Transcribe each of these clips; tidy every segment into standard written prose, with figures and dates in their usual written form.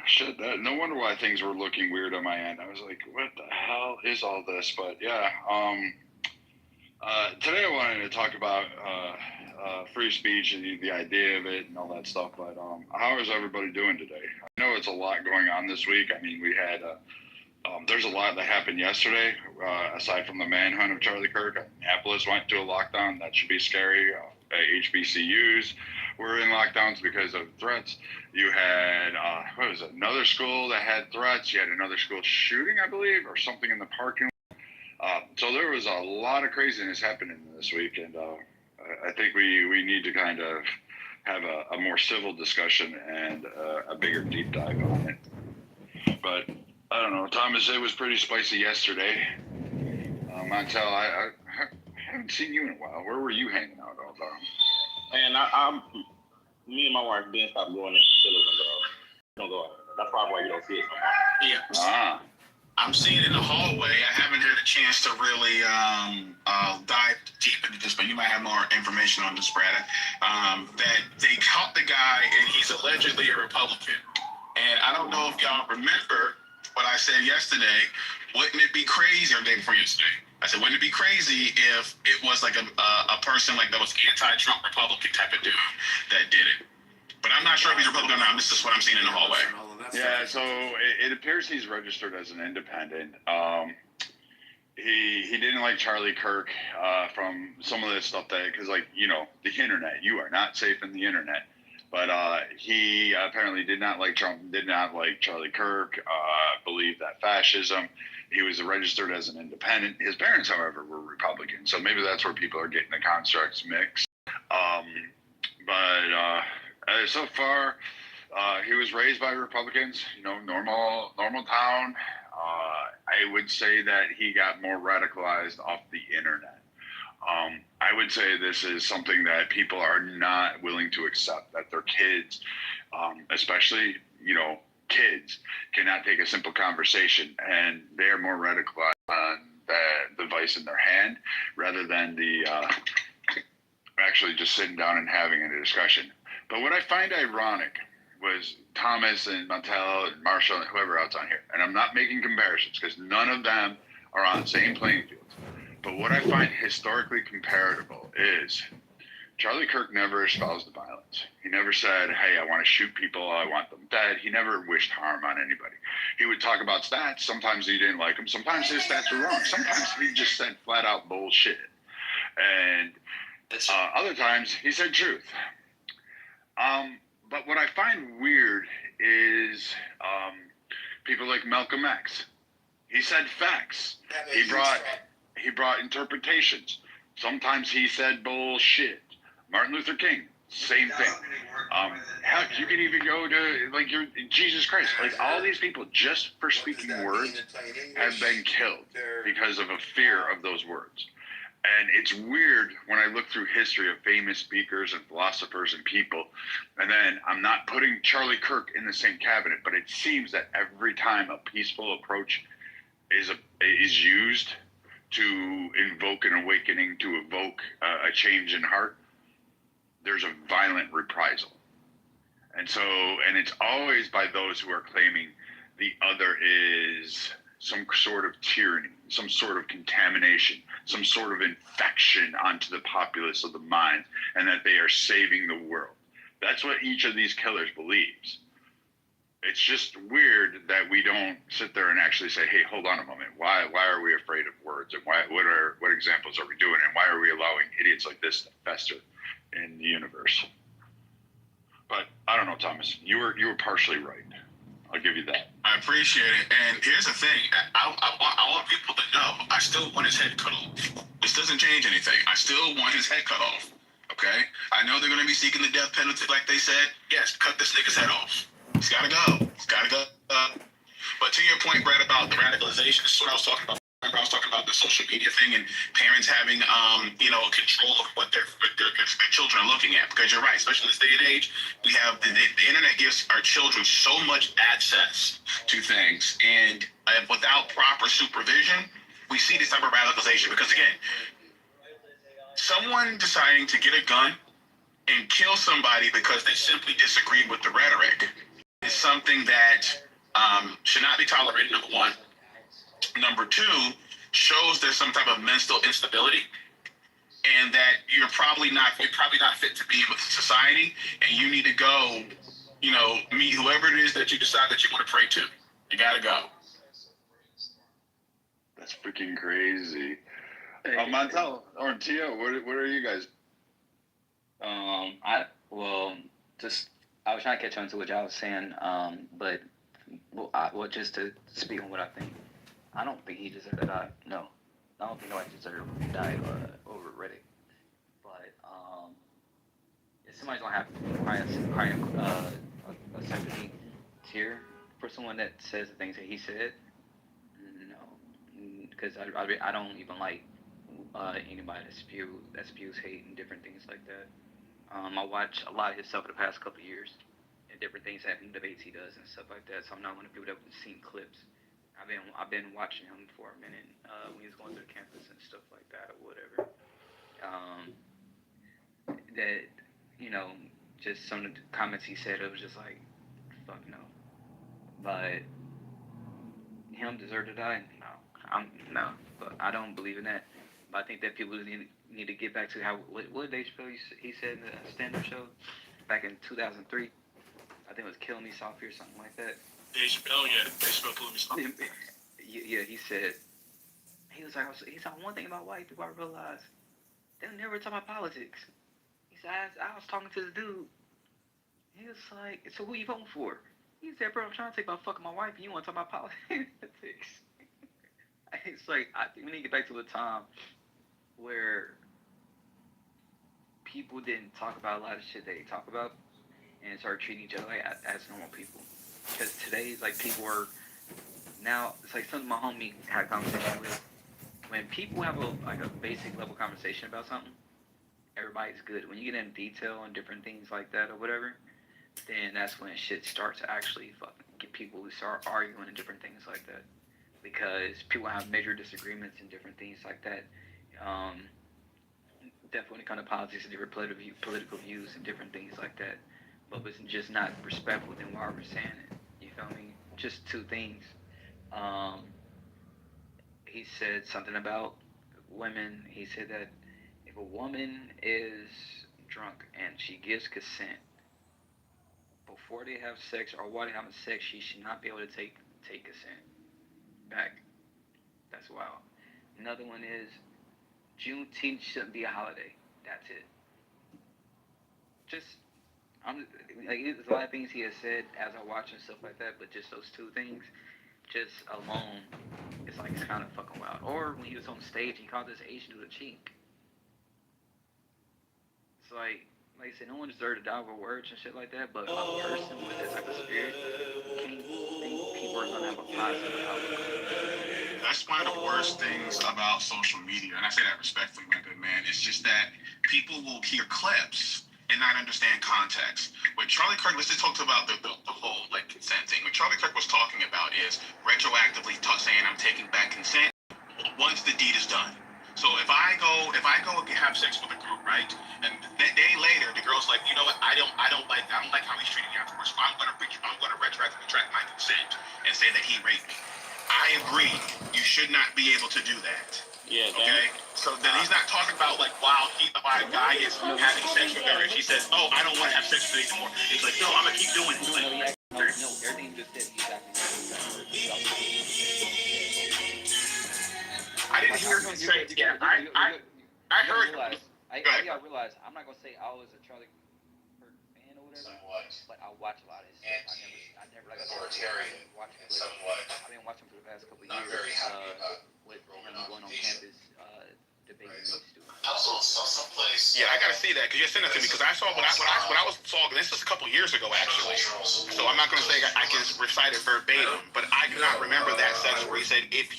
Shit, no wonder why things were looking weird on my end. I was like, what the hell is all this? But yeah, today I wanted to talk about free speech and the idea of it and all that stuff. But how is everybody doing today? I know it's a lot going on this week. I mean, we had there's a lot that happened yesterday. Aside from the manhunt of Charlie Kirk, Minneapolis went to a lockdown. That should be scary. HBCUs were in lockdowns because of threats. You had what was it? Another school that had threats. You had another school shooting, I believe, or something in the parking lot. So there was a lot of craziness happening this week, and I think we need to kind of have a more civil discussion and a bigger deep dive on it. But I don't know, Thomas. It was pretty spicy yesterday. Montel, I haven't seen you in a while. Where were you hanging out all the time? Man, me and my wife didn't stop going into facilities and don't go out. That's probably why you don't see it so much. Yeah. I'm seeing it in the hallway. I haven't had a chance to really dive deep into this, but you might have more information on this, Brad. That they caught the guy, and he's allegedly a Republican. And I don't know if y'all remember what I said yesterday. Wouldn't it be crazy, or day before yesterday? I said, wouldn't it be crazy if it was like a person like that was anti-Trump Republican type of dude that did it? But I'm not sure if he's Republican or not. This is what I'm seeing in the hallway. Yeah, so it appears he's registered as an independent. He didn't like Charlie Kirk from some of this stuff because, like, you know, the internet. You are not safe in the internet. But he apparently did not like Trump, did not like Charlie Kirk, believed that fascism. He was registered as an independent. His parents, however, were Republican. So maybe that's where people are getting the constructs mixed. But so far, he was raised by Republicans, you know, normal town. I would say that he got more radicalized off the internet. I would say this is something that people are not willing to accept, that their kids, especially, you know, kids, cannot take a simple conversation, and they're more radicalized on the device in their hand rather than the actually just sitting down and having a discussion. But what I find ironic was Thomas and Montel and Marshall and whoever else on here, and I'm not making comparisons because none of them are on the same playing field. But what I find historically comparable is Charlie Kirk never espoused the violence. He never said, hey, I want to shoot people, I want them dead. He never wished harm on anybody. He would talk about stats. Sometimes he didn't like them. Sometimes his stats were wrong. Sometimes he just said flat out bullshit. And other times he said truth. But what I find weird is people like Malcolm X. He said facts. He brought interpretations. Sometimes he said bullshit. Martin Luther King, same thing. Heck, you can even go to like Jesus Christ. Like all these people, just for speaking words, have been killed because of a fear of those words. And it's weird when I look through history of famous speakers and philosophers and people, and then I'm not putting Charlie Kirk in the same cabinet, but it seems that every time a peaceful approach is used to invoke an awakening, to evoke a change in heart, there's a violent reprisal. And it's always by those who are claiming the other is some sort of tyranny, some sort of contamination, some sort of infection onto the populace of the mind, and that they are saving the world. That's what each of these killers believes. It's just weird that we don't sit there and actually say, hey, hold on a moment. Why are we afraid of words? And what examples are we doing? And why are we allowing idiots like this to fester in the universe? But I don't know, Thomas. You were partially right. I'll give you that. I appreciate it. And here's the thing. I want people to know I still want his head cut off. This doesn't change anything. I still want his head cut off. Okay? I know they're going to be seeking the death penalty like they said. Yes, cut this nigga's head off. He's got to go. He's got to go. But to your point, Brad, about the radicalization, this is what I was talking about. Remember, I was talking about the social media thing and parents having, control of what their children are looking at. Because you're right, especially in this day and age, we have the internet gives our children so much access to things, and without proper supervision, we see this type of radicalization. Because again, someone deciding to get a gun and kill somebody because they simply disagreed with the rhetoric is something that should not be tolerated, number one. Number two, shows there's some type of mental instability, and that you're probably not fit to be with society, and you need to go, meet whoever it is that you decide that you want to pray to. You gotta go. That's freaking crazy. Montel or Tio, what are you guys? I was trying to catch on to what y'all was saying, but just to speak on what I think, I don't think he deserved to die. No, I don't think nobody deserved to die over Riddick. But if somebody's gonna have a sympathy tear for someone that says the things that he said, no, because I don't even like anybody that spews hate and different things like that. I watch a lot of his stuff for the past couple of years and different things that debates he does and stuff like that. So I'm not one of the people that have seen clips. I've been watching him for a minute when he was going through the campus and stuff like that or whatever. That just some of the comments he said, it was just like, fuck no. But him deserve to die? No. But I don't believe in that. But I think that people need to get back to what Dave Chappelle he said in the stand-up show back in 2003. I think it was Kill Me Softly or something like that. Dave Chappelle, yeah. Dave Chappelle Kill Me Softly. Yeah, he said, he was like, one thing about white people I realized, they never talk about politics. He said, I was talking to this dude. He was like, so who you voting for? He said, bro, I'm trying to take about fucking my wife and you want to talk about politics. It's like, I think we need to get back to a time where people didn't talk about a lot of shit they talk about and started treating each other like as normal people. Because today's like people are now, it's like something my homie had a conversation with. When people have a basic level conversation about something, everybody's good. When you get in detail and different things like that or whatever, then that's when shit starts to actually fucking get people to start arguing and different things like that. Because people have major disagreements and different things like that. Definitely kind of politics and different political views and different things like that. But it's just not respectful than why we're saying it. You feel me? Just two things. He said something about women. He said that if a woman is drunk and she gives consent before they have sex or while they're having sex, she should not be able to take consent back. That's wild. Another one is Juneteenth shouldn't be a holiday. That's it. There's a lot of things he has said as I watch and stuff like that, but just those two things, just alone, it's like it's kind of fucking wild. Or when he was on stage, he called this Asian dude a chink. It's like I said, no one deserves to die over words and shit like that, but a person with that type of spirit can't think people are gonna have a positive outlook on it. That's one of the worst things about social media, and I say that respectfully, my good man. It's just that people will hear clips and not understand context. When Charlie Kirk, let's just talk about the whole like consent thing. What Charlie Kirk was talking about is retroactively saying I'm taking back consent once the deed is done. So if I go and have sex with a group, right, and the day later the girl's like, you know what, I don't like how he's treating me afterwards. So I'm gonna retroactively retract my consent and say that he raped me. I agree. You should not be able to do that. Yeah. Okay. So then he's not talking about like while a guy is having sex with her and she says, oh, I don't want to have sex with you anymore. He's like, no, I'm gonna keep doing it. No, everything you just said, I didn't hear him say it. Yeah, I heard. I realize I'm not gonna say I was a Charlie Kirk fan or whatever, but I watch a lot of his stuff. I never like authoritarian. I've been watching for the past couple of years with him going on campus debating these students. I also saw someplace. Yeah, I gotta see that because you sent it to me because I saw when I was talking. This was a couple years ago actually. So I'm not gonna say I can recite it verbatim, but I do not remember that section where he said if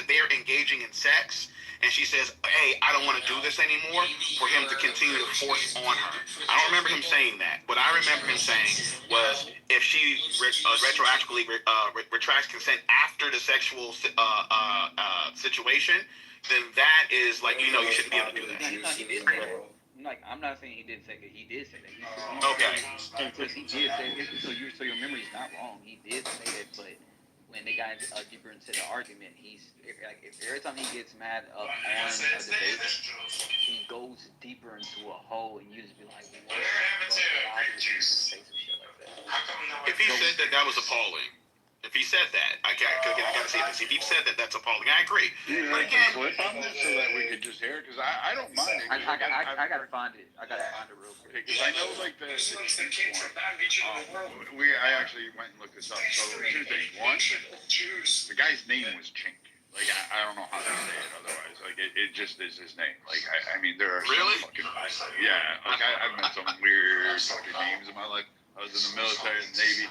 they're engaging in sex. And she says, hey, I don't want to do this anymore, for him to continue to force on her. I don't remember him saying that. What I remember him saying was if she retroactively retracts consent after the sexual situation, then that is like, you shouldn't be able to do that. I'm not saying he didn't say that. He did say that. Okay. Because he did say it. So your memory's not wrong. He did say that, but when they got deeper into the argument, he's like every time he gets mad up on a debate, he goes deeper into a hole, and you just be like, what the fuck? Obviously, say some shit like that. If he said that, that was appalling. If he said that, I gotta say this. If he said that, that's appalling. I agree. You But have again, a clip on this so that we could just hear it? Because I don't mind it. I gotta find it. I gotta find it real quick. Because I know, like, the I actually went and looked this up. So, two things. One, the guy's name was Chink. Like, I don't know how to say it otherwise. Like, it just is his name. Like, I mean, there are Really? some fucking, yeah. Like, I've met some weird fucking names in my life. I was in the military and Navy.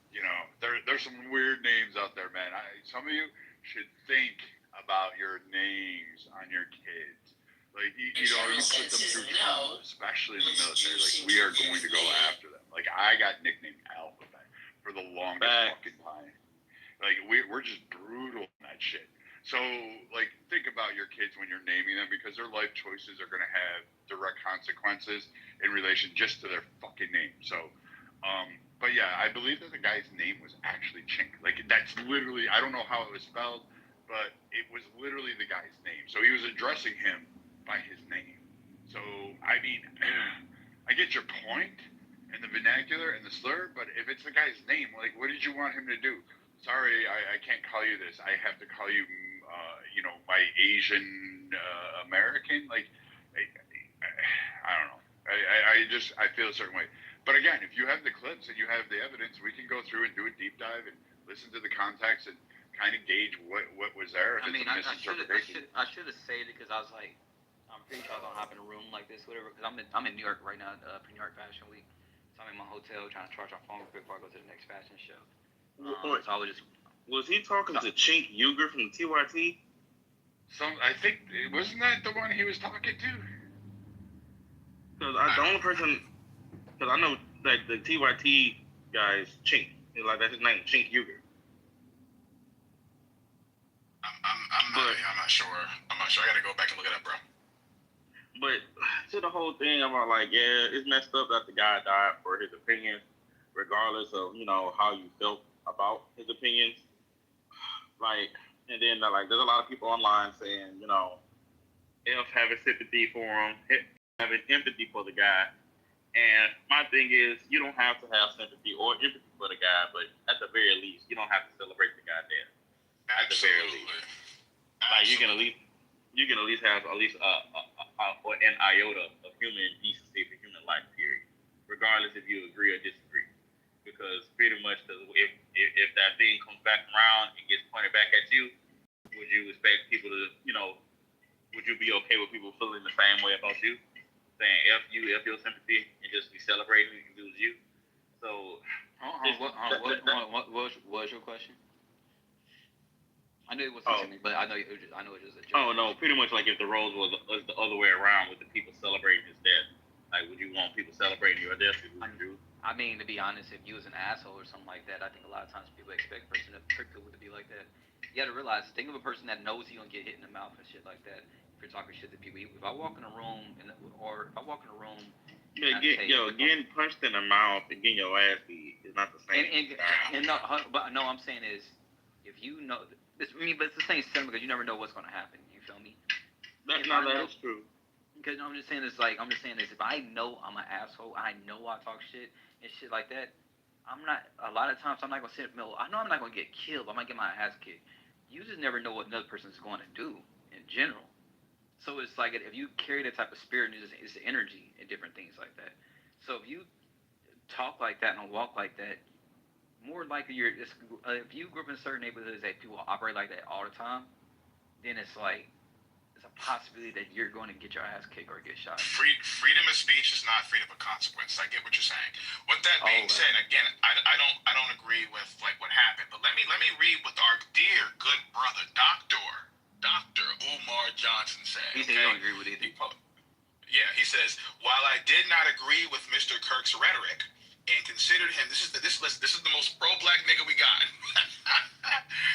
You know, there's some weird names out there, man. Some of you should think about your names on your kids. Like, you know, you put them through trauma, especially in the military. Like, we are going to go after them. Like, I got nicknamed Alphabet for the longest fucking time. Like, we're just brutal in that shit. So, like, think about your kids when you're naming them, because their life choices are going to have direct consequences in relation just to their fucking name. So, but yeah, I believe that the guy's name was actually Chink. Like, that's literally, I don't know how it was spelled, but it was literally the guy's name. So he was addressing him by his name. So, I mean, I get your point and the vernacular and the slur, but if it's the guy's name, like, what did you want him to do? Sorry, I can't call you this. I have to call you, you know, my Asian American. Like, I don't know. I feel a certain way. But again, if you have the clips and you have the evidence, we can go through and do a deep dive and listen to the context and kind of gauge what was there. If I mean, it's a I misinterpretation. should have said it because I was like, I'm pretty sure I don't hop in a room like this, whatever. Because I'm in New York right now, New York Fashion Week. So I'm in my hotel trying to charge my phone before I go to the next fashion show. So I was just. Was he talking to Chink Uger from TYT? I think, wasn't that the one he was talking to? Because the only person, because I know that the TYT guy is Chink. Like, that's his name, Chink Uger. I'm not sure. I'm not sure. I gotta go back and look it up, bro. But to the whole thing about, like, yeah, it's messed up that the guy died for his opinions, regardless of, you know, how you felt about his opinions. Like, and then, like, there's a lot of people online saying, you know, F having sympathy for him, having empathy for the guy. And my thing is, you don't have to have sympathy or empathy for the guy, but at the very least, you don't have to celebrate the guy there. At the very least. Like, you can at least have an iota of human decency for human life, period. Regardless if you agree or disagree. Because pretty much, if that thing comes back around and gets pointed back at you, would you expect people to, you know, would you be okay with people feeling the same way about you? Saying F you, F your sympathy, and just be celebrating and lose you? So, what was your question? I knew it was something, but I know it was just a joke. Oh, no, pretty much like if the roles was the other way around with the people celebrating his death. Like, would you want people celebrating your death? I mean, to be honest, if you was an asshole or something like that, I think a lot of times people expect a person to be like that. You got to realize, think of a person that knows he's gonna get hit in the mouth and shit like that. If you're talking shit to people, if I walk in a room getting punched in the mouth and getting your ass beat is not the same. But no, I'm saying is, if you know, but it's the same thing because you never know what's gonna happen. You feel me? That's true. Because I'm just saying is if I know I'm an asshole, I know I talk shit and shit like that. A lot of times I'm not gonna sit. I know I'm not gonna get killed. But I might get my ass kicked. You just never know what another person's going to do in general. So it's like if you carry that type of spirit, it's energy and different things like that. So if you talk like that and walk like that, more likely if you grew up in certain neighborhoods that people operate like that all the time, then it's like it's a possibility that you're going to get your ass kicked or get shot. Freedom of speech is not freedom of consequence. I get what you're saying. With that being said, again, I don't agree with like what happened. But let me read what our dear good brother Dr. Umar Johnson said. He said he don't agree with either. He says, while I did not agree with Mr. Kirk's rhetoric and considered him, this is the most pro-black nigga we got.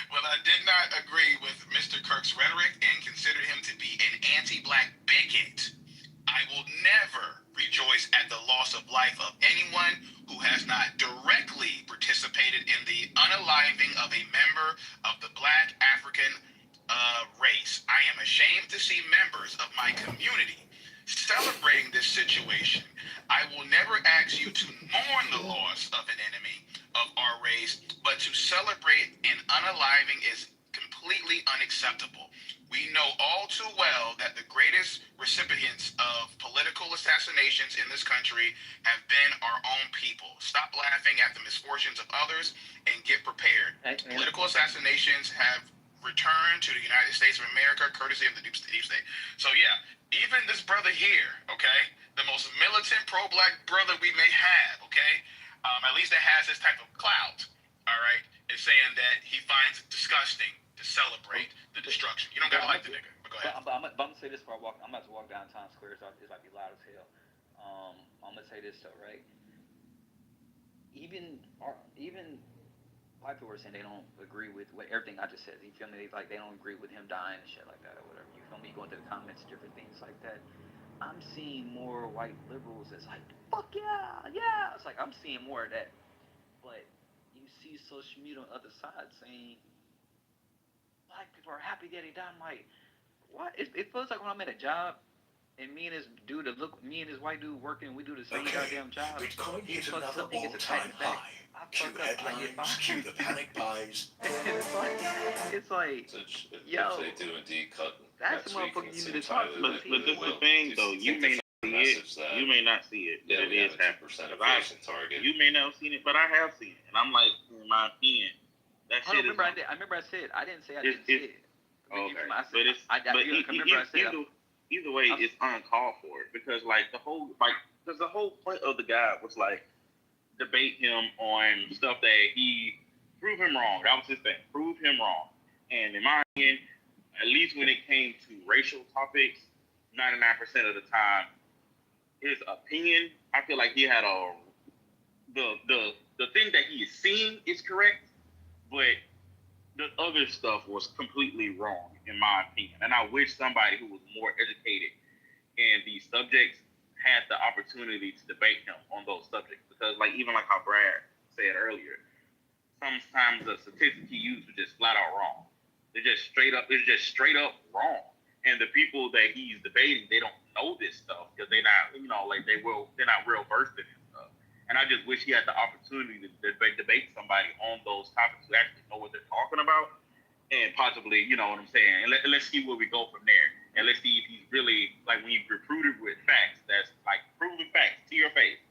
Well, I did not agree with Mr. Kirk's rhetoric and considered him to be an anti-black bigot. I will unaliving of a member of the Black African race. I am ashamed to see members of my community celebrating this situation. I will never ask you to mourn the loss of an enemy of our race, but to celebrate an unaliving is completely unacceptable. We know all too well that the greatest recipients of political assassinations in this country have been our own people. Stop laughing at the misfortunes of others and get prepared. Political assassinations have returned to the United States of America courtesy of the deep state. So yeah, even this brother here, okay, the most militant pro-black brother we may have, okay, at least that has this type of clout, all right, is saying that he finds it disgusting to celebrate the destruction. You don't gotta like the nigga, but go ahead. I'm gonna say this before I walk. I'm about to walk down Times Square, so it's like be loud as hell. I'm gonna say this though, right? Even white people are saying they don't agree with everything I just said. You feel me? Like they don't agree with him dying and shit like that or whatever. You feel me? You go into the comments, different things like that. I'm seeing more white liberals that's like, fuck yeah, yeah. It's like I'm seeing more of that. But you see social media on the other side saying black people are happy that he died. I'm like, what? It feels like when I'm at a job and me and this white dude working, we do the same goddamn job. Bitcoin He hit fucks another up, he gets all-time attacked back. high. I Cue fuck up, I get headlines, cue fired. the panic buys. It's like, yo, if they do indeed cut that's the next week, motherfucker it you need to seems talk highly to. But likely this is they the will. thing, Just though. You take may the not see it. message that, You may not see it. yeah, But we it have is a 2% happening. inflation target. You may not have seen it, but I have seen it, and I'm like, in my opinion, that I shit remember is. I remember I said I didn't say I didn't see it. Okay, I but said, it's remember I said either way, it's uncalled for because like the whole point of the guy was like debate him on stuff that he prove him wrong. That was his thing. Prove him wrong. And in my opinion, at least when it came to racial topics, 99% of the time, his opinion, I feel like he had the thing that he is seeing is correct, but the other stuff was completely wrong in my opinion. And I wish somebody who was more educated in these subjects had the opportunity to debate him on those subjects. Because like even like how Brad said earlier, sometimes the statistics he used were just flat out wrong. It's just straight up wrong. And the people that he's debating, they don't know this stuff because they're not, they're not real versed in this stuff. And I just wish he had the opportunity to debate somebody on those topics who actually know what they're talking about, and possibly, you know what I'm saying. And let's see where we go from there. And let's see if he's really like when he's recruited with facts, that's like proven facts to your face.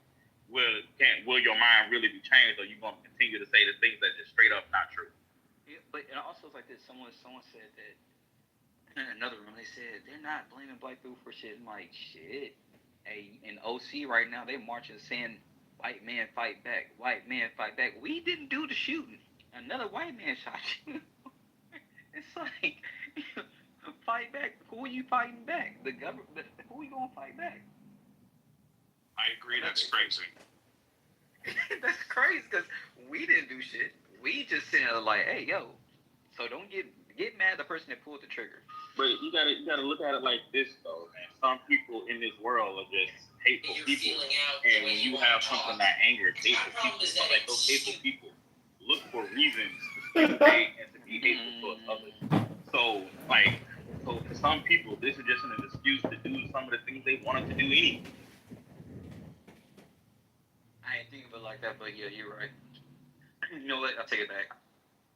Will your mind really be changed, or you going to continue to say the things that just straight up not true? Yeah, but and also it's like this. Someone said that in another room. They said they're not blaming black people for shit. I'm like, shit. Hey, in OC right now, they marching saying, "White man fight back. White man fight back." We didn't do the shooting. Another white man shot you. It's like, fight back. Who are you fighting back? The government. Who are you gonna fight back? I agree. That's crazy. That's crazy because we didn't do shit. We just sitting there like, hey, yo. So don't get mad at the person that pulled the trigger. But you gotta look at it like this though, man. Some people in this world are just hateful people, and when you have something that angers hateful people, so like those hateful people look for reasons to hate and to be hateful towards others. So for some people, this is just an excuse to do some of the things they wanted to do anyway. I ain't think of it like that, but yeah, you're right. You know what? I'll take it back.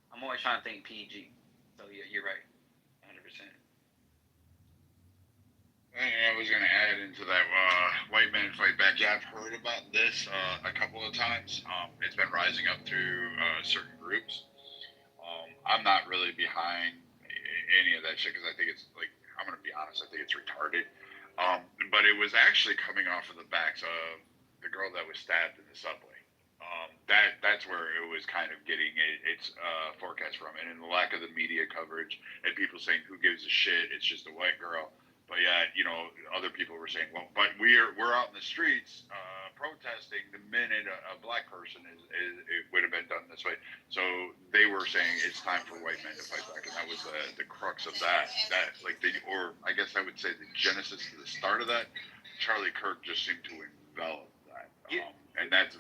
I'm always trying to think PG. So yeah, you're right. 100%. I was going to add into that white man fight back. Yeah, I've heard about this a couple of times. It's been rising up through certain groups. I'm not really behind any of that shit because I think it's like, I'm going to be honest, I think it's retarded. But it was actually coming off of the backs of the girl that was stabbed in the subway. That's where it was kind of getting its forecast from, and in the lack of the media coverage and people saying who gives a shit, it's just a white girl. But yeah, other people were saying, well, but we're out in the streets protesting the minute a black person it would have been done this way. So they were saying it's time for white men to fight back, and that was the crux of that. Or I guess I would say the genesis to the start of that. Charlie Kirk just seemed to envelop that, and that's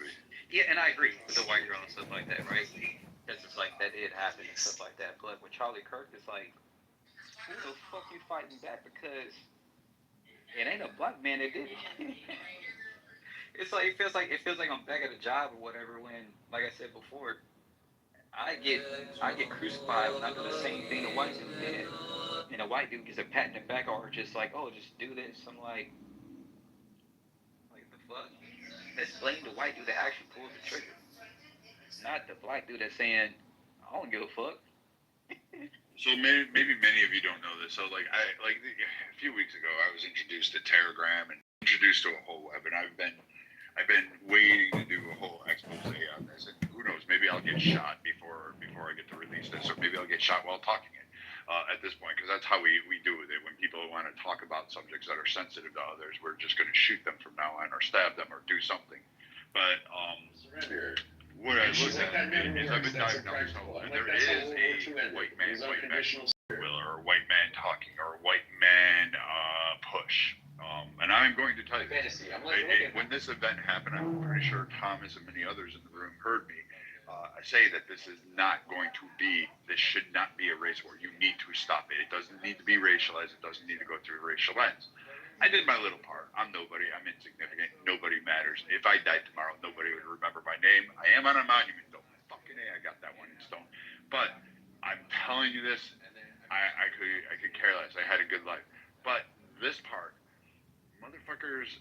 Yeah, and I agree with the white girl and stuff like that, right? Because it's it's like that did happen and stuff like that. But with Charlie Kirk, it's like, who the fuck you fighting back? Because it ain't a black man that did it. It's like it feels like I'm back at a job or whatever. When, like I said before, I get crucified when I do the same thing the white dude did, and the white dude gets a pat in the back or just like, oh, just do this. I'm like the fuck? Let's blame the white dude that actually pulls the trigger, not the black dude that's saying, I don't give a fuck. So maybe many of you don't know this. So a few weeks ago, I was introduced to Telegram and introduced to a whole web, and I've been waiting to do a whole expose on this. And who knows? Maybe I'll get shot before I get to release this, or maybe I'll get shot while talking it. At this point, because that's how we do with it. When people want to talk about subjects that are sensitive to others, we're just going to shoot them from now on, or stab them, or do something. But what I look at is I've been diagnosed. There is a white man or a white man talking, or a white man push. And I'm going to tell you, when this event happened, I'm pretty sure Thomas and many others in the room heard me. I say that this should not be a race war. You need to stop it. It doesn't need to be racialized. It doesn't need to go through a racial lens. I did my little part. I'm nobody. I'm insignificant. Nobody matters. If I died tomorrow, nobody would remember my name. I am on a monument, though. Fucking A, I got that one in stone. But I'm telling you this, I could care less. I had a good life. But this part, motherfuckers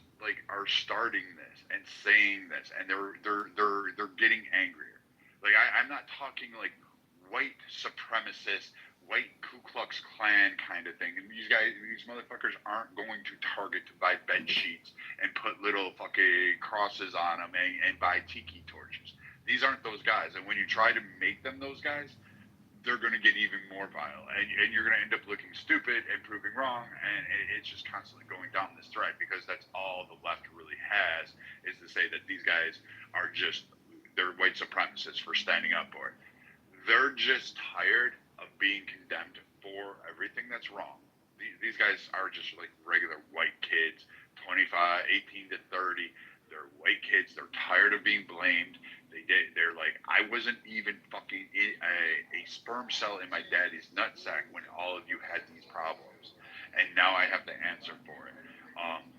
are starting this and saying this, and they're getting angrier. I'm not talking like white supremacist, white Ku Klux Klan kind of thing. And these motherfuckers aren't going to Target to buy bed sheets and put little fucking crosses on them and buy tiki torches. These aren't those guys. And when you try to make them those guys, they're going to get even more vile, and you're going to end up looking stupid and proving wrong, and it's just constantly going down this thread, because that's all the left really has, is to say that these guys are they're white supremacists for standing up for it. They're just tired of being condemned for everything that's wrong. These guys are just like regular white kids, 18 to 30. They're white kids. They're tired of being blamed. They're like, I wasn't even fucking a sperm cell in my daddy's nutsack when all of you had these problems, and now I have to answer for it.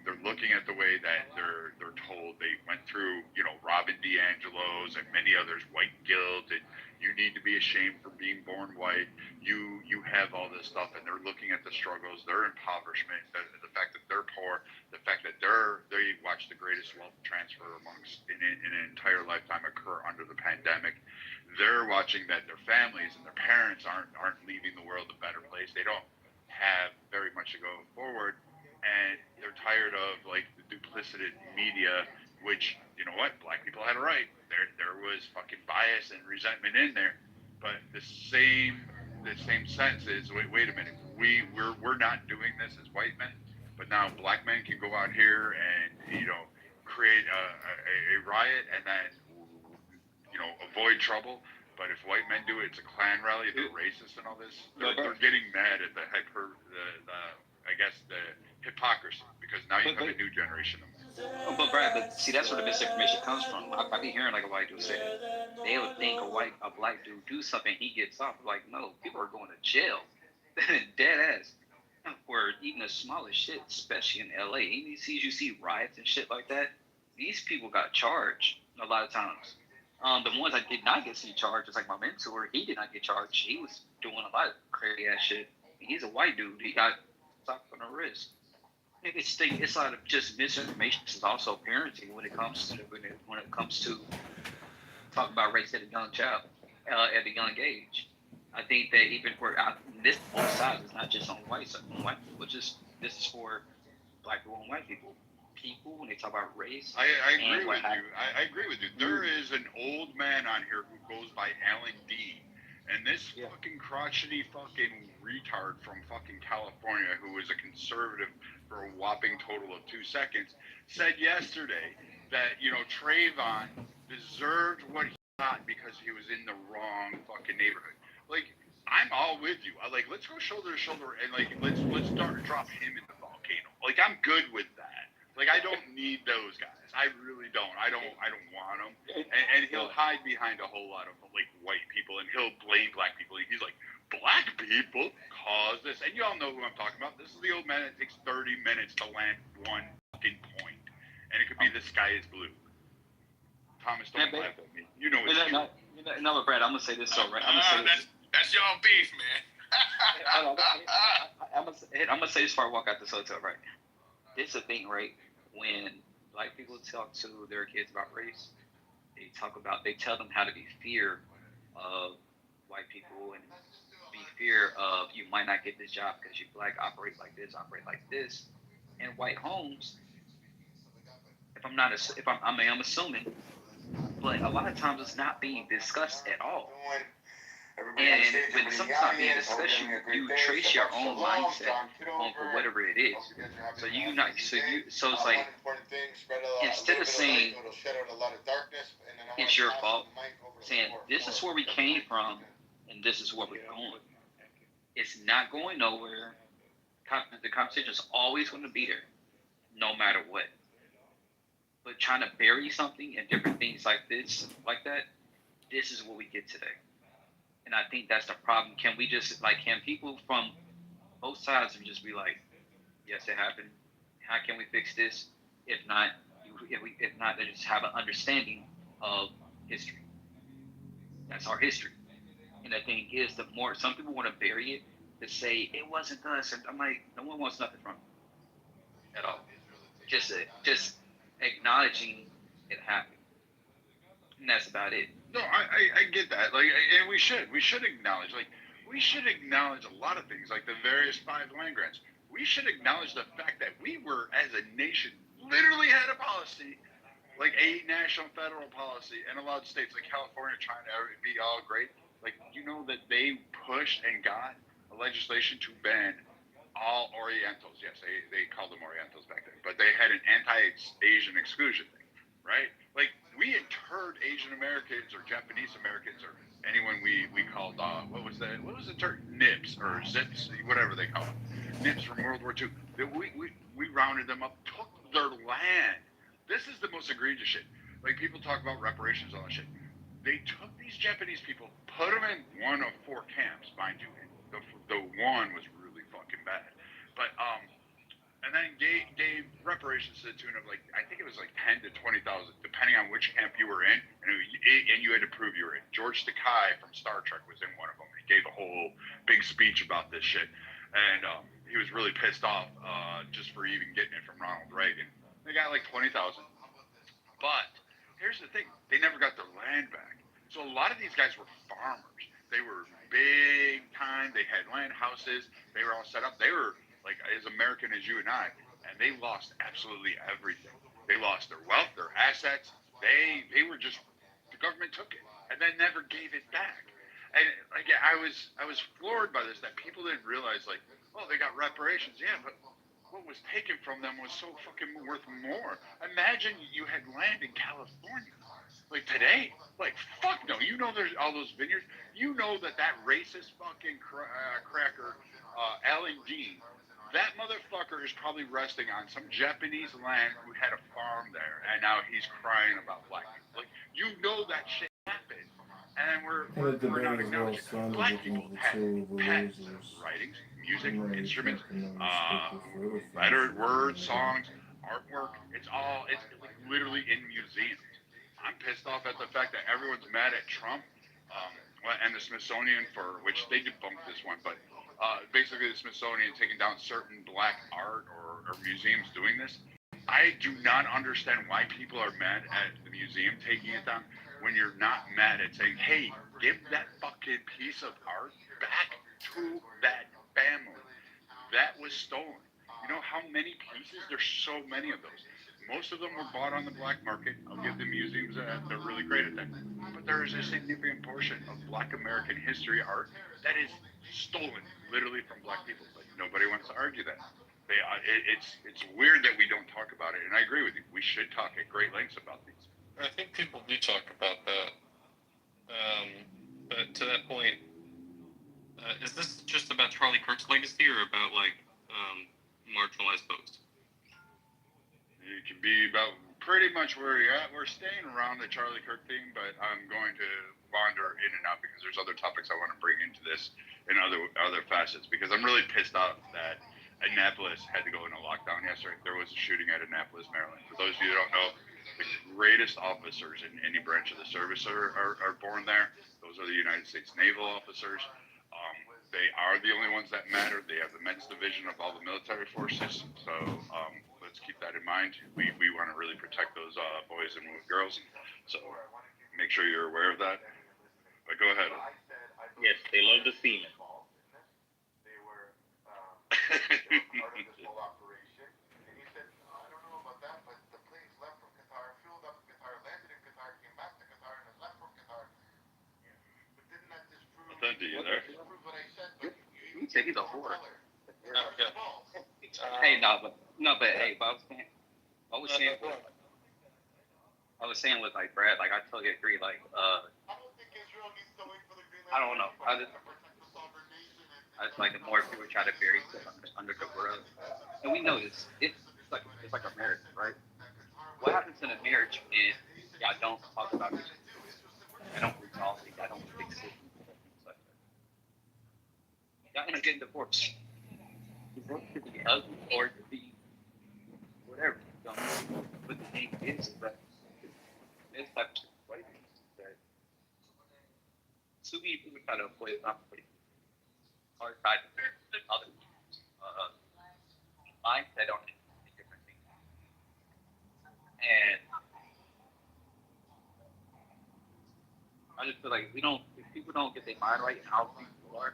They're looking at the way that they're told. They went through, Robin DiAngelo's and many others, white guilt, and you need to be ashamed for being born white. You have all this stuff, and they're looking at the struggles, their impoverishment, the fact that they're poor, the fact that they watch the greatest wealth transfer in an entire lifetime occur under the pandemic. They're watching that their families and their parents aren't leaving the world a better place. They don't have very much to go forward, and they're tired of the duplicitous media, which, you know what, black people had a right. There was fucking bias and resentment in there, but the same sense is, wait a minute, we're not doing this as white men, but now black men can go out here and create a riot and then avoid trouble. But if white men do it, it's a Klan rally. They're racist and all this. They're getting mad at the hypocrisy, because now you have a new generation of men. But Brad, see, that's where the misinformation comes from. I be hearing a white dude say that they would think a black dude do something, he gets off. Like, no, people are going to jail, dead ass, for even the smallest shit, especially in LA. He sees you see riots and shit like that. These people got charged a lot of times. The ones that did not get charged, it's like my mentor, he did not get charged. He was doing a lot of crazy ass shit. He's a white dude. He got stopped on the wrist. It's a lot of just misinformation. It's also parenting when it comes to talking about race at a young child, at a young age. I think that even for this both sides, it's not just on white people. This is for black people and white people. People, when they talk about race, I agree with you. I agree with you. There is an old man on here who goes by Alan D. And this fucking crotchety fucking retard from fucking California, who is a conservative for a whopping total of 2 seconds, said yesterday that, Trayvon deserved what he got because he was in the wrong fucking neighborhood. I'm all with you. Let's go shoulder to shoulder and let's drop him in the volcano. I'm good with that. I don't need those guys. I really don't. I don't want them. And he'll hide behind a whole lot of white people, and he'll blame black people. He's like, black people caused this, and you all know who I'm talking about. This is the old man that takes 30 minutes to land one fucking point, and it could be the sky is blue. Thomas, don't laugh at me. You know it's true. No, Brad, I'm gonna say this right. I'm gonna say this. That's y'all beef, man. I'm gonna say this before I walk out this hotel, right? It's a thing, right? When black people talk to their kids about race, they tell them how to be fear of white people and be fear of you might not get this job because you black, operate like this. In white homes, I'm assuming, but a lot of times it's not being discussed at all. And when sometimes being discussed, you trace your own mindset on for whatever it is. So it's like instead of saying it's your fault, saying this is where we came from and this is where we're going. It's not going nowhere. The conversation is always going to be there, no matter what. But trying to bury something and different things like this is what we get today. And I think that's the problem. Can people from both sides just be like, yes, it happened. How can we fix this? If not, they just have an understanding of history. That's our history. And the thing is, the more some people want to bury it, to say it wasn't us, and I'm like, no one wants nothing from it at all. Just acknowledging it happened, and that's about it. No, I get that. Like, and we should acknowledge. Like, we should acknowledge a lot of things, like the various 5 land grants. We should acknowledge the fact that we were, as a nation, literally had a policy, like a national federal policy, and allowed states like California trying to be all great. Like, you know that they pushed and got a legislation to ban all Orientals. Yes, they called them Orientals back then, but they had an anti-Asian exclusion thing, right? Like, we interred Asian Americans or Japanese Americans or anyone we called, what was the term? Nibs or Zips, whatever they call them. Nibs from World War II. We rounded them up, took their land. This is the most egregious shit. Like, people talk about reparations and all that shit. They took these Japanese people, put them in one of 4 camps, mind you. The one was really fucking bad. But, and then gave reparations to the tune of, like, I think it was like 10 to 20,000, depending on which camp you were in, and you had to prove you were in. George Takei from Star Trek was in one of them. He gave a whole big speech about this shit, and he was really pissed off just for even getting it from Ronald Reagan. They got like 20,000, but here's the thing: they never got their land back. So a lot of these guys were farmers. They were big time. They had land, houses. They were all set up. They were like as American as you and I, and they lost absolutely everything. They lost their wealth, their assets. They were just, the government took it and then never gave it back. And like, I was floored by this, that people didn't realize, like, oh, they got reparations, yeah, but what was taken from them was so fucking worth more. Imagine you had land in California. Like today, like, fuck no. You know there's all those vineyards. You know that racist fucking cracker, Alan Dean, that motherfucker is probably resting on some Japanese land who had a farm there, and now he's crying about black people. Like, you know that shit happened, and we're not acknowledging it. Black people had patents, writings, music, instruments, letter, words, songs, artwork. It's like literally in museums. I'm pissed off at the fact that everyone's mad at Trump and the Smithsonian, for which they debunked this one, but basically the Smithsonian taking down certain black art or museums doing this. I do not understand why people are mad at the museum taking it down when you're not mad at saying, hey, give that fucking piece of art back to that family. That was stolen. You know how many pieces? There's so many of those. Most of them were bought on the black market. I'll give the museums that. They're really great at that. But there is a significant portion of black American history art that is stolen literally from black people. But nobody wants to argue that. It's weird that we don't talk about it. And I agree with you. We should talk at great lengths about these. I think people do talk about that. But to that point, is this just about Charlie Kirk's legacy or about, like, marginalized folks? It can be about pretty much where you're at. We're staying around the Charlie Kirk thing, but I'm going to wander in and out because there's other topics I want to bring into this and other facets. Because I'm really pissed off that Annapolis had to go into lockdown yesterday. There was a shooting at Annapolis, Maryland. For those of you who don't know, the greatest officers in any branch of the service are born there. Those are the United States naval officers. They are the only ones that matter. They have the men's division of all the military forces. So let's keep that in mind. We want to really protect those boys and girls. So make sure you're aware of that. But go ahead. Yes, they love the semen. Authentic, you there? You said he's a whore. Yeah. Hey, but I was saying with like Brad, like I totally agree. Like, I don't know. I just like the more people try to bury stuff under the rug, and we know this. It's like a marriage, right? What happens in a marriage is y'all don't talk about it. I don't resolve it. I don't fix it. Y'all end up getting divorced. Divorce could be ugly or it could be whatever. You don't know what the thing is, but this type of situation that too many people try to avoid conflict or try to other mindset on different things. And I just feel like if people don't get their mind right and how people are,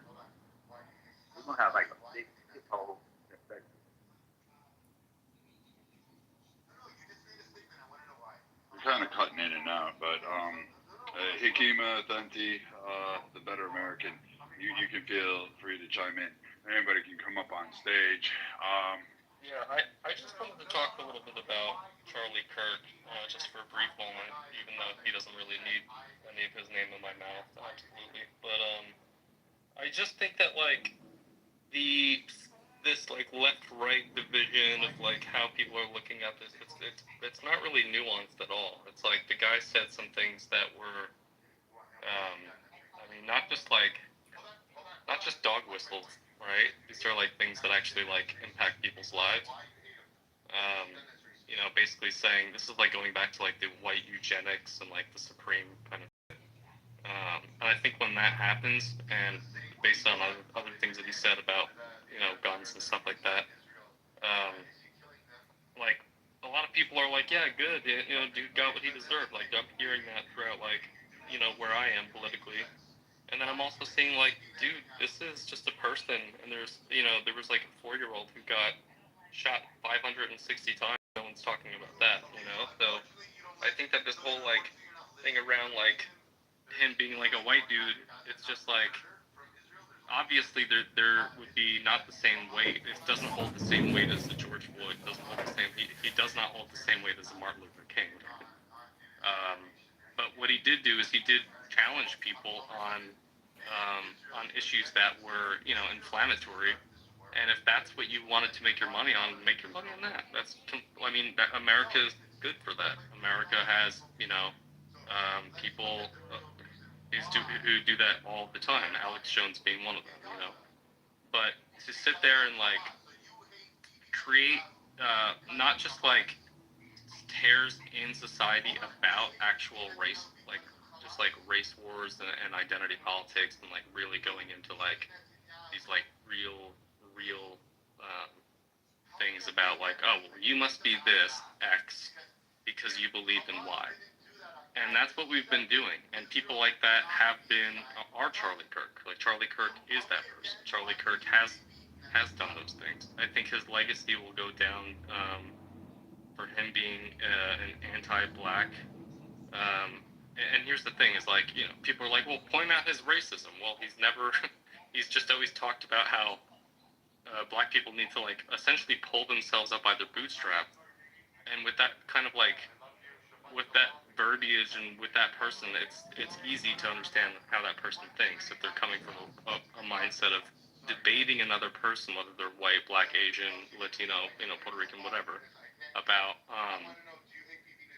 we're gonna have like a big hole effect. We're kind of cutting in and out, but Hikima, Thenti, the Better American, you can feel free to chime in. Anybody can come up on stage. Yeah, I just wanted to talk a little bit about Charlie Kirk, just for a brief moment, even though he doesn't really need any of his name in my mouth, absolutely. But I just think that like this like left-right division of like how people are looking at this, it's not really nuanced at all. It's like the guy said some things that were, I mean, not just dog whistles, right? These are like things that actually like impact people's lives. You know, basically saying this is like going back to like the white eugenics and like the supreme kind of. And I think when that happens, and based on other things that he said about, you know, guns and stuff like that, like a lot of people are like, yeah, good, you know, dude got what he deserved. Like I'm hearing that throughout, like, you know, where I am politically. And then I'm also seeing like, dude, this is just a person, and there's, you know, there was like a 4-year-old who got shot 560 times. No one's talking about that, you know. So I think that this whole like thing around like him being like a white dude, it's just like obviously there would be not the same weight. It doesn't hold the same weight as the George Floyd. It doesn't hold the same. He does not hold the same weight as the Martin Luther King. But what he did do is he did challenge people on issues that were, you know, inflammatory. And if that's what you wanted to make your money on, make your money on that. I mean, America is good for that. America has, you know, people who do that all the time. Alex Jones being one of them, you know. But to sit there and like create not just like tears in society about actual race, like just like race wars and identity politics, and like really going into like these like real things about like, oh, well, you must be this X because you believe in Y. And that's what we've been doing. And people like that have been are Charlie Kirk. Like Charlie Kirk is that person. Charlie Kirk has done those things. I think his legacy will go down for him being an anti-black. And here's the thing: is like, you know, people are like, well, point out his racism. Well, he's just always talked about how black people need to like essentially pull themselves up by their bootstrap. And with that kind of like, with that verbiage and with that person, it's easy to understand how that person thinks if they're coming from a mindset of debating another person, whether they're white, black, Asian, Latino, you know, Puerto Rican, whatever, about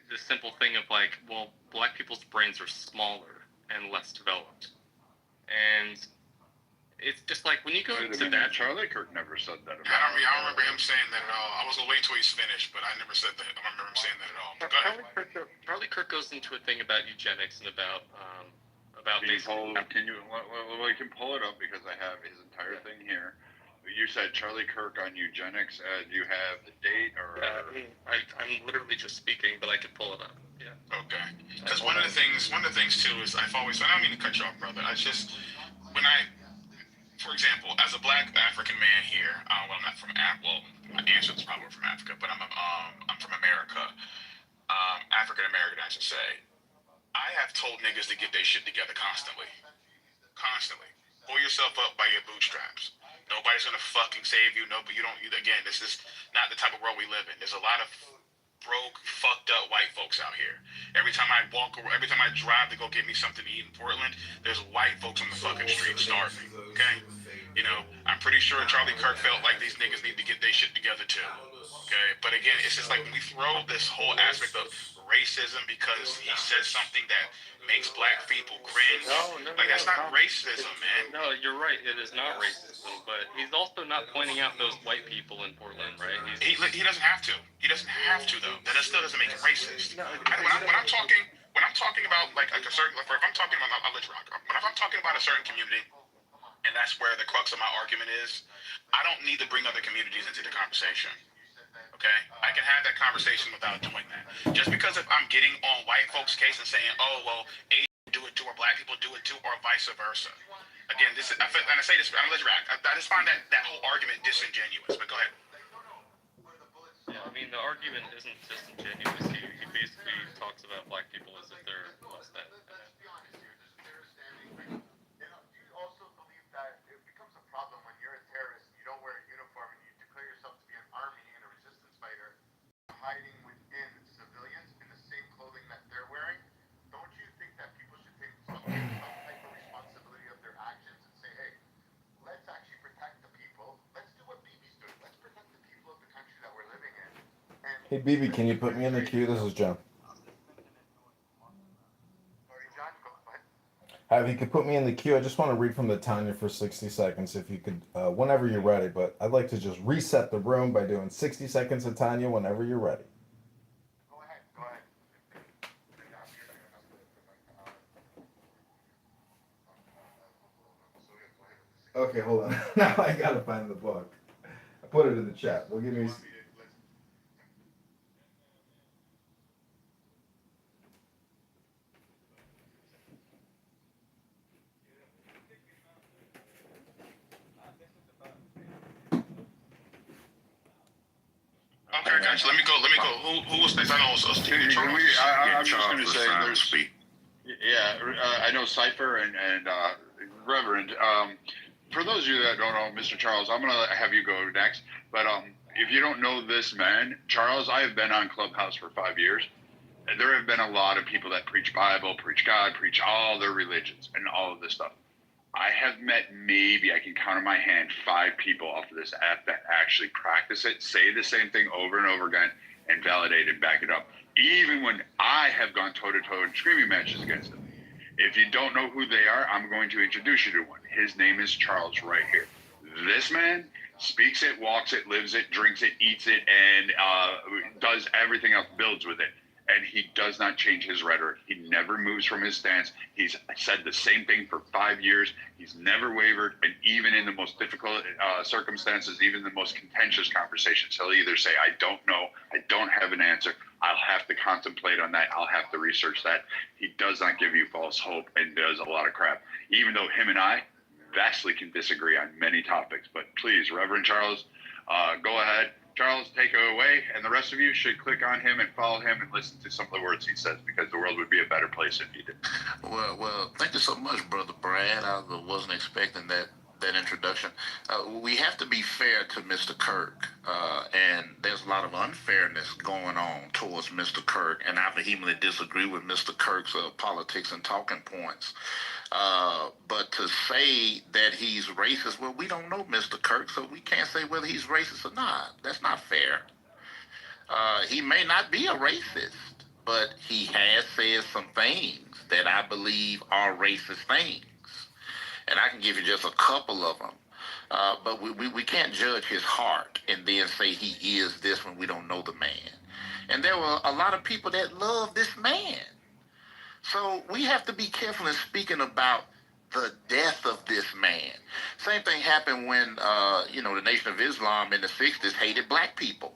the simple thing of like, well, black people's brains are smaller and less developed, and it's just like when you go Wait a into minute, that. Charlie Kirk never said that about I don't remember him saying that at all. I was gonna wait till he's finished, but I never said that. I don't remember him saying that at all. But go ahead. Charlie Kirk goes into a thing about eugenics and about Can you we can pull it up because I have his entire thing here. You said Charlie Kirk on eugenics. Do you have the date or? Yeah, I'm literally just speaking, but I could pull it up. Yeah. Okay. Because one of the things too is I don't mean to cut you off, brother. I just for example, as a black African man here, well, I'm not from my ancestors probably were from Africa, but I'm from America, African American, I should say. I have told niggas to get their shit together constantly. Pull yourself up by your bootstraps. Nobody's gonna fucking save you. No, but you don't. Again, this is not the type of world we live in. There's a lot of broke, fucked up white folks out here. Every time I drive to go get me something to eat in Portland, there's white folks on the fucking street starving. Okay, I'm pretty sure Charlie Kirk felt like these niggas need to get their shit together too. Okay, but again, it's just like when we throw this whole aspect of racism because he says something that makes black people cringe. That's not racism, man. No, you're right. It is not racism, but he's also not pointing out those white people in Portland, right? He doesn't have to. He doesn't have to though. That still doesn't make him racist. When I'm talking about like a certain, if I'm talking about, I'll let you rock. When I'm talking about a certain community, and that's where the crux of my argument is, I don't need to bring other communities into the conversation. Okay, I can have that conversation without doing that. Just because if I'm getting on white folks' case and saying, oh well, Asians do it too, or black people do it too, or vice versa. Again, and I say this, I'm I just find that whole argument disingenuous. But go ahead. Yeah, I mean the argument isn't disingenuous. He basically talks about black people as if they're less than. Hiding within civilians in the same clothing that they're wearing, don't you think that people should take some type of responsibility of their actions and say, hey, let's actually protect the people. Let's do what BB's doing. Let's protect the people of the country that we're living in. Hey, BB, can you put me in the queue? This is John. Sorry, John, go ahead. If you could put me in the queue, I just want to read from the Tanya for 60 seconds, if you could, whenever you're ready. But I'd like to just reset the room by doing 60 seconds of Tanya whenever you're ready. Go ahead. Okay, hold on. Now I gotta find the book. I put it in the chat. Well, give me. Okay, guys, let me go. Who was next? I know it was I'm just going to say there's. Yeah, I know Cypher and Reverend. For those of you that don't know Mr. Charles, I'm going to have you go next. But if you don't know this man, Charles, I have been on Clubhouse for 5 years. And there have been a lot of people that preach Bible, preach God, preach all their religions and all of this stuff. I have met maybe, I can count on my hand, 5 people off of this app that actually practice it, say the same thing over and over again, and validate it, back it up. Even when I have gone toe-to-toe in screaming matches against them. If you don't know who they are, I'm going to introduce you to one. His name is Charles right here. This man speaks it, walks it, lives it, drinks it, eats it, and does everything else, builds with it. And he does not change his rhetoric. He never moves from his stance. He's said the same thing for 5 years. He's never wavered. And even in the most difficult circumstances, even the most contentious conversations, he'll either say, I don't know, I don't have an answer, I'll have to contemplate on that, I'll have to research that. He does not give you false hope and does a lot of crap. Even though him and I vastly can disagree on many topics. But please, Reverend Charles, go ahead. Charles, take it away, and the rest of you should click on him and follow him and listen to some of the words he says, because the world would be a better place if he did. Well, thank you so much, Brother Brad. I wasn't expecting that introduction. We have to be fair to Mr. Kirk, and there's a lot of unfairness going on towards Mr. Kirk, and I vehemently disagree with Mr. Kirk's politics and talking points. But to say that he's racist, well, we don't know Mr. Kirk, so we can't say whether he's racist or not. That's not fair. He may not be a racist, but he has said some things that I believe are racist things. And I can give you just a couple of them. But we can't judge his heart and then say he is this when we don't know the man. And there were a lot of people that love this man. So we have to be careful in speaking about the death of this man. Same thing happened when, the Nation of Islam in the 60s hated black people.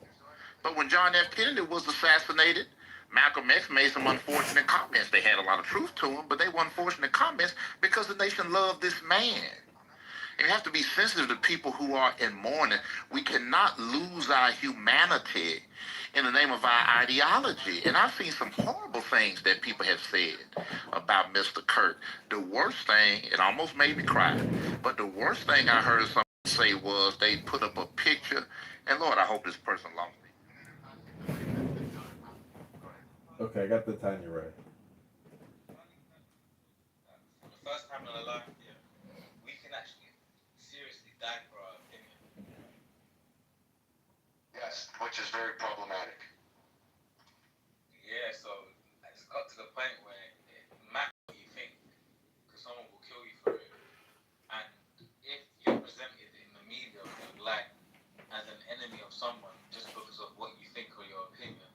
But when John F. Kennedy was assassinated, Malcolm X made some unfortunate comments. They had a lot of truth to them, but they were unfortunate comments because the nation loved this man. And you have to be sensitive to people who are in mourning. We cannot lose our humanity in the name of our ideology. And I've seen some horrible things that people have said about Mr. Kirk. The worst thing, it almost made me cry, but the worst thing I heard someone say was they put up a picture, and Lord, I hope this person lost me. Okay, I got the Tanya right. For the first time in our life, yeah, we can actually seriously die for our opinion. Yes, which is very problematic. Yeah, so it's got to the point where it matters what you think, because someone will kill you for it. And if you're presented in the media or like as an enemy of someone just because of what you think or your opinion,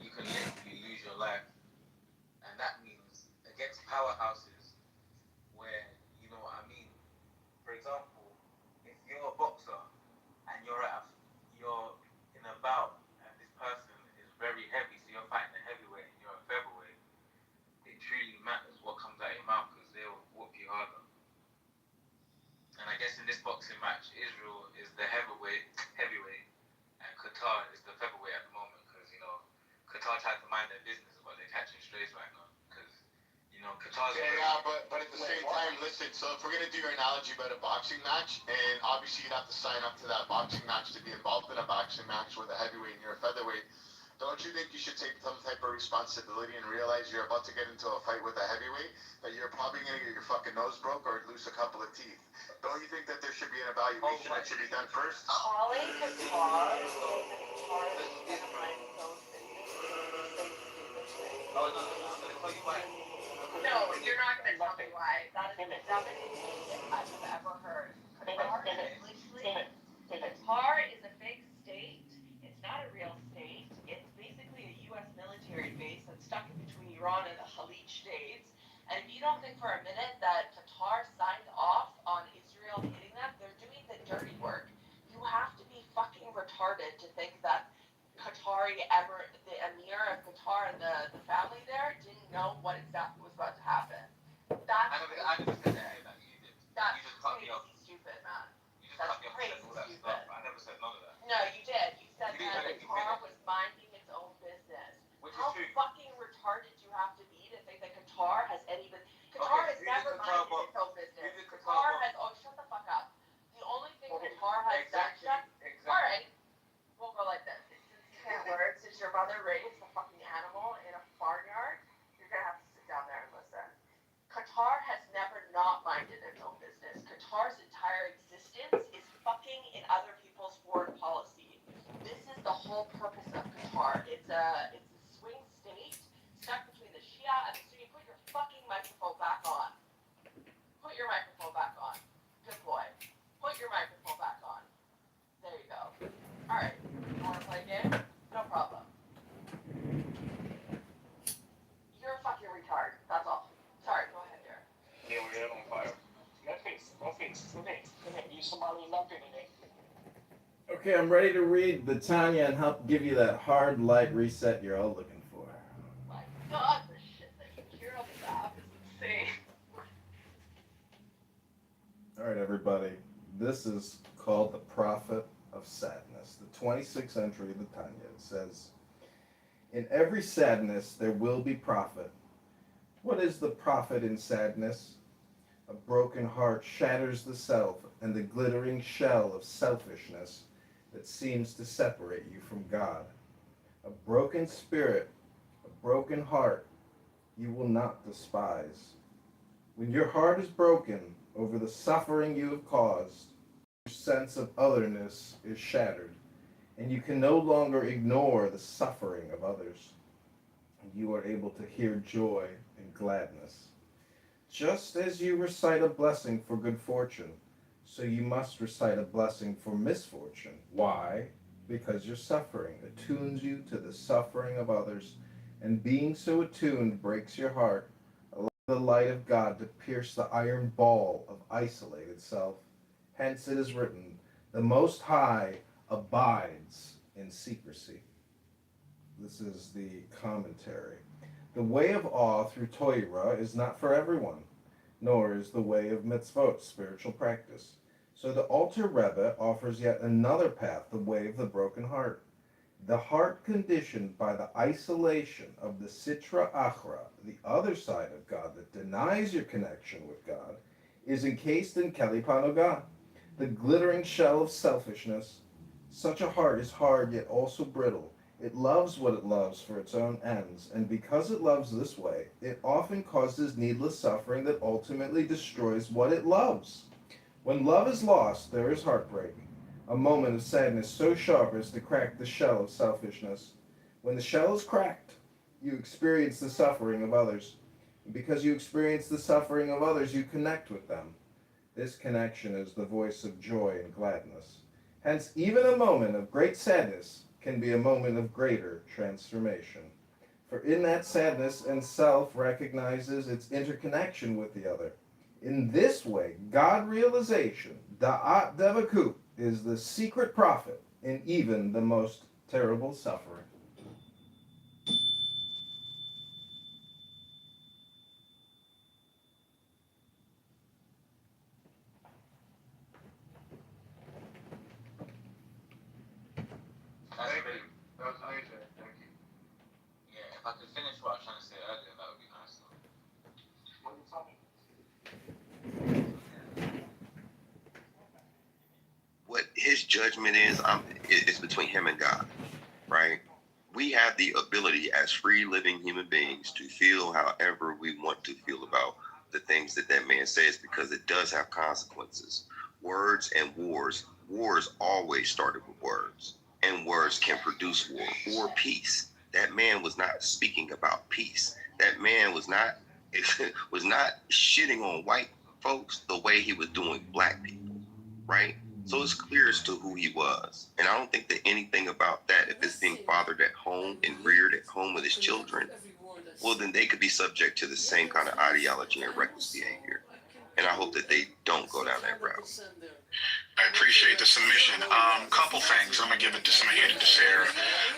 you can literally lose your life. And that means against powerhouses where, you know what I mean? For example, if you're a boxer and you're in a bout and this person is very heavy, so you're fighting a heavyweight and you're a featherweight, it truly matters what comes out of your mouth because they'll whoop you harder. And I guess in this boxing match, Israel is the heavyweight, and Qatar is the featherweight at the moment because, Qatar tried to mind their business, but they're catching strays right now because, Qatar's... Yeah, but at the same time, listen, so if we're going to do your analogy about a boxing match, and obviously you'd have to sign up to that boxing match to be involved in a boxing match with a heavyweight and you're a featherweight, don't you think you should take some type of responsibility and realize you're about to get into a fight with a heavyweight, that you're probably going to get your fucking nose broke or lose a couple of teeth? Don't you think that there should be an evaluation that should be done first? Calling Qatar is Qatar is minimizing those businesses. Oh, no, I'm going to tell you why. No, you're not going to tell me why. That is the dumbest shit I've ever heard. Qatar is a fake state. It's not a real state. It's basically a U.S. military base that's stuck in between Iran and the Khalid states. And if you don't think for a minute that Qatar signed off on Israel hitting them, they're doing the dirty work. You have to be fucking retarded to think that the emir of Qatar and the family there didn't know what exactly was about to happen. I never said that. You did. That's You just cut me off. crazy stupid, man. You just cut me off and said all that Crazy stuff. I never said none of that. No, you did. You said You didn't that let me Qatar finish. was minding its own business. Which is How true. fucking retarded do you have to be to think that Qatar has any business? Qatar has who did never Qatar minded its own business. Who did Qatar Qatar box? has, shut the fuck up. The only thing Qatar has done, Exactly. alright, we'll go like this. Since you can't learn, since your mother raised a fucking animal in a barnyard, you're gonna have to sit down there and listen. Qatar has never not minded its own business. Qatar's entire existence is fucking in other people's foreign policy. This is the whole purpose of Qatar. It's a swing state stuck between the Shia and the Sunni. Put your fucking microphone back on. Put your microphone back on. Good boy. Put your microphone back on. There you go. Alright. You wanna play a game? No problem. You're a fucking retard. That's all. Sorry, go ahead, Derek. Yeah, we're here on fire. Okay, I'm ready to read the Tanya and help give you that hard light reset you're all looking for. My God, the shit that you hear on this app is insane. All right, everybody. This is called the Prophet of Sadness. The 26th entry of the Tanya. It says, "In every sadness there will be profit. What is the profit in sadness? A broken heart shatters the self and the glittering shell of selfishness that seems to separate you from God. A broken spirit, a broken heart, you will not despise. When your heart is broken over the suffering you have caused, your sense of otherness is shattered, and you can no longer ignore the suffering of others. you are able to hear joy and gladness. Just as you recite a blessing for good fortune, so you must recite a blessing for misfortune. Why? Because your suffering attunes you to the suffering of others, and being so attuned breaks your heart, allowing the light of God to pierce the iron ball of isolated self. Hence it is written, the Most High abides in secrecy. This is the commentary. The way of awe through Torah is not for everyone, nor is the way of mitzvot, spiritual practice. So the Alter Rebbe offers yet another path, the way of the broken heart. The heart conditioned by the isolation of the Sitra Achra, the other side of God that denies your connection with God, is encased in Keli Panoga, the glittering shell of selfishness. Such a heart is hard yet also brittle. It loves what it loves for its own ends, and because it loves this way, it often causes needless suffering that ultimately destroys what it loves. When love is lost, there is heartbreak, a moment of sadness so sharp as to crack the shell of selfishness. When the shell is cracked, you experience the suffering of others. And because you experience the suffering of others, you connect with them. This connection is the voice of joy and gladness. Hence, even a moment of great sadness can be a moment of greater transformation. For in that sadness and self recognizes its interconnection with the other. In this way, God realization, Da'at Devakut, is the secret prophet in even the most terrible suffering. That's Thank great. you. That was amazing. Thank you. Yeah, if I could finish what I was trying to say earlier, that would be nice. What his judgment is, it's between him and God, right? We have the ability as free living human beings to feel however we want to feel about the things that that man says because it does have consequences. Words and wars always started with words, and words can produce war or peace. That man was not speaking about peace. That man was not was not shitting on white folks the way he was doing black people, right? So it's clear as to who he was. And I don't think that anything about that, if it's being fathered at home and reared at home with his children, well, then they could be subject to the same kind of ideology and reckless behavior. And I hope that they don't go down that route. I appreciate the submission. Couple things. I'm gonna give it to somebody here to Sarah.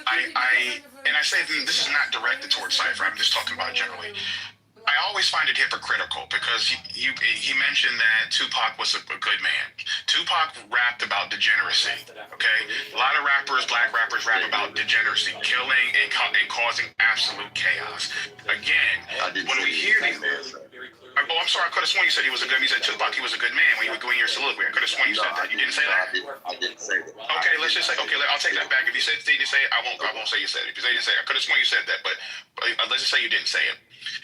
And I say this is not directed towards Cypher. I'm just talking about generally. I always find it hypocritical because he mentioned that Tupac was a good man. Tupac rapped about degeneracy. Okay, a lot of rappers, black rappers, rap about degeneracy, killing and causing absolute chaos. Again, when we hear these. Oh, I'm sorry. I could have sworn you said he was a good. You said Tupac, he was a good man when you were doing your soliloquy. I could have sworn you said that. You didn't say that. I didn't say that. Okay, let's just say. Okay, I'll take that back. If you said you didn't say it, I won't say you said it. If you say you didn't say it, I could have sworn you said that. But let's just say you didn't say it.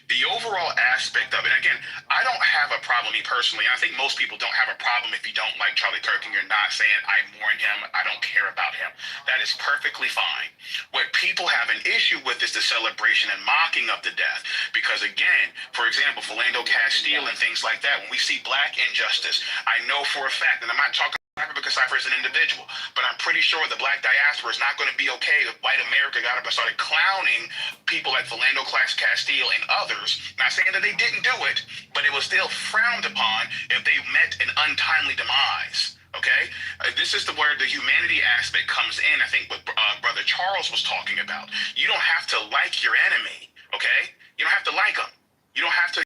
The overall aspect of it. And again, I don't have a problem. Me personally, I think most people don't have a problem if you don't like Charlie Kirk and you're not saying I mourn him. I don't care about him. That is perfectly fine. What people have an issue with is the celebration and mocking of the death. Because again, for example, Philando Castile and things like that, when we see black injustice, I know for a fact, and I'm not talking about because Cypher is an individual, but I'm pretty sure the black diaspora is not going to be okay if white America got up and started clowning people like Philando Castile and others. Not saying that they didn't do it, but it was still frowned upon if they met an untimely demise. Okay, this is where the humanity aspect comes in. I think what Brother Charles was talking about. You don't have to like your enemy. Okay, you don't have to like them. You don't have to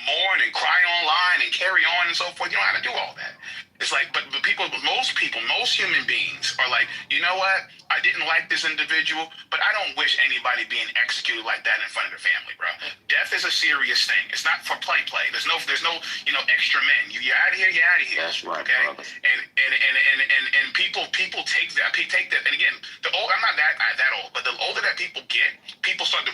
mourn and cry online and carry on and so forth. You don't have to do all that. It's like, but most human beings are like, you know what? I didn't like this individual, but I don't wish anybody being executed like that in front of their family, bro. Death is a serious thing. It's not for play. There's no extra men. You're out of here. You're out of here. That's right, okay. brother. And people take that. And again, I'm not that old, but the older that people get, people start to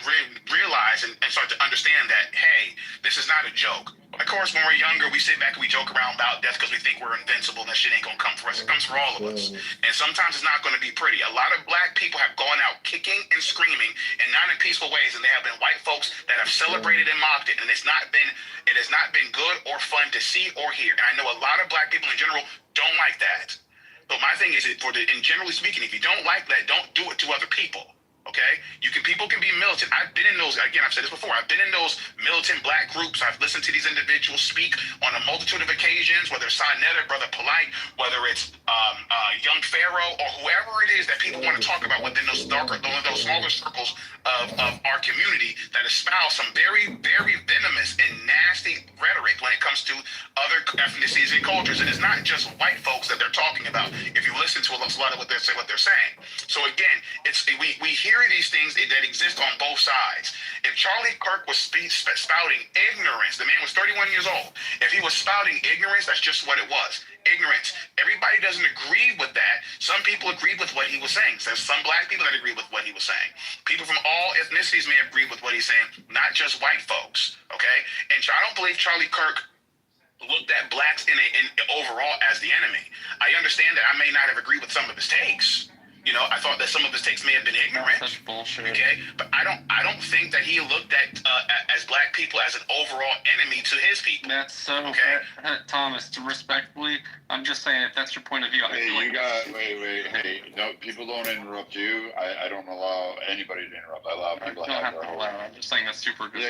realize and start to understand that, hey, this is not a joke. of course, when we're younger, we sit back and we joke around about death because we think we're invincible and that shit ain't gonna come for us. It comes for all of us. And sometimes it's not gonna be pretty. A lot of black people have gone out kicking and screaming and not in peaceful ways, and there have been white folks that have celebrated and mocked it, and it has not been good or fun to see or hear. And I know a lot of black people in general don't like that. But my thing is, in generally speaking, if you don't like that, don't do it to other people. Okay, people can be militant. I've been in those. Again, I've said this before. I've been in those militant black groups. I've listened to these individuals speak on a multitude of occasions, whether it's Sinetta, Brother Polite, whether it's Young Pharaoh, or whoever it is that people want to talk about within those smaller circles of our community that espouse some very, very venomous and nasty rhetoric when it comes to other ethnicities and cultures. And it's not just white folks that they're talking about. If you listen to a lot of what they're saying. So again, we hear these things that exist on both sides. If Charlie Kirk was spouting ignorance, the man was 31 years old. If he was spouting ignorance, that's just what it was. Ignorance. Everybody doesn't agree with that. Some people agreed with what he was saying. There's some black people that agree with what he was saying. People from all ethnicities may agree with what he's saying, not just white folks. Okay? And I don't believe Charlie Kirk looked at blacks in overall as the enemy. I understand that I may not have agreed with some of his takes. I thought that some of his takes may have been ignorant. That's such bullshit. Okay, but I don't think that he looked at as black people as an overall enemy to his people. That's so okay. Thomas, respectfully, I'm just saying if that's your point of view. Hey, wait. Hey, no, people don't interrupt you. I don't allow anybody to interrupt. I allow people to have their whole. I'm just saying that's super good.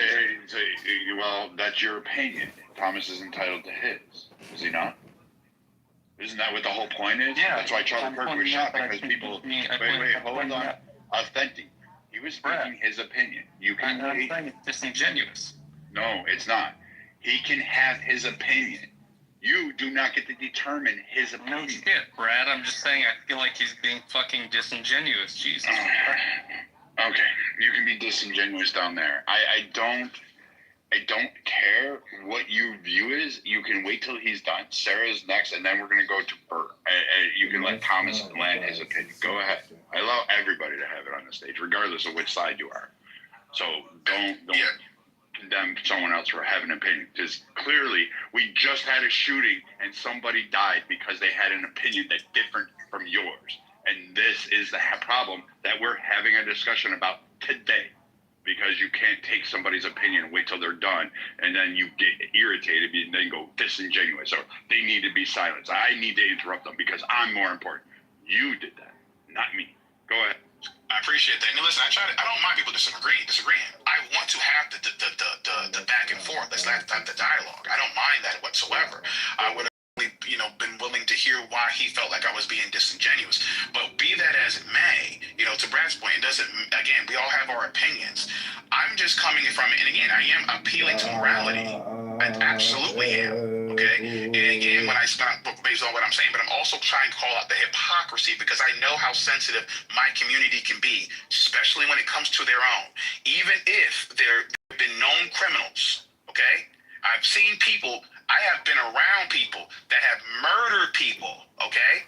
Well, that's your opinion. Thomas is entitled to his. Is he not? Isn't that what the whole point is? Yeah. That's why Charlie Kirk was shot, because people. Wait, hold on. Authentic. He was speaking his opinion. You can. I'm saying it's disingenuous. No, it's not. He can have his opinion. You do not get to determine his opinion. No shit, Brad. I'm just saying I feel like he's being fucking disingenuous. Jesus. Okay, you can be disingenuous down there. I don't care what you view is. You can wait till he's done. Sarah's next, and then we're going to go to Bert. You can let Thomas land his opinion. Go ahead. I allow everybody to have it on the stage, regardless of which side you are. So don't condemn someone else for having an opinion. Because clearly, we just had a shooting, and somebody died because they had an opinion that's different from yours. And this is the problem that we're having a discussion about today. Because you can't take somebody's opinion and wait till they're done, and then you get irritated and then go disingenuous, or they need to be silenced. I need to interrupt them because I'm more important. You did that, not me. Go ahead. I appreciate that. And listen, I don't mind people disagreeing. I want to have the back and forth. Let's have the dialogue. I don't mind that whatsoever. I would have been willing to hear why he felt like I was being disingenuous. But be that as it may, to Brad's point, again, we all have our opinions. I'm just coming from it, and again, I am appealing to morality. I absolutely am. Okay? And again, when I stop based on what I'm saying, but I'm also trying to call out the hypocrisy, because I know how sensitive my community can be, especially when it comes to their own. Even if there have been known criminals, okay? I've seen people, I have been around people that have murdered people, okay?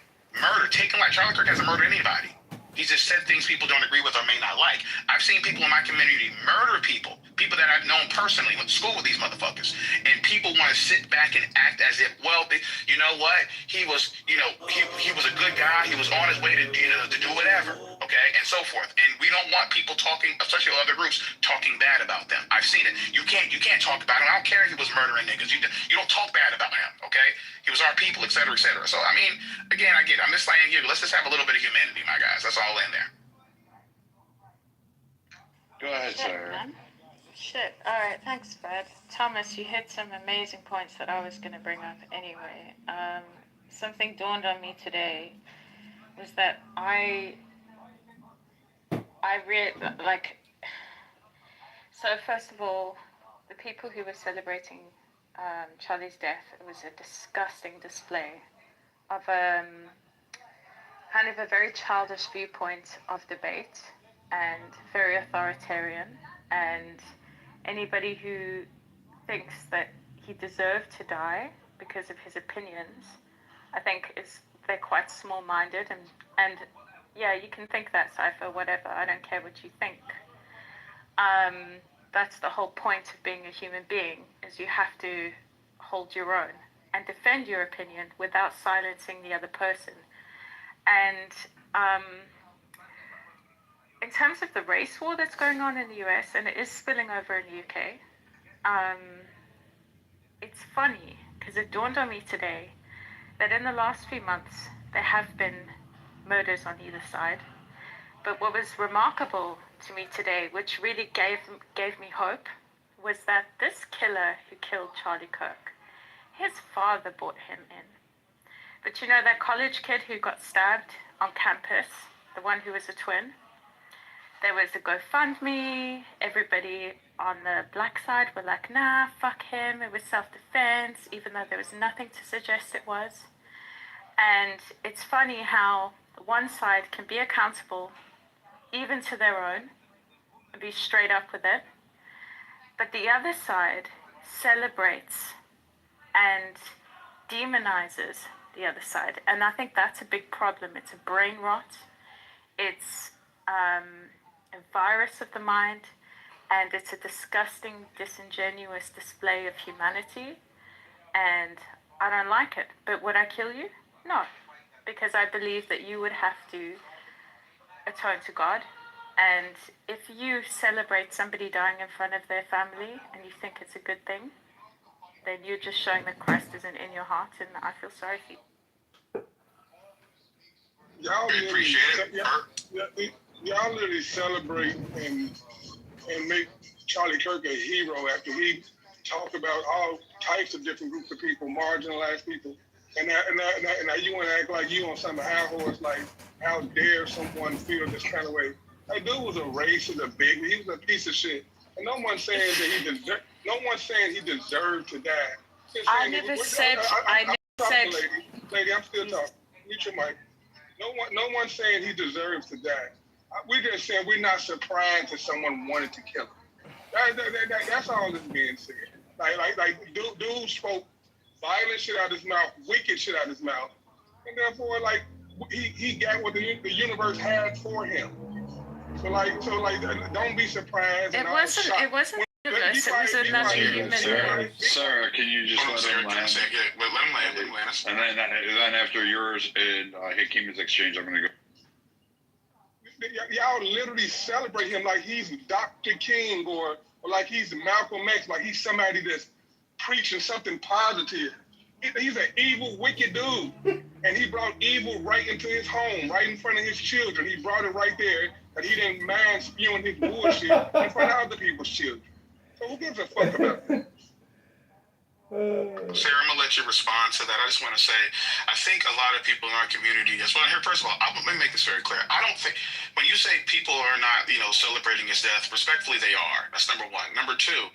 Taken like Charlie Kirk hasn't murdered anybody. He's just said things people don't agree with or may not like. I've seen people in my community murder people that I've known personally, went to school with these motherfuckers. And people want to sit back and act as if, well, you know what? He was a good guy. He was on his way to do whatever, okay? And so forth. And we don't want people talking, especially other groups, talking bad about them. I've seen it. You can't talk about him. I don't care if he was murdering niggas. You don't talk bad about him, okay? He was our people, et cetera, et cetera. So, I mean, again, I get it. I'm just saying, let's just have a little bit of humanity, my guys. That's all in there. Go ahead, Sarah. Shit. All right. Thanks, Fred. Thomas, you hit some amazing points that I was going to bring up anyway. Something dawned on me today was that so first of all, the people who were celebrating Charlie's death, it was a disgusting display of kind of a very childish viewpoint of debate, and very authoritarian, and anybody who thinks that he deserved to die because of his opinions, I think they're quite small-minded, and yeah, you can think that, Cypher, whatever, I don't care what you think. That's the whole point of being a human being, is you have to hold your own and defend your opinion without silencing the other person. And in terms of the race war that's going on in the US, and it is spilling over in the UK, it's funny because it dawned on me today that in the last few months there have been murders on either side. But what was remarkable to me today, which really gave me hope, was that this killer who killed Charlie Kirk, his father brought him in. But you know that college kid who got stabbed on campus, the one who was a twin? There was a GoFundMe. Everybody on the black side were like, nah, fuck him. It was self-defense, even though there was nothing to suggest it was. And it's funny how one side can be accountable even to their own and be straight up with it. But the other side celebrates and demonizes the other side. And I think that's a big problem. It's a brain rot. It's a virus of the mind, and it's a disgusting, disingenuous display of humanity, and I don't like it. But would I kill you? No, because I believe that you would have to atone to God, and if you celebrate somebody dying in front of their family and you think it's a good thing, then you're just showing that Christ isn't in your heart, and I feel sorry for you. Y'all We appreciate it. y'all literally celebrate and make Charlie Kirk a hero after he talked about all types of different groups of people, marginalized people, and now you want to act like you on some high horse, like how dare someone feel this kind of way? That dude was a racist, a bigot. He was a piece of shit, and no one's saying he deserved to die. I never said. Lady, I'm still talking. Mute your mic. No one's saying he deserves to die. We just saying we're not surprised that someone wanted to kill him. That's all that's being said. Dude spoke violent shit out of his mouth, wicked shit out of his mouth, and therefore, like, he got what the universe had for him. So don't be surprised. It wasn't the universe. It was another human. Sarah, can you just let him land? Let him land. And then after yours and Hakeem's exchange, I'm gonna go. Y'all literally celebrate him like he's Dr. King or like he's Malcolm X, like he's somebody that's preaching something positive. He's an evil, wicked dude. And he brought evil right into his home, right in front of his children. He brought it right there, and he didn't mind spewing his bullshit in front of other people's children. So who gives a fuck about that? Sarah, I'm gonna let you respond to that. I just want to say, I think a lot of people in our community, as well. Here, first of all, let me make this very clear. I don't think when you say people are not, celebrating his death, respectfully, they are. That's number one. Number two,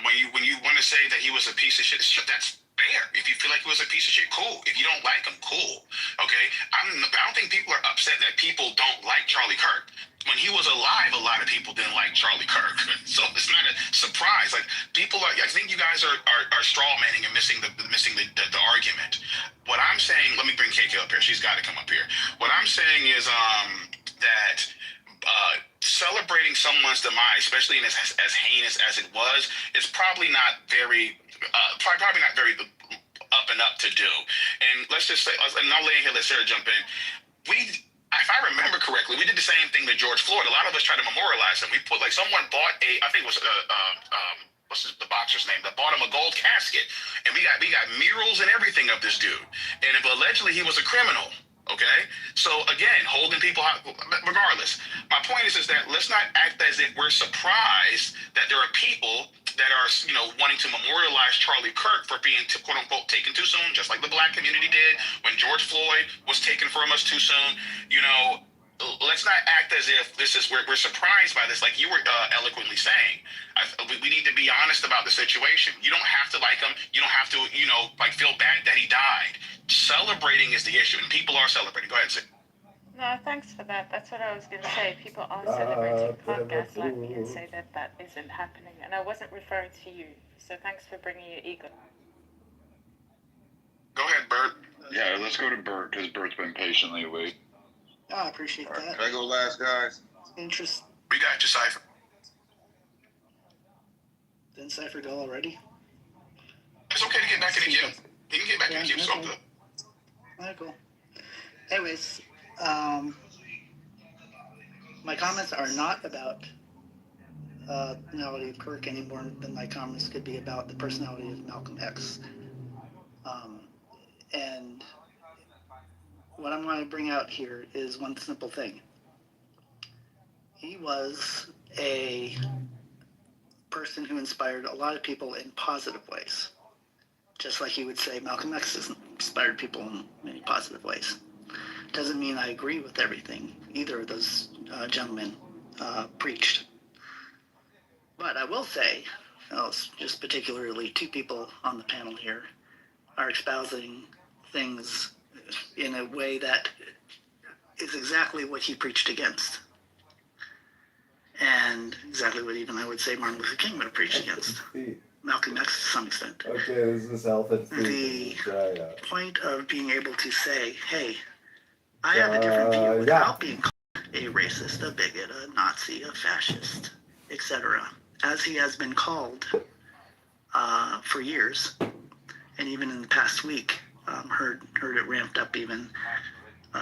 when you want to say that he was a piece of shit, that's fair. If you feel like he was a piece of shit, cool. If you don't like him, cool. Okay. I don't think people are upset that people don't like Charlie Kirk. When he was alive, a lot of people didn't like Charlie Kirk. So it's not a surprise. Like, people are, I think you guys are straw manning and missing the argument. What I'm saying, let me bring KK up here. She's got to come up here. What I'm saying is that celebrating someone's demise, especially in as heinous as it was, is probably not very probably not very up and up to do. And let's just say, and I'll lay in here, let Sarah jump in. If I remember correctly, we did the same thing to George Floyd. A lot of us tried to memorialize him. We put, like, someone bought I think it was what's the boxer's name? That bought him a gold casket, and we got murals and everything of this dude. And if allegedly he was a criminal. Okay, so again, holding people out, regardless. My point is that let's not act as if we're surprised that there are people that are, wanting to memorialize Charlie Kirk for being, quote unquote, taken too soon, just like the black community did when George Floyd was taken from us too soon. Let's not act as if we're surprised by this, like you were eloquently saying. We need to be honest about the situation. You don't have to like him. You don't have to, feel bad that he died. Celebrating is the issue, and people are celebrating. Go ahead, Sid. No, thanks for that. That's what I was going to say. People are celebrating. Can't gaslight me and say that isn't happening. And I wasn't referring to you. So thanks for bringing your ego. Go ahead, Bert. Yeah, let's go to Bert, because Bert's been patiently waiting. I appreciate that. Can I go last, guys? Interest. We got you, Cypher. Didn't Cypher go already? It's okay to get back in the queue. He can get back in the queue. So good. All right, cool. Anyways, my comments are not about personality of Kirk any more than my comments could be about the personality of Malcolm X. And what I'm going to bring out here is one simple thing. He was a person who inspired a lot of people in positive ways. Just like he would say Malcolm X has inspired people in many positive ways. Doesn't mean I agree with everything either of those gentlemen preached. But I will say, just particularly two people on the panel here are espousing things in a way that is exactly what he preached against. And exactly what even I would say Martin Luther King would have preached against. Malcolm X to some extent. Okay, this is health and The point of being able to say, hey, I have a different view without being called a racist, a bigot, a Nazi, a fascist, etc., as he has been called for years, and even in the past week, heard it ramped up even.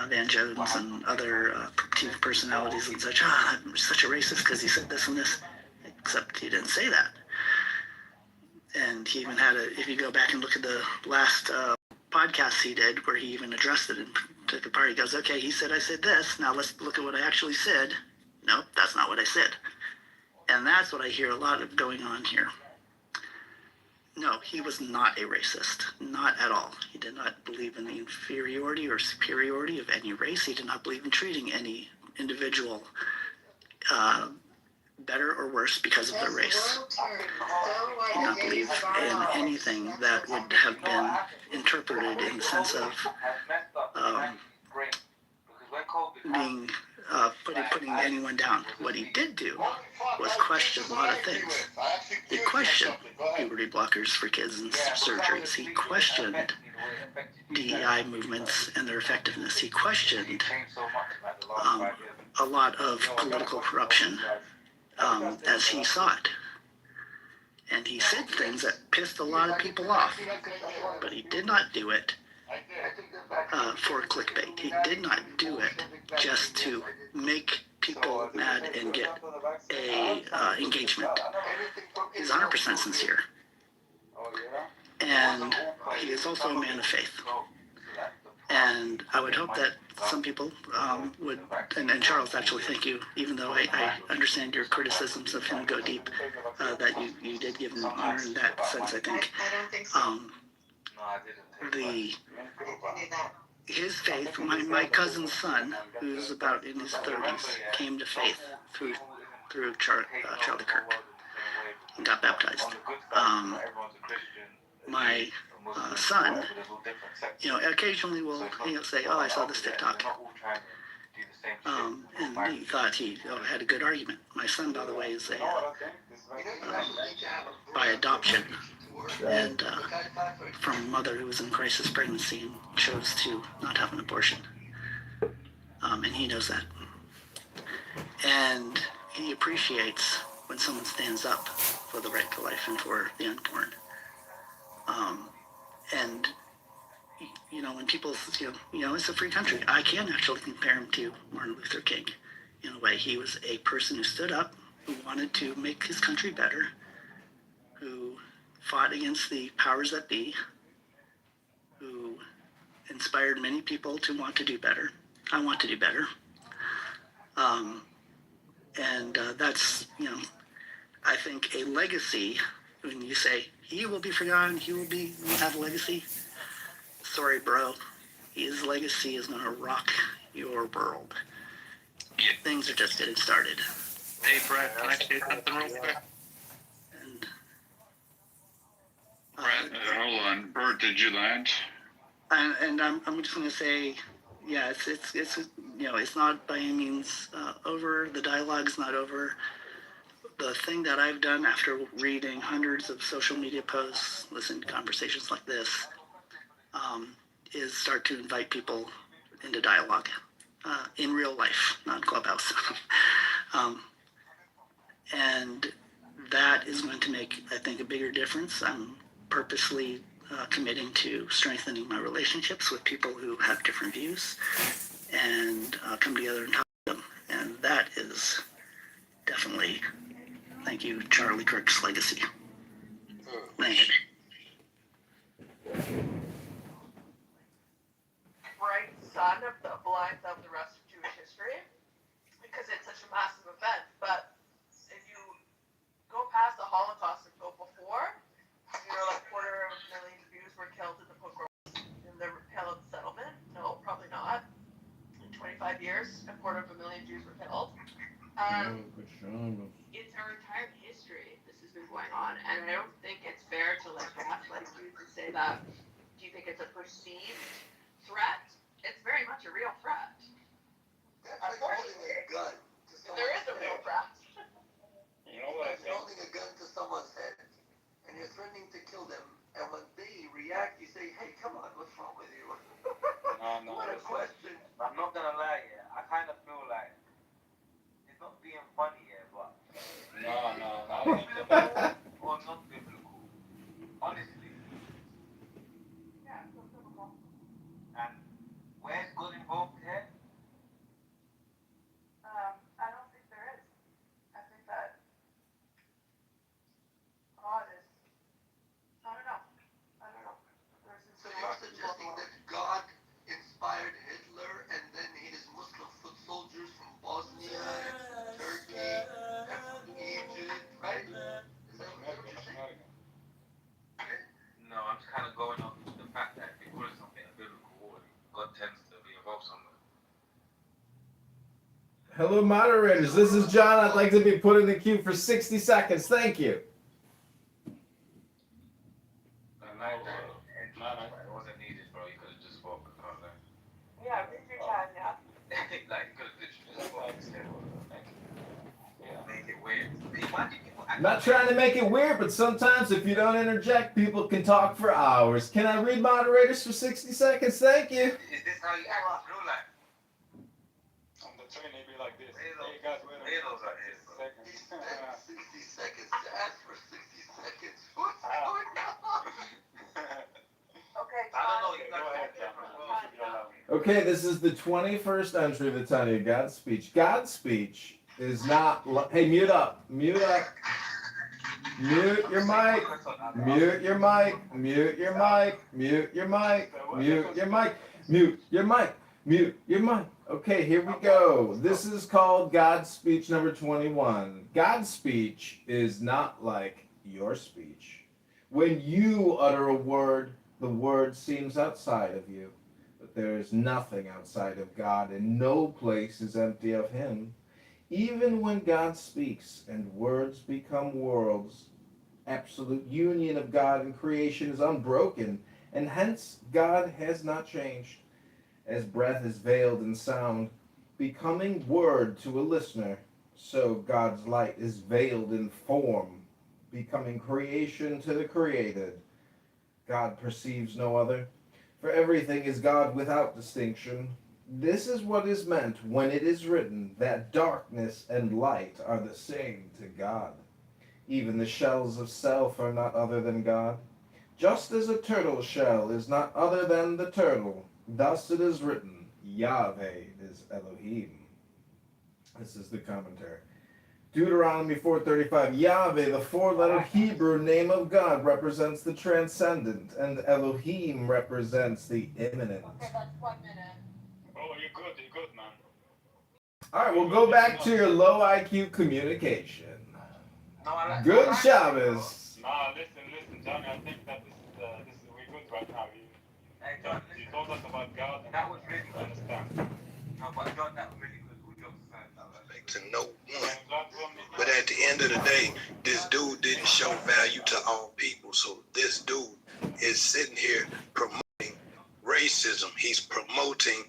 Van Jones and other TV personalities and such, I'm such a racist because he said this and this, except he didn't say that. And he even had if you go back and look at the last podcast he did, where he even addressed it and took it apart, he goes, okay, he said I said this, now let's look at what I actually said. Nope, that's not what I said. And that's what I hear a lot of going on here. No, he was not a racist, not at all. He did not believe in the inferiority or superiority of any race. He did not believe in treating any individual better or worse because of their race. He did not believe in anything that would have been interpreted in the sense of putting anyone down. What he did do was question a lot of things. He questioned puberty blockers for kids and surgeries. He questioned DEI movements and their effectiveness. He questioned a lot of political corruption as he saw it. And he said things that pissed a lot of people off, but he did not do it for clickbait. He did not do it just to make people mad and get a engagement. He's 100% sincere. And he is also a man of faith. And I would hope that some people would, and Charles, actually, thank you, even though I understand your criticisms of him go deep, that you did give him honor in that sense, I think. His faith, my cousin's son, who's about in his 30s, came to faith through Charlie Kirk and got baptized. My son, occasionally will say, "Oh, I saw this TikTok," and he thought he had a good argument. My son, by the way, is by adoption, and from a mother who was in crisis pregnancy and chose to not have an abortion, and he knows that, and he appreciates when someone stands up for the right to life and for the unborn. And when people, it's a free country. I can actually compare him to Martin Luther King in a way. He was a person who stood up, who wanted to make his country better, who fought against the powers that be, who inspired many people to want to do better. I want to do better. And that's, I think a legacy, when you say he will be forgotten, he will have a legacy. Sorry, bro. His legacy is going to rock your world. Yeah. Things are just getting started. Hey, Brett, can I say something real quick? And, hold on. Bert, did you land? And I'm just going to say, yeah, it's not by any means over. The dialogue's not over. The thing that I've done after reading hundreds of social media posts, listening to conversations like this, is start to invite people into dialogue in real life, not Clubhouse. And that is going to make, I think, a bigger difference. I'm purposely committing to strengthening my relationships with people who have different views and come together and talk to them. And that is definitely, thank you, Charlie Kirk's legacy. Thanks. Bright sun of the blinds of the rest of Jewish history, because it's such a massive event. But if you go past the Holocaust and go before, like 250,000 Jews were killed in the pogroms in the Pale settlement. No, probably not. In 25 years, 250,000 Jews were killed. It's our entire history. This has been going on, and I don't think it's fair to gaslight Jews and say that. Do you think it's a perceived threat? It's very much a real threat. That's like holding a gun to someone's There is a real threat. You know what? That's holding a gun to someone's head, and you're threatening to kill them, and when they react, you say, "Hey, come on, what's wrong with you?" No. What a question. I'm not gonna lie, yeah. I kind of feel like it's not being funny, yeah, but no. Or not biblical. Honestly. Yeah, it's so biblical. And where's God involved here? I don't think there is. I think that God is. I don't know. So you're suggesting that God inspired Hitler, and then his Muslim foot soldiers from Bosnia, and Turkey, and from Egypt, right? Is that what you're saying? No, I'm just kind of going off the fact that if you call it something a biblical war, God tends to be involved somewhere. Hello, moderators. This is John. I'd like to be put in the queue for 60 seconds. Thank you. It wasn't needed, bro. You could have just spoke. Yeah, read your time, yeah. Like, you could have literally just spoke. Make it weird. Why do people I'm not trying to make it weird, but sometimes if you don't interject, people can talk for hours. Can I read moderators for 60 seconds? Thank you. Is this how you act in real life? On the train, they be like this. Hey, guys, wait a minute. those are his, bro. He spent 60 seconds to ask for 60 seconds. What's going on? Okay, I don't know. John. You got to Okay, this is the 21st entry of the Tanya God's speech. God's speech is not. Hey, mute up. Mute up. Mute your mic. Mute your mic. Mute your mic. Mute your mic. Mute your mic. Mute your mic. Mute your mic. Okay, here we go. This is called God's speech number 21. God's speech is not like your speech. When you utter a word, the word seems outside of you. But there is nothing outside of God, and no place is empty of him. Even when God speaks and words become worlds, absolute union of God and creation is unbroken, and hence God has not changed. As breath is veiled in sound, becoming word to a listener, so God's light is veiled in form, becoming creation to the created. God perceives no other, for everything is God without distinction. This is what is meant when it is written that darkness and light are the same to God. Even the shells of self are not other than God. Just as a turtle shell is not other than the turtle, thus it is written, Yahweh is Elohim. This is the commentary. Deuteronomy 4:35, Yahweh, the four-letter Hebrew name of God, represents the transcendent, and Elohim represents the immanent. Okay, that's 1 minute. Oh, you're good, man. All right, we'll go back to your low IQ communication. Good Shabbos. Nah, listen, Johnny. I think that this is we're good right now. You told us about God, and that was really good. Understand. No, but John, that was really good. Good job, son. To no one. But at the end of the day, this dude didn't show value to all people. So this dude is sitting here promoting racism. He's promoting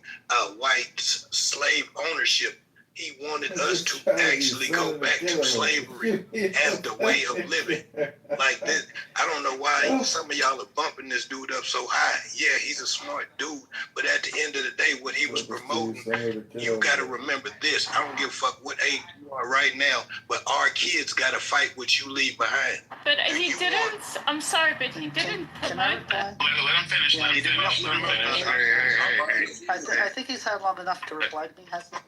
white slave ownership He wanted us to actually go back to slavery as the way of living. Like that, I don't know why some of y'all are bumping this dude up so high. Yeah, he's a smart dude, but at the end of the day, what he was promoting, you got to remember this. I don't give a fuck what age you are right now, but our kids got to fight what you leave behind. But he didn't. I'm sorry, but he didn't promote that. Let him finish. Let him finish. I think he's had long enough to reply to me, hasn't he?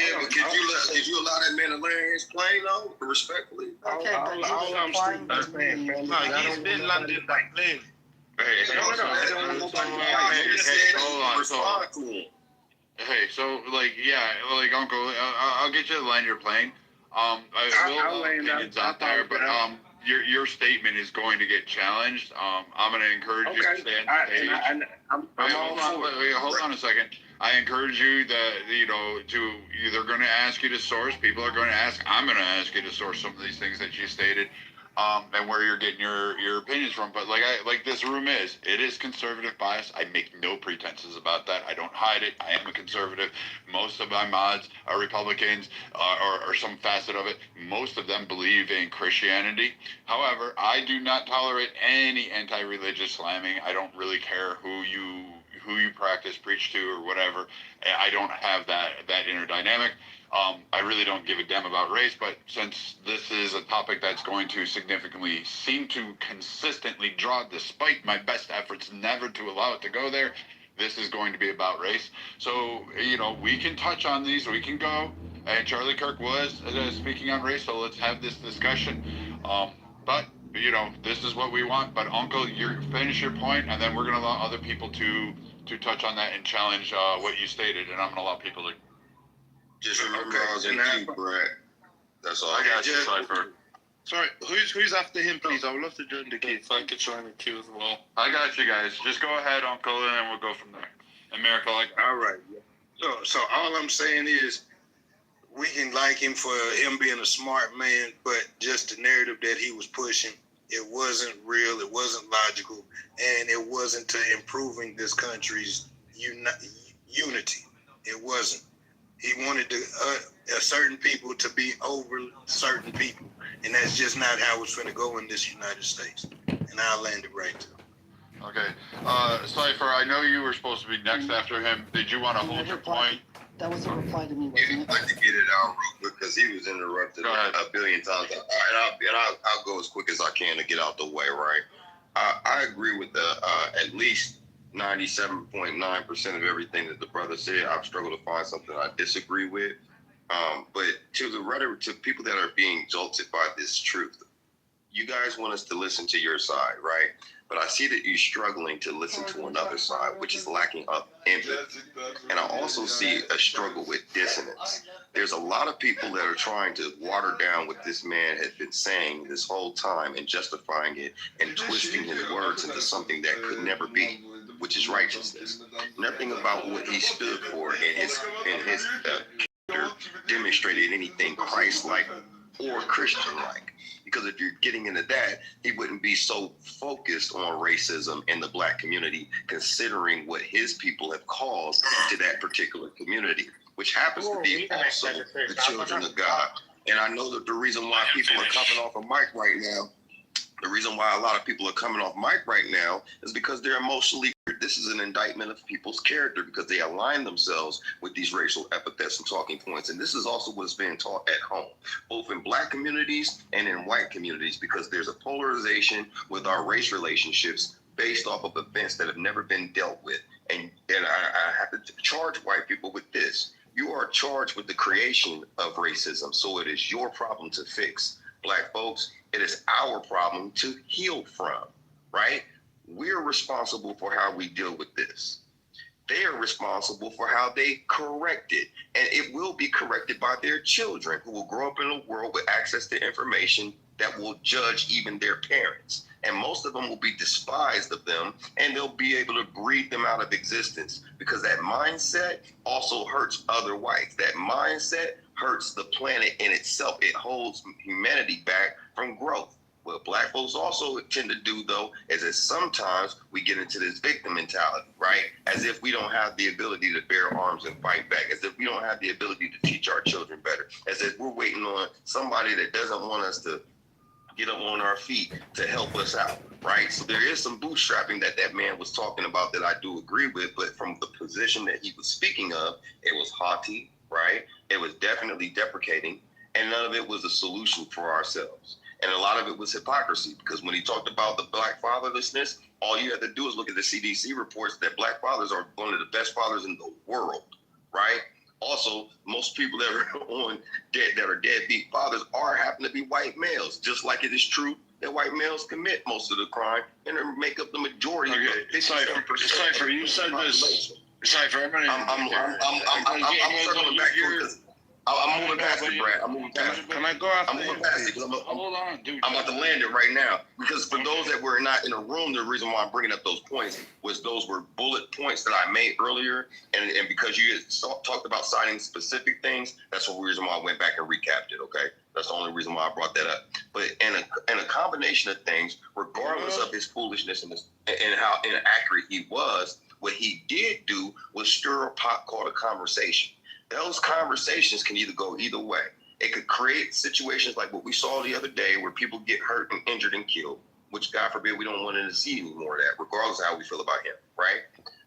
Yeah, but did you allow that man to land his plane though, respectfully? Okay, but he was replying to me. He's been landing that plane. Hey, so like, yeah, like Uncle, I'll get you to land your plane. I will opinions out there, but your statement is going to get challenged. I'm going to encourage you to stay on stage. Hold on a second. I encourage you that, to either going to ask you to source. People are going to ask. I'm going to ask you to source some of these things that you stated, and where you're getting your opinions from. But like this room it is conservative bias. I make no pretenses about that. I don't hide it. I am a conservative. Most of my mods are Republicans, or some facet of it. Most of them believe in Christianity. However, I do not tolerate any anti-religious slamming. I don't really care who you practice, preach to, or whatever. I don't have that inner dynamic. I really don't give a damn about race, but since this is a topic that's going to significantly seem to consistently draw, despite my best efforts never to allow it to go there, this is going to be about race. So, we can touch on these, we can go, and Charlie Kirk was speaking on race, so let's have this discussion. But, this is what we want. But Uncle, you finish your point, and then we're going to allow other people to touch on that and challenge what you stated, and I'm going to allow people to. Just remember I was in queue, Brad. That's all. I got you, Cypher. Sorry, who's after him, please? I would love to join the queue. If I could join the queue as well. I got you guys. Just go ahead, Uncle, and then we'll go from there. And Miracle, all right. So all I'm saying is, we can like him for him being a smart man, but just the narrative that he was pushing, it wasn't real, it wasn't logical, and it wasn't to improving this country's unity. It wasn't. He wanted certain people to be over certain people, and that's just not how it's going to go in this United States. And I'll land it right there. Okay. Cypher, I know you were supposed to be next after him. Did you want to hold your point? That was a reply to me, wasn't it? I'd like to get it out real quick because he was interrupted a billion times. I'll go as quick as I can to get out the way, right? I agree with at least 97.9% of everything that the brother said. I've struggled to find something I disagree with. But to the rhetoric, to people that are being jolted by this truth, you guys want us to listen to your side, right? But I see that you're struggling to listen to another side, which is lacking of empathy. And I also see a struggle with dissonance. There's a lot of people that are trying to water down what this man has been saying this whole time and justifying it and twisting his words into something that could never be, which is righteousness. Nothing about what he stood for in his character demonstrated anything Christ-like or Christian-like. Because if you're getting into that, he wouldn't be so focused on racism in the black community, considering what his people have caused to that particular community, which happens to be also the children of God. And I know that the reason why people are coming off a mic right now, the reason why a lot of people are coming off mic right now is because they're emotionally. This is an indictment of people's character because they align themselves with these racial epithets and talking points. And this is also what's being taught at home, both in black communities and in white communities, because there's a polarization with our race relationships based off of events that have never been dealt with. And I have to charge white people with this. You are charged with the creation of racism, so it is your problem to fix. Black folks, it is our problem to heal from, right? We're responsible for how we deal with this. They are responsible for how they correct it. And it will be corrected by their children who will grow up in a world with access to information that will judge even their parents. And most of them will be despised of them, and they'll be able to breed them out of existence because that mindset also hurts other whites. That mindset hurts the planet in itself. It holds humanity back from growth, What black folks also tend to do, though, is that sometimes we get into this victim mentality, right? As if we don't have the ability to bear arms and fight back, as if we don't have the ability to teach our children better, as if we're waiting on somebody that doesn't want us to get up on our feet to help us out, right? So there is some bootstrapping that man was talking about that I do agree with, but from the position that he was speaking of, it was haughty, right? It was definitely deprecating, and none of it was a solution for ourselves. And a lot of it was hypocrisy, because when he talked about the black fatherlessness, all you have to do is look at the CDC reports that black fathers are one of the best fathers in the world, right? Also, most people that are that are deadbeat fathers happen to be white males, just like it is true that white males commit most of the crime and make up the majority. Okay, Cypher, you said this. Cypher, I'm circling back to it because I'm moving past it, Brad. I'm moving past it. Can I go after I'm moving past it because Hold on, dude. I'm about to land it right now. Because for those that were not in the room, the reason why I'm bringing up those points was those were bullet points that I made earlier. And because you had talked about citing specific things, that's the reason why I went back and recapped it, okay? That's the only reason why I brought that up. But in a combination of things, regardless of his foolishness and how inaccurate he was, what he did do was stir a pot called a conversation. Those conversations can either go either way. It could create situations like what we saw the other day where people get hurt and injured and killed, which God forbid we don't want to see any more of that, regardless of how we feel about him, right?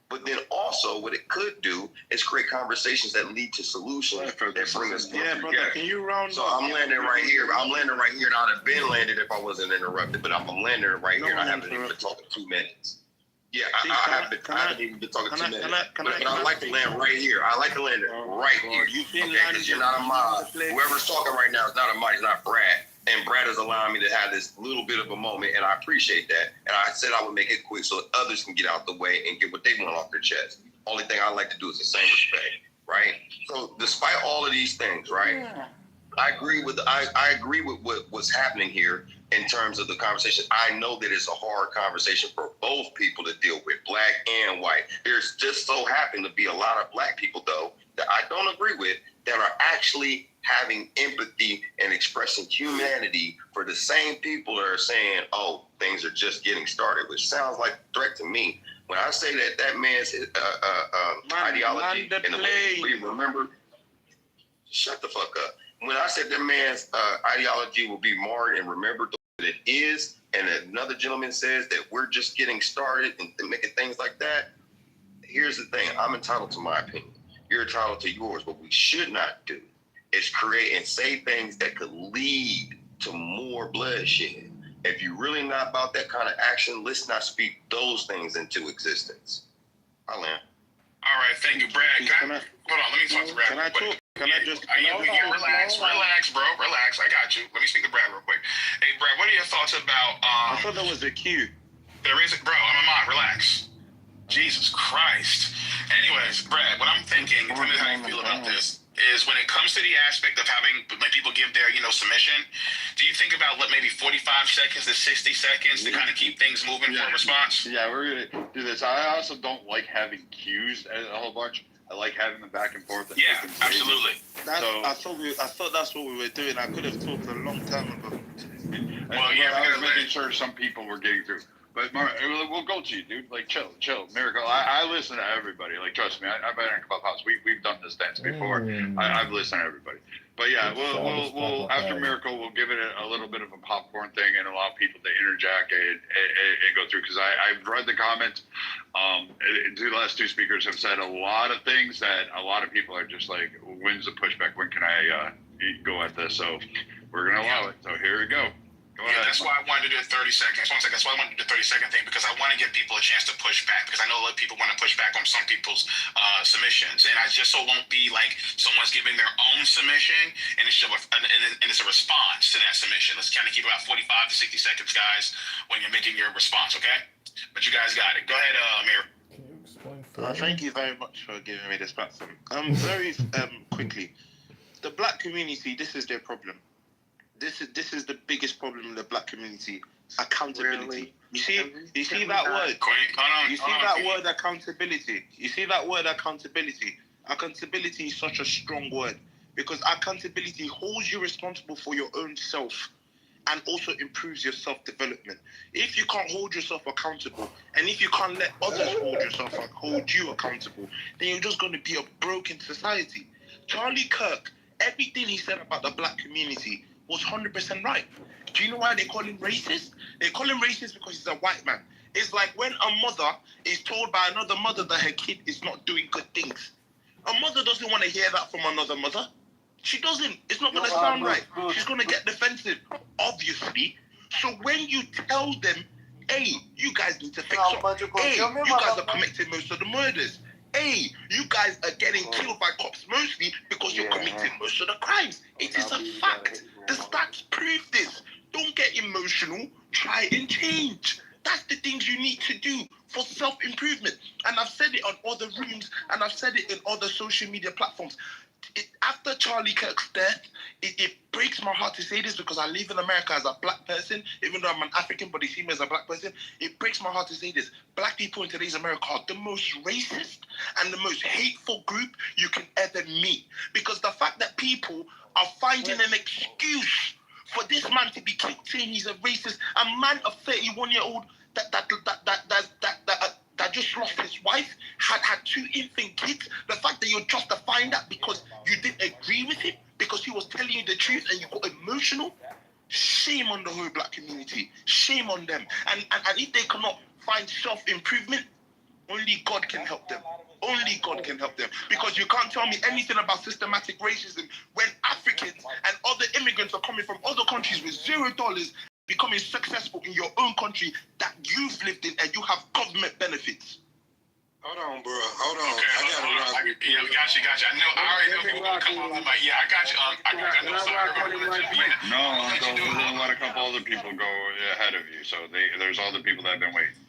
But then also what it could do is create conversations that lead to solutions that bring us closer together. Can you round So I'm landing right here. And I'd have been landed if I wasn't interrupted, but I'm landing right here and I haven't even been talking 2 minutes. Yeah, I haven't even been talking 2 minutes. But I like to land right here. I like to land it right here. Okay, because you're not a mod. Whoever's talking right now is not a mod. He's not Brad. And Brad is allowing me to have this little bit of a moment, and I appreciate that. And I said I would make it quick so others can get out the way and get what they want off their chest. Only thing I like to do is the same respect, right? So despite all of these things, right? I agree with what's happening here in terms of the conversation. I know that it's a hard conversation for both people to deal with, black and white. There's just so happen to be a lot of black people, though, that I don't agree with, that are actually having empathy and expressing humanity for the same people that are saying, oh, things are just getting started, which sounds like a threat to me. When I say that man's ideology and the way we remember, shut the fuck up. When I said that man's ideology will be marred and remembered the way that it is, and another gentleman says that we're just getting started and making things like that, here's the thing. I'm entitled to my opinion. You're entitled to yours. What we should not do is create and say things that could lead to more bloodshed. If you're really not about that kind of action, let's not speak those things into existence. I'll land. All right, thank you, Brad. Hold on, let me talk to Brad. Can I talk? Relax, bro. Relax. I got you. Let me speak to Brad real quick. Hey, Brad, what are your thoughts about? I thought there was a queue. There is, bro. I'm a mod. Relax. Jesus Christ. Anyways, Brad, what I'm thinking, tell me how you feel about this, is when it comes to the aspect of when people give their, submission, do you think about maybe 45 seconds to 60 seconds to kind of keep things moving for a response? Yeah, we're gonna do this. I also don't like having cues a whole bunch. I like having them back and forth. Yeah, absolutely. I thought that's what we were doing. I could have talked a long time ago. Well, yeah, I was making sure some people were getting through. But we'll go to you, dude. Like, chill. Miracle. I listen to everybody. Like, trust me. I've been in Clubhouse. We've done this dance before. I've listened to everybody. But yeah, we'll after Miracle, we'll give it a little bit of a popcorn thing and allow people to interject and go through. Because I've read the comments. The last two speakers have said a lot of things that a lot of people are just like, when's the pushback? When can I go at this? So we're gonna allow it. So here we go. Yeah, that's why I wanted to do a 30 seconds. That's why I wanted to do the 30-second thing, because I want to give people a chance to push back, because I know a lot of people want to push back on some people's submissions, and I just so won't be like someone's giving their own submission and it's a response to that submission. Let's kind of keep about 45 to 60 seconds, guys, when you're making your response, okay? But you guys got it. Go ahead, Amir. Can you explain thank you very much for giving me this platform. Very quickly, the black community, this is their problem. This is the biggest problem in the black community. Accountability. You see that word? You see that word accountability? You see that word accountability? Accountability is such a strong word, because accountability holds you responsible for your own self. and also improves your self-development. If you can't hold yourself accountable, and if you can't let others hold you accountable, then you're just going to be a broken society. Charlie Kirk, everything he said about the black community was 100% right. Do you know why they call him racist? They call him racist because he's a white man. It's like when a mother is told by another mother that her kid is not doing good things. A mother doesn't want to hear that from another mother. She doesn't. It's not going to sound right. She's going to get defensive, obviously. So when you tell them, hey, you guys need to fix up. Hey, you guys are committing most of the murders. Hey, you guys are getting killed by cops mostly because you're committing most of the crimes. It is a fact. The stats prove this. Don't get emotional. Try and change. That's the things you need to do for self-improvement. And I've said it on other rooms, and I've said it in other social media platforms. After Charlie Kirk's death, it breaks my heart to say this because I live in America as a black person, even though I'm an African, but they see me as a black person. It breaks my heart to say this. Black people in today's America are the most racist and the most hateful group you can ever meet. Because the fact that people are finding an excuse for this man to be killed, saying he's a racist, a man of 31-year-old that just lost his wife, had 2 infant kids. The fact that you're justifying that because you didn't agree with him, because he was telling you the truth and you got emotional, shame on the whole black community. Shame on them. And if they cannot find self-improvement, only God can help them. Only God can help them. Because you can't tell me anything about systematic racism when Africans and other immigrants are coming from other countries with $0, becoming successful in your own country that you've lived in and you have government benefits. Hold on, bro. Hold on. Okay, I got got you. I already know people gonna come off the mic. Yeah, I got you. I know. No, Uncle, we're going to let a couple other people go ahead of you. So there's all the people that have been waiting.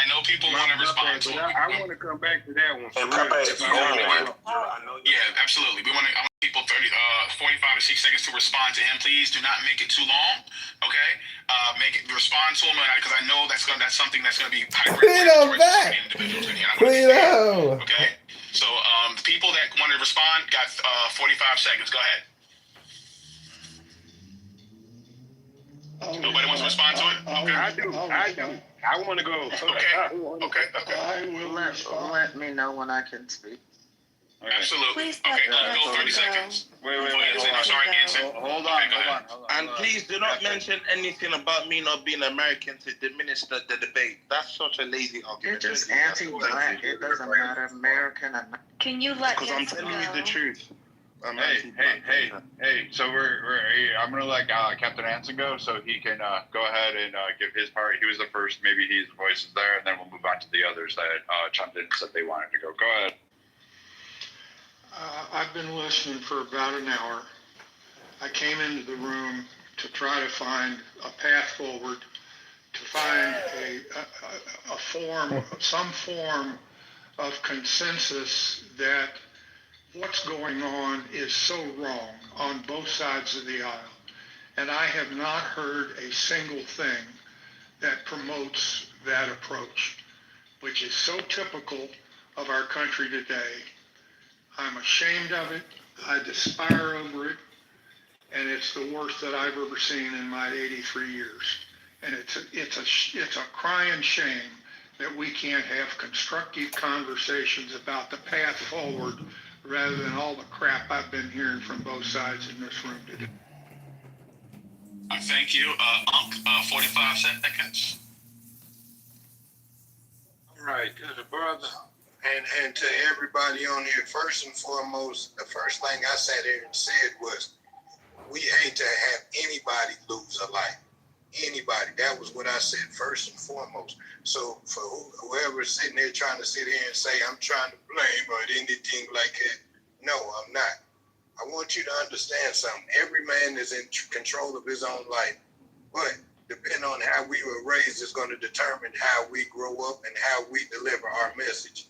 I know people want to respond to it. I want to come back to that one. Yeah, absolutely. I want people 45 to 60 seconds to respond to him. Please do not make it too long. Okay, respond to him because I know that's something that's going to be individuals in here. Okay, so the people that want to respond got 45 seconds. Go ahead. Nobody wants to respond to it? Okay. I do. I want to go. Okay. Let me know when I can speak. Okay. Absolutely. Go 30 seconds. Wait. I'm sorry, Anson. Hold on. And please do not mention anything about me not being American to diminish the debate. That's such a lazy argument. You're just anti-black. It doesn't matter. American or not. Can you let Because I'm telling you the truth. Hey. So I'm gonna let Captain Anson go, so he can go ahead and give his part. He was the first. Maybe his voice is there, and then we'll move on to the others that chimed in and said they wanted to go. Go ahead. I've been listening for about an hour. I came into the room to try to find a path forward, to find some form of consensus that what's going on is so wrong on both sides of the aisle. And I have not heard a single thing that promotes that approach, which is so typical of our country today. I'm ashamed of it. I despair over it. And it's the worst that I've ever seen in my 83 years. And it's a crying shame that we can't have constructive conversations about the path forward rather than all the crap I've been hearing from both sides in this room today. Thank you. 45 seconds. All right, to the brother and to everybody on here, first and foremost, the first thing I sat here and said was, we hate to have anybody lose a life. Anybody. That was what I said first and foremost. So for whoever's sitting there trying to sit here and say I'm trying to blame or anything like that, no, I'm not. I want you to understand something. Every man is in control of his own life, but depending on how we were raised is going to determine how we grow up and how we deliver our message.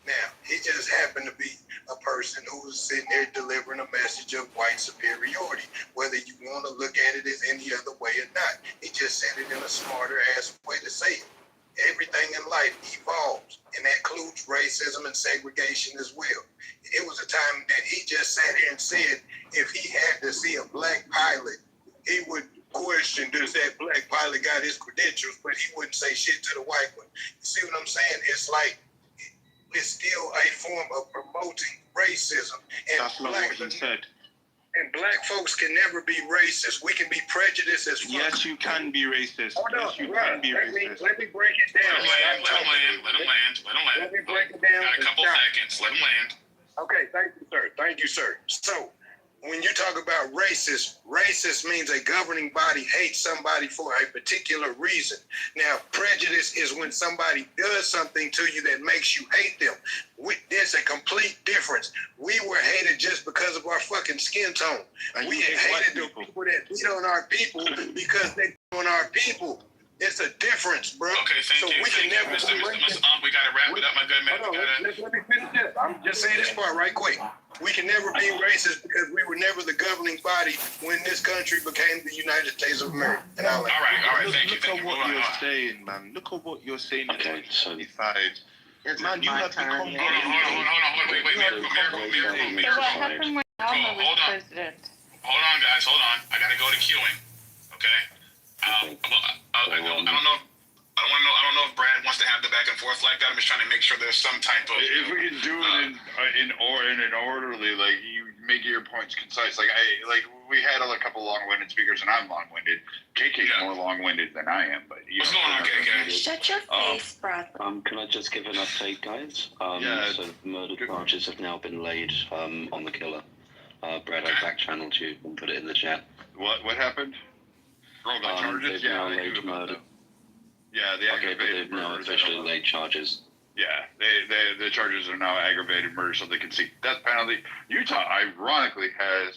Now, he just happened to be a person who was sitting there delivering a message of white superiority, whether you want to look at it as any other way or not. He just said it in a smarter ass way to say it. Everything in life evolves, and that includes racism and segregation as well. It was a time that he just sat here and said if he had to see a black pilot, he would question, does that black pilot got his credentials, but he wouldn't say shit to the white one. You see what I'm saying? It's like, it's still a form of promoting racism. And That's not what he said. And black folks can never be racist. We can be prejudiced as fuck. Yes, you can be racist. Hold on, Yes, you bro. can be racist. Let me break it down. Let him land. Let me break it down. Got a couple seconds. Let him land. Okay, thank you, sir. Thank you, sir. So, when you talk about racist means a governing body hates somebody for a particular reason. Now, prejudice is when somebody does something to you that makes you hate them. There's a complete difference. We were hated just because of our fucking skin tone. And We you hate hated white the people that beat on our people because they beat on our people. It's a difference, bro. Okay, thank you. We can never Mr. be racist. We gotta wrap it up, my good man. Hold on, let me finish this. I'm just saying this part right quick. We can never be racist because we were never the governing body when this country became the United States of America. And All right, thank you. Look at what you're saying, man. Look at what you're saying. Okay, so man, you have become. Hold on. Wait, Miracle. So what happened when Obama was president? Hold on, guys. I gotta go to queuing. Okay. I don't know if Brad wants to have the back and forth like that. I'm just trying to make sure there's some type of. If we can do it in an orderly, like you make your points concise. Like we had a couple long-winded speakers, and I'm long-winded. KK's more long-winded than I am, but what's going on, KK? Shut your face, Bradley. Can I just give an update, guys? So murder charges have now been laid on the killer. Brad, I back-channeled you and put it in the chat. What happened? Charges? They've now laid murder. Yeah, the okay, but they've now officially laid charges. Yeah, the charges are now aggravated murder, so they can seek death penalty. Utah, ironically, has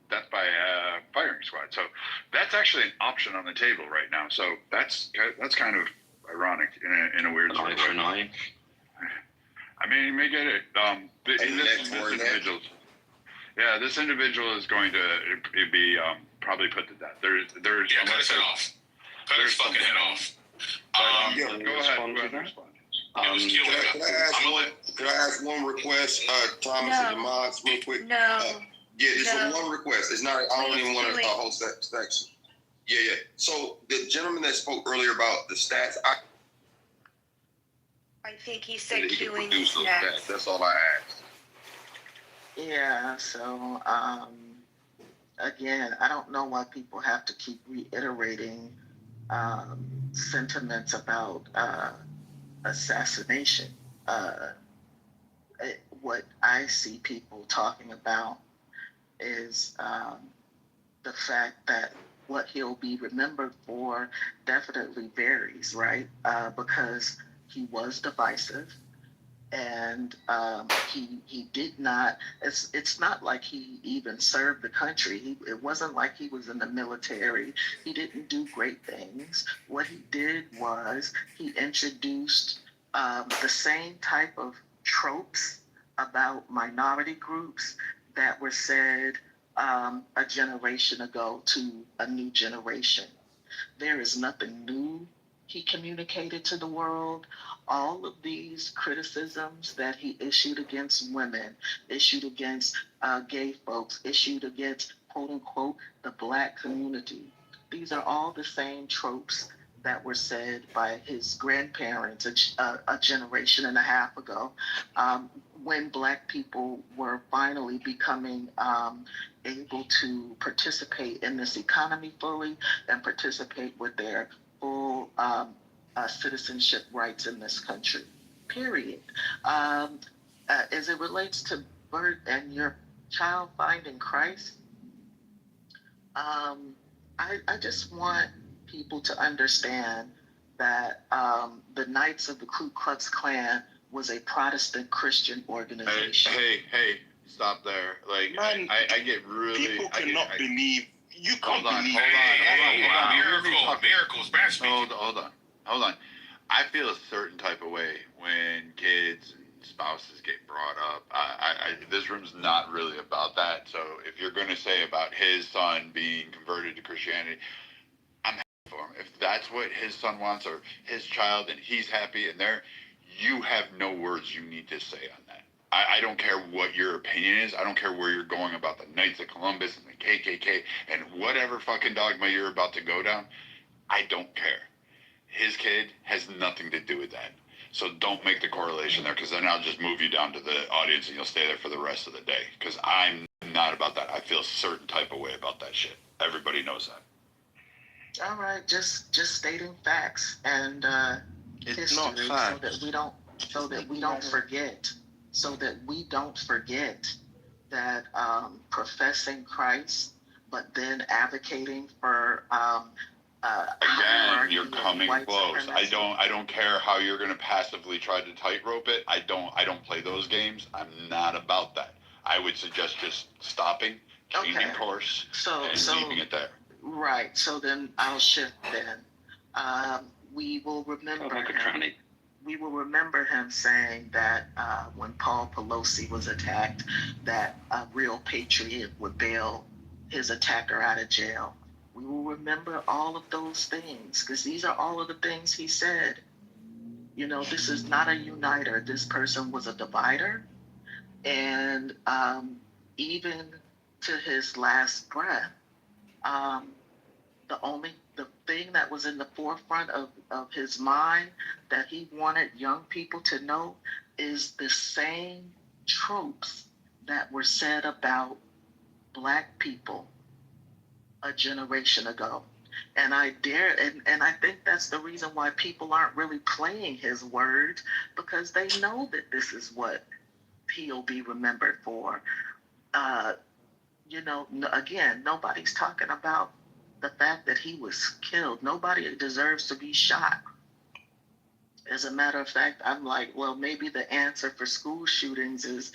death by firing squad, so that's actually an option on the table right now. So that's kind of ironic in a weird sort of way. I mean, you may get it. This individual is going to be probably put to death. There's cut his head off. Cut his fucking head off. Go ahead. Can I ask one request, Thomas and the mods, real quick? No. Just one request. It's not. I don't even want to host that section. Yeah. So the gentleman that spoke earlier about the stats, I think he said he queuing produced is those next. stats. That's all I asked. Yeah, so again, I don't know why people have to keep reiterating sentiments about assassination. What I see people talking about is the fact that what he'll be remembered for definitely varies, right? Because he was divisive. And he did not. It's not like he even served the country. It wasn't like he was in the military. He didn't do great things. What he did was he introduced the same type of tropes about minority groups that were said a generation ago to a new generation. There is nothing new he communicated to the world. All of these criticisms that he issued against women, issued against gay folks, issued against, quote unquote, the black community. These are all the same tropes that were said by his grandparents a generation and a half ago, when black people were finally becoming able to participate in this economy fully and participate with their full citizenship rights in this country, period. As it relates to Bert and your child finding Christ, I just want people to understand that the Knights of the Ku Klux Klan was a Protestant Christian organization. Hey, stop there. Like, Man, I get really... People cannot believe... You can't believe... Miracles, Brad speaking. Hold on. I feel a certain type of way when kids and spouses get brought up. This room's not really about that. So if you're going to say about his son being converted to Christianity, I'm happy for him. If that's what his son wants or his child and he's happy and you have no words you need to say on that. I don't care what your opinion is. I don't care where you're going about the Knights of Columbus and the KKK and whatever fucking dogma you're about to go down. I don't care. His kid has nothing to do with that. So don't make the correlation there, because then I'll just move you down to the audience and you'll stay there for the rest of the day. Because I'm not about that. I feel a certain type of way about that shit. Everybody knows that. All right, just stating facts and It's history, not so fact. that we don't forget, that professing Christ, but then advocating for Again, you're hierarchy of coming white close. supremacy. I don't care how you're gonna passively try to tightrope it. I don't play those games. I'm not about that. I would suggest just stopping, changing course, and leaving it there. Right. So then I'll shift then. We will remember him. We will remember him saying that when Paul Pelosi was attacked, that a real patriot would bail his attacker out of jail. We will remember all of those things, because these are all of the things he said. You know, this is not a uniter. This person was a divider. And even to his last breath, the thing that was in the forefront of his mind that he wanted young people to know is the same tropes that were said about Black people a generation ago. And I think that's the reason why people aren't really playing his words, because they know that this is what he'll be remembered for. Again, nobody's talking about the fact that he was killed. Nobody deserves to be shot. As a matter of fact, I'm like, well, maybe the answer for school shootings is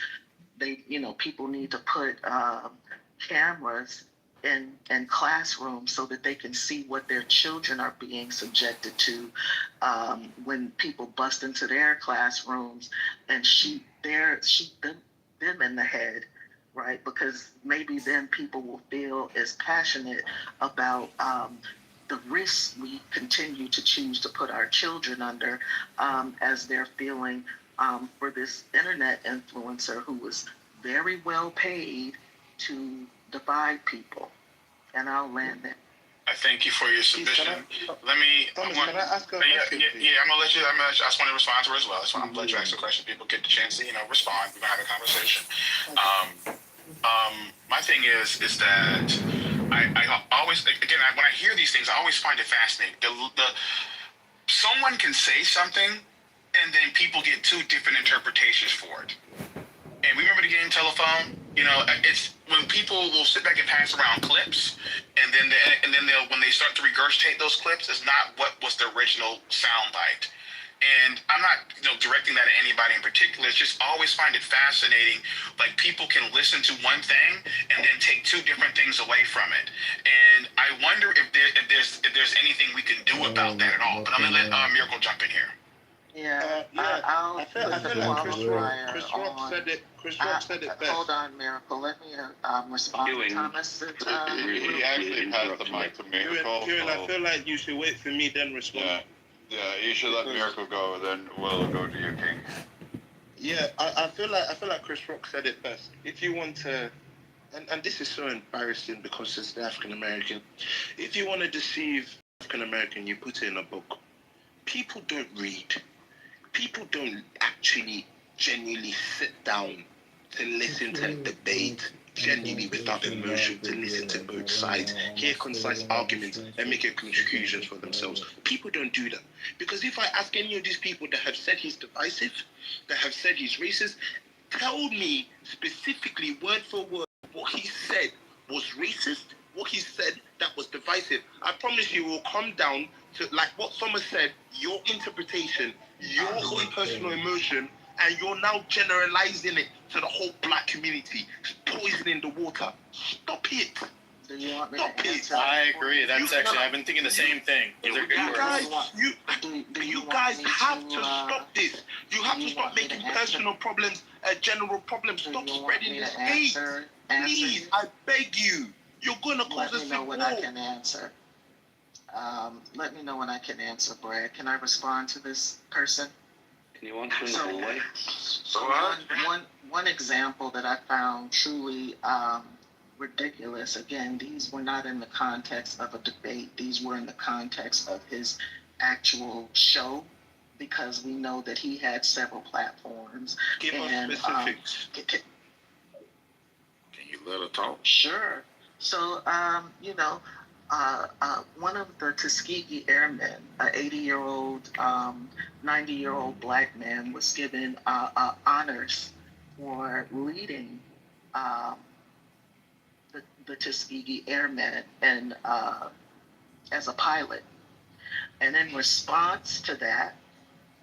people need to put cameras in classrooms so that they can see what their children are being subjected to when people bust into their classrooms and shoot them in the head, right? Because maybe then people will feel as passionate about the risks we continue to choose to put our children under as they're feeling for this internet influencer who was very well paid to divide people. And I'll land there. I thank you for your submission. Let me. Thomas, can I ask a question? I'm gonna let you. I just want to respond to her as well. That's why I'm gonna let you ask the question. People get the chance to respond. We're gonna have a conversation. My thing is that I always, again, when I hear these things, I always find it fascinating. Someone can say something, and then people get two different interpretations for it. And we remember the game Telephone. It's when people will sit back and pass around clips, and then they'll, when they start to regurgitate those clips, it's not what was the original soundbite. And I'm not directing that at anybody in particular. It's just always find it fascinating. Like, people can listen to one thing and then take two different things away from it. And I wonder if there's anything we can do about that at all. But I'm gonna let Miracle jump in here. I feel like Chris Rock said it. Chris Rock said it best. Hold on, Miracle. Let me respond to Thomas. He actually passed the mic to Miracle. Kieran, I feel like you should wait for me, then respond. Yeah, you should let Miracle go, then we'll go to you, King. Yeah, I feel like Chris Rock said it best. If you want to, and this is so embarrassing because it's the African American. If you want to deceive African American, you put it in a book. People don't read. People don't actually genuinely sit down to listen to a debate, genuinely without emotion, to listen to both sides, hear concise arguments, and make conclusions for themselves. People don't do that. Because if I ask any of these people that have said he's divisive, that have said he's racist, tell me specifically, word for word, what he said was racist, what he said that was divisive. I promise you, will come down to, like what Thomas said, your interpretation, your own personal emotion, and you're now generalizing it to the whole Black community, poisoning the water. Stop it. Do you want me Stop to it. answer? I agree. That's actually, I've been thinking the same thing. Those are good words. You guys have to stop this. You have to stop making personal problems a general problem. Stop spreading this hate. Please, I beg you. You're going to cause us to Let me know when I can answer. Let me know when I can answer, Brad. Can I respond to this person? Can you answer in the hallway? one example that I found truly ridiculous. Again, these were not in the context of a debate. These were in the context of his actual show, because we know that he had several platforms. Give us specifics. Can you let her talk? Sure. So, one of the Tuskegee Airmen, an 80-year-old, 90-year-old black man, was given honors for leading the Tuskegee Airmen and as a pilot. And in response to that,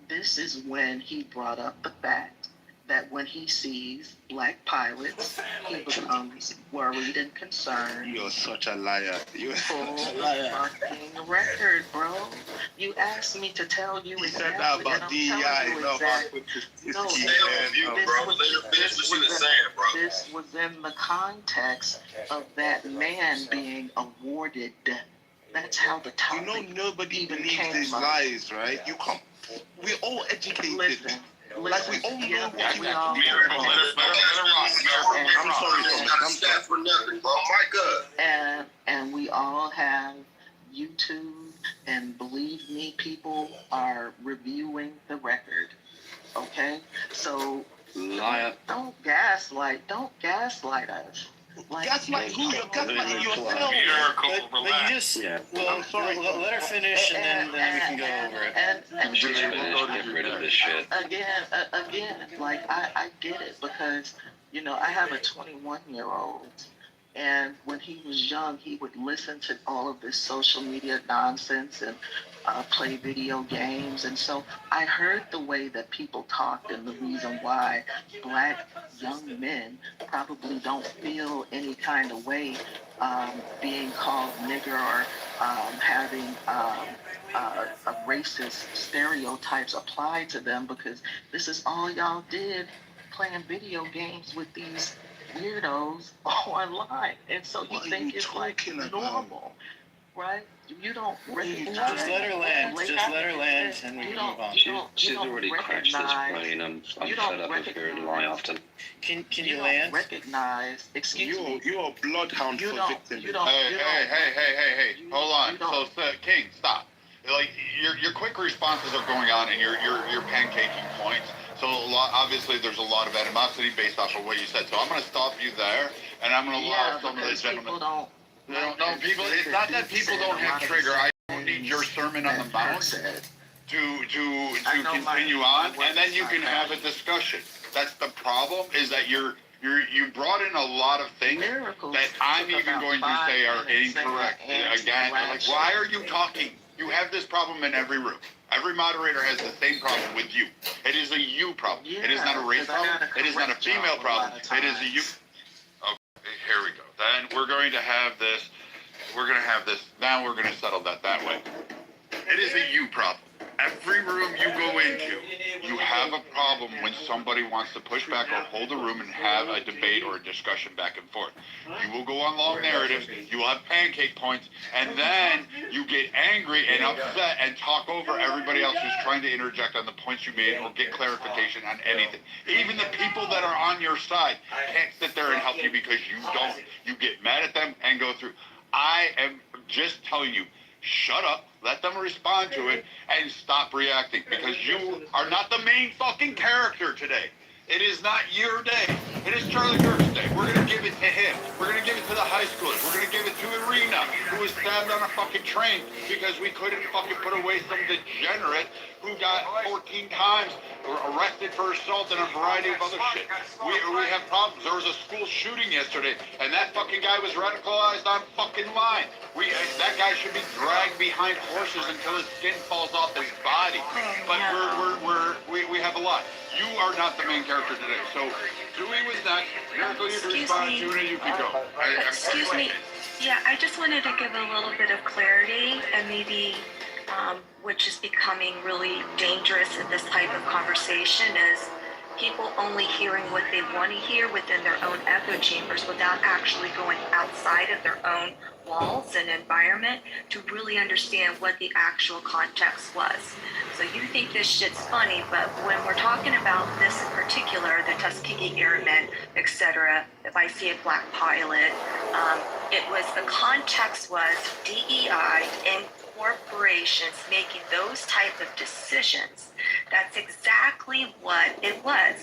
this is when he brought up the fact that when he sees black pilots, he becomes worried and concerned. You're such a liar. You're Full such a liar. fucking record, bro. You asked me to tell you He exactly, said that and about I'm DEI. telling you No, exactly. Stay on mute, bro. Let her finish what she was saying, bro. This was in the context of that man being awarded. That's how the topic. You know nobody even believes came these up. lies, right? You can't. We're all educated. Listen, like we all know yeah, what we all Miracle, let her rock. I'm sorry, I'm sorry for nothing, bro. My God. and we all have YouTube, and believe me, people are reviewing the record. Okay, so liar. Don't gaslight us. Like, gaslight who? You're gaslighting yourself. But you just, well, I'm sorry. Let her finish, and then we can go over it. And Just finish, get rid of this shit. again, like I get it, because I have a 21-year-old, and when he was young, he would listen to all of this social media nonsense and play video games, and so I heard the way that people talked, and the reason why black young men probably don't feel any kind of way being called nigger or having racist stereotypes applied to them, because this is all y'all did, playing video games with these weirdos online, and so you think it's like normal, right? You don't recognize. Just let her land. Just let her land, and we can move on. She's already crashed this plane. I'm fed up of hearing lie often. Can you land? Recognize. Excuse me. You're a bloodhound for victim. Hey, hold on. So, King, stop. Like your quick responses are going on, and you're pancaking points. So obviously there's a lot of animosity based off of what you said. So I'm going to stop you there, and I'm going to allow some of the gentlemen. People. It's not that people don't have trigger. I don't need your sermon on the mount to continue on, and then you can have a discussion. That's the problem. Is that you brought in a lot of things that I'm even going to say are incorrect. Again, like, why are you talking? You have this problem in every room. Every moderator has the same problem with you. It is a you problem. It is not a race problem. It is not a female problem. It is a you. Okay, here we go. Then we're going to have this. Now we're going to settle that way. It is a you problem. Every room you go into, you have a problem when somebody wants to push back or hold a room and have a debate or a discussion back and forth. You will go on long narratives, you will have pancake points, and then you get angry and upset and talk over everybody else who's trying to interject on the points you made or get clarification on anything. Even the people that are on your side can't sit there and help you because you don't. You get mad at them and go through. I am just telling you, shut up, let them respond to it, and stop reacting, because you are not the main fucking character today. It is not your day. It is Charlie Kirk's day. We're going to give it to him. We're going to give it to the high schoolers. We're going to give it to Irina, who was stabbed on a fucking train because we couldn't fucking put away some degenerate who got 14 times arrested for assault and a variety of other shit. We have problems. There was a school shooting yesterday, and that fucking guy was radicalized on fucking line. That guy should be dragged behind horses until his skin falls off his body. But we have a lot. You are not the main character today. So Dewey was next. Miracle, you can respond. Tuna, you can go. Excuse me. Yeah, I just wanted to give a little bit of clarity, and maybe which is becoming really dangerous in this type of conversation, is people only hearing what they want to hear within their own echo chambers without actually going outside of their own walls and environment to really understand what the actual context was. So you think this shit's funny, but when we're talking about this in particular, the Tuskegee Airmen, etc., if I see a black pilot, it was the context was DEI and corporations making those type of decisions. That's exactly what it was.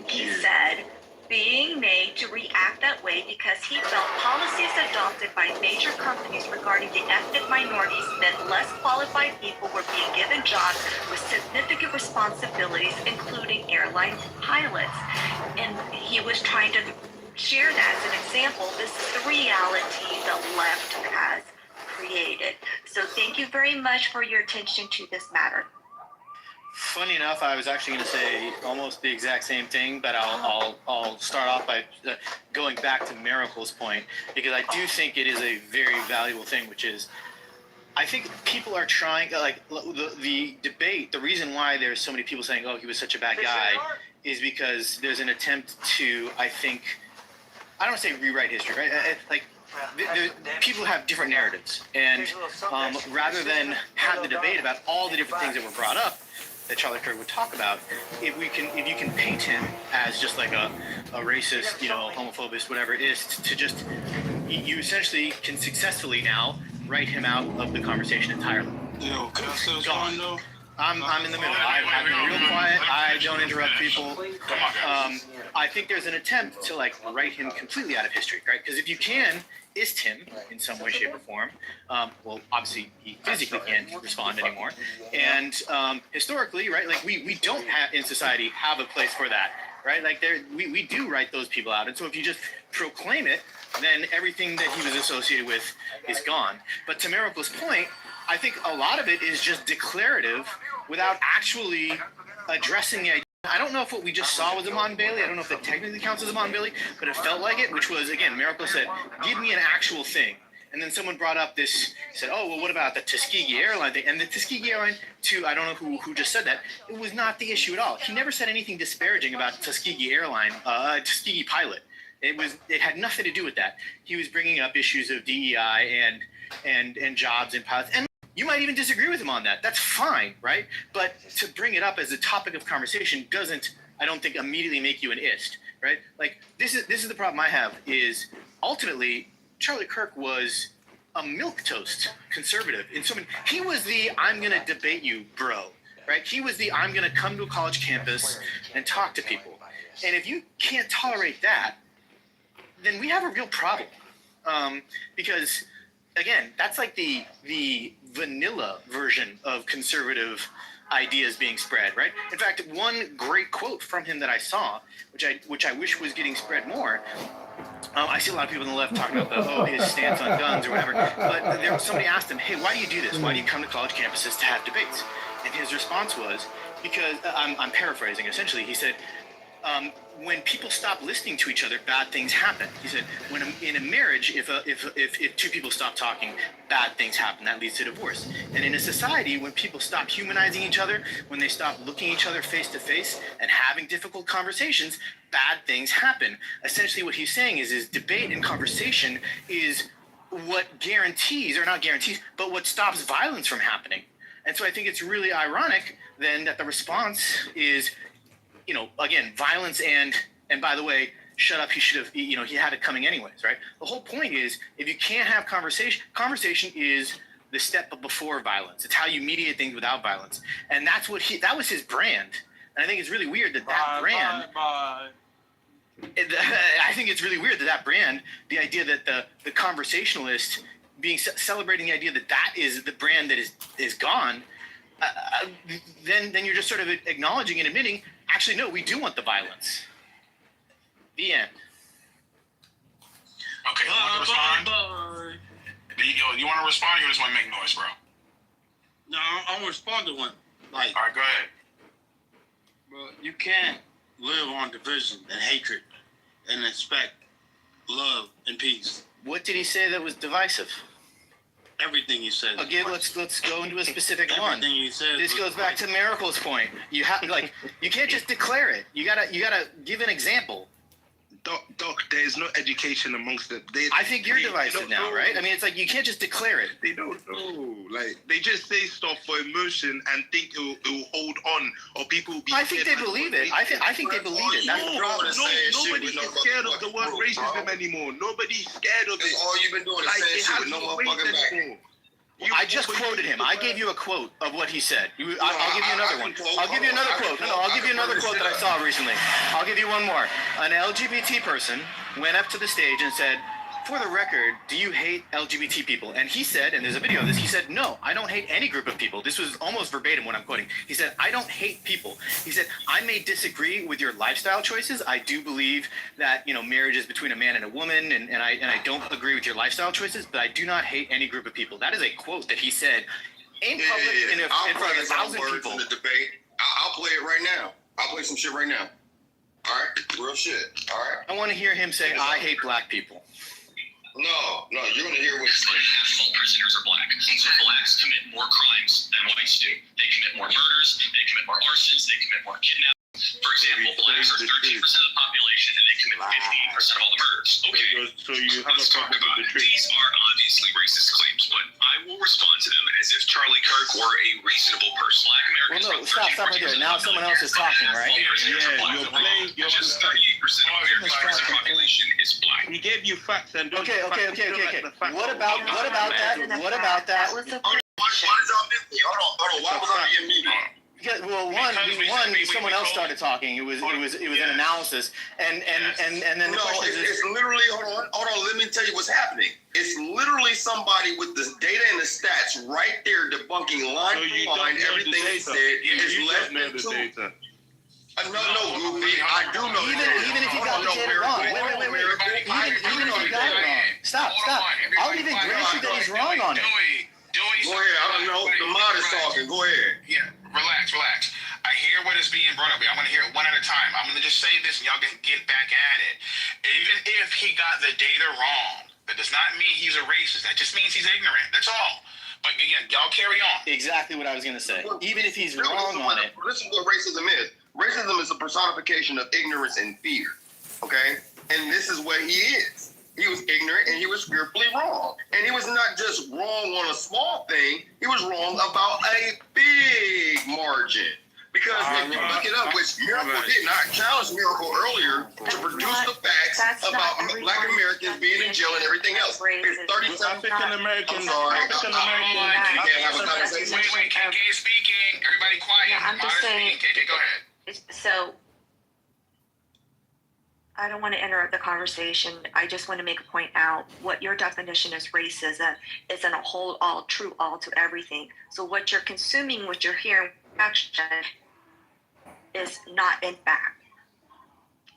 He said being made to react that way because he felt policies adopted by major companies regarding the ethnic minorities meant less qualified people were being given jobs with significant responsibilities, including airline pilots. And he was trying to share that as an example. This is the reality the left has created. So thank you very much for your attention to this matter. Funny enough, I was actually going to say almost the exact same thing, but I'll start off by going back to Miracle's point, because I do think it is a very valuable thing, which is I think people are trying, like the debate, the reason why there's so many people saying, oh, he was such a bad guy, is because there's an attempt to, I think, I don't want to say rewrite history, right? Like, people have different narratives, and rather than have the debate about all the different things that were brought up that Charlie Kirk would talk about, if you can paint him as just like a racist, homophobist, whatever it is, to just, you essentially can successfully now write him out of the conversation entirely. Yo, can I say something though? I'm in the middle. I've been real quiet. I don't interrupt people. I think there's an attempt to write him completely out of history, right? Because if you can ist him in some way, shape, or form, well, obviously he physically can't respond anymore, and historically, right? Like we don't have in society have a place for that, right? Like we do write those people out, and so if you just proclaim it, then everything that he was associated with is gone. But to Miracle's point, I think a lot of it is just declarative without actually addressing the idea. I don't know if what we just saw was Amon Bailey. I don't know if that technically counts as Amon Bailey, but it felt like it, which was, again, Miracle said, give me an actual thing. And then someone brought up this, said, oh, well, what about the Tuskegee Airline thing? And the Tuskegee Airline, too, I don't know who just said that. It was not the issue at all. He never said anything disparaging about Tuskegee Airline, Tuskegee pilot. It had nothing to do with that. He was bringing up issues of DEI and jobs and pilots. And you might even disagree with him on that. That's fine, right? But to bring it up as a topic of conversation doesn't, I don't think, immediately make you an ist, right? Like, this is the problem I have, is ultimately Charlie Kirk was a milquetoast conservative. In so many, he was the I'm going to debate you, bro, right? He was the I'm going to come to a college campus and talk to people. And if you can't tolerate that, then we have a real problem, because again, that's like the vanilla version of conservative ideas being spread, right? In fact, one great quote from him that I saw, which I wish was getting spread more. I see a lot of people on the left talking about his stance on guns or whatever, but somebody asked him, hey, why do you do this? Why do you come to college campuses to have debates? And his response was, because I'm paraphrasing. Essentially, he said, when people stop listening to each other, bad things happen. He said, in a marriage, if two people stop talking, bad things happen. That leads to divorce. And in a society, when people stop humanizing each other, when they stop looking each other face to face and having difficult conversations, bad things happen. Essentially, what he's saying is debate and conversation is what guarantees, or not guarantees, but what stops violence from happening. And so I think it's really ironic then that the response is, again, violence and by the way, shut up, he should have, he had it coming anyways, right? The whole point is, if you can't have conversation is the step before violence. It's how you mediate things without violence. And that was his brand. And I think it's really weird that brand, I think it's really weird that brand, the idea that the conversationalist celebrating the idea that is the brand that is gone, then you're just sort of acknowledging and admitting, actually, no, we do want the violence. The end. Okay, you want to respond? You want to respond, or you just want to make noise, bro? No, I'm gonna respond to one. All right, go ahead. Bro, you can't live on division and hatred and expect love and peace. What did he say that was divisive? Everything you said. Okay, let's go into a specific one. Everything you said. This goes back to Miracle's point. You have you can't just declare it. You gotta give an example. Doc, there is no education amongst them. I think you're divisive now, right? I mean, it's like you can't just declare it. They don't know. Like, they just say stuff for emotion and think it will hold on, or people will be. I think they believe it. I think they believe it. That's the problem. Nobody is scared of the word racism anymore. Nobody's scared of it. All you've been doing is Like, saying it shit has with no no weight motherfucking back. anymore. I just quoted him. I gave you a quote of what he said. I'll give you another one. I'll give you another quote. No, I'll give you another quote that I saw recently. I'll give you one more. An LGBT person went up to the stage and said, "For the record, do you hate LGBT people?" And he said, and there's a video of this, he said, "No, I don't hate any group of people." This was almost verbatim what I'm quoting. He said, "I don't hate people." He said, "I may disagree with your lifestyle choices. I do believe that, marriage is between a man and a woman, and I don't agree with your lifestyle choices, but I do not hate any group of people." That is a quote that he said in public in front of 1,000 people. In the debate. I'll play it right now. I'll play some shit right now. All right, real shit. All right. I want to hear him say, "I hate black people." No, you're gonna hear what he's Like half of all prisoners are black. So blacks commit more crimes than whites do. They commit more murders, they commit more arsons, they commit more kidnappings. For example, blacks are 13% of the population and they commit 15% of all the murders. Okay, So you have let's a talk problem about with it. the truth. These are obviously racist claims, but I will respond to them as if Charlie Kirk were a reasonable person. Black Americans. Well, no, stop right there. Now someone else is talking, right? Yeah, you're playing. Just 38% of America's population is black. He gave you facts and Okay. What about that? What about that? Why did y'all miss me? Hold on. Why was I being muted? Because, well, one, someone else started talking. It was an analysis, and then the No, question is, it's literally, hold on, let me tell you what's happening. It's literally somebody with the data and the stats right there debunking line for line everything he said. It's less than two. No, Goofy, I do know. Even if you got the data wrong. Wait. Even if you got it wrong. Stop. I'll even grant you that he's wrong on it. Go ahead, I don't know. The mod is talking. Go ahead. Yeah, relax. I hear what is being brought up. I'm going to hear it one at a time. I'm going to just say this and y'all can get back at it. Even if he got the data wrong, that does not mean he's a racist. That just means he's ignorant. That's all. But again, y'all carry on. Exactly what I was going to say. Even if he's wrong on it. Listen to what racism is. Racism is a personification of ignorance and fear. Okay? And this is what he is. He was ignorant and he was fearfully wrong. And he was not just wrong on a small thing, he was wrong about a big margin. Because if you look it up, which Miracle did not challenge Miracle earlier to produce the facts about Black Americans being in jail and everything else. It's 37 African Americans. African Americans. You can't have a conversation. Wait, KK is speaking. Everybody quiet. Yeah, I'm just saying. KK, go ahead. So, I don't want to interrupt the conversation. I just want to make a point out. What your definition is racism isn't a whole, all, true, all to everything. So what you're consuming, what you're hearing, action is not in fact.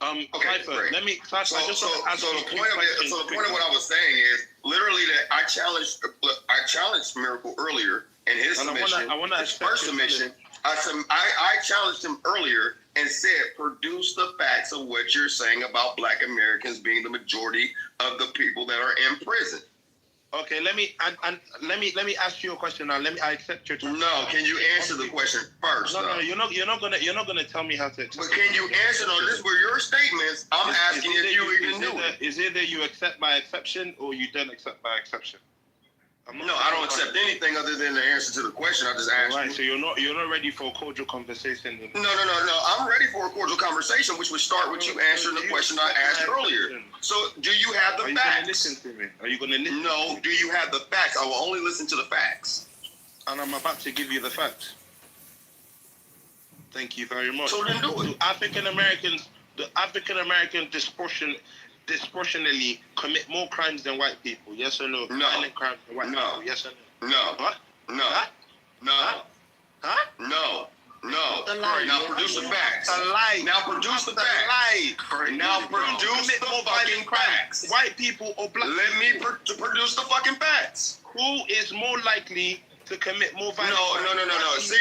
Okay, Cypher, great. let me. So the point of what I was saying is literally that I challenged Miracle earlier in his submission, his first submission. I challenged him earlier and said, produce the facts of what you're saying about Black Americans being the majority of the people that are in prison. Okay, let me ask you a question now. I accept your. No, can you answer the question first? No, you're not gonna tell me how to. But can you answer? No, this were your statements. I'm asking if you even knew it. Is it that you accept my exception or you don't accept my exception? No, I don't accept anything other than the answer to the question I just asked. Right, so you're not ready for a cordial conversation. No. I'm ready for a cordial conversation, which would start with you answering the question I asked earlier. So, do you have the facts? Are you going to listen to me? Are you going to listen? No. Do you have the facts? I will only listen to the facts. And I'm about to give you the facts. Thank you very much. So then do it. The African Americans disproportionately commit more crimes than white people. Yes or no? No. Violent crimes than white people. Yes or no? No. What? No. Huh? No. Huh? No. The lie. Now produce the facts. The lie. Now produce the facts. Now produce the fucking facts. White people or black Let me produce the fucking facts. Who is more likely to commit more violence. No.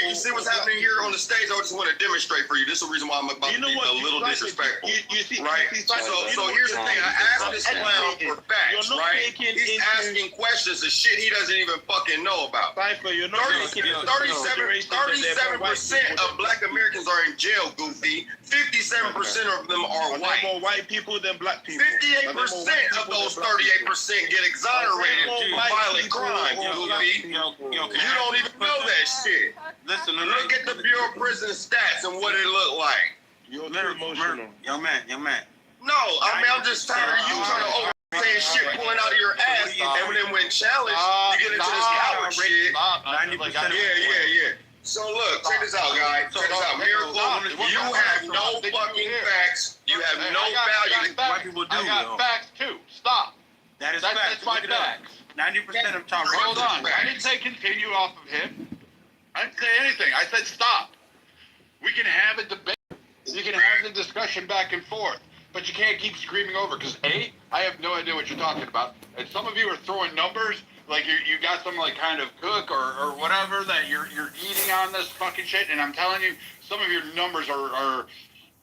You see what's happening here on the stage? I just want to demonstrate for you. This is the reason why I'm about to be a little disrespectful. Right? So here's the thing. I asked this clown for facts, right? He's asking questions of shit he doesn't even fucking know about. 37% of black Americans are in jail, Goofy. 57% of them are white. More white people than black people. 58% of those 38% get exonerated for violent crime, Goofy. You don't even know that shit. Listen, look at the Bureau of Prison stats and what it looked like. You're emotional. Young man. No, I'm just tired of you trying to saying shit pulling out of your ass, and then when challenged, you get into this coward shit. 90%. Yeah. So look, check this out, guys. Check this out. Miracle, you have no fucking facts. You have no value. White people do. I got facts too. Stop. That's my facts. 90% of Tom. Hold on. I didn't say continue off of him. I didn't say anything. I said stop. We can have a debate. You can have the discussion back and forth. But you can't keep screaming over because A, I have no idea what you're talking about. And some of you are throwing numbers like you got some like kind of cook or whatever that you're eating on this fucking shit. And I'm telling you, some of your numbers are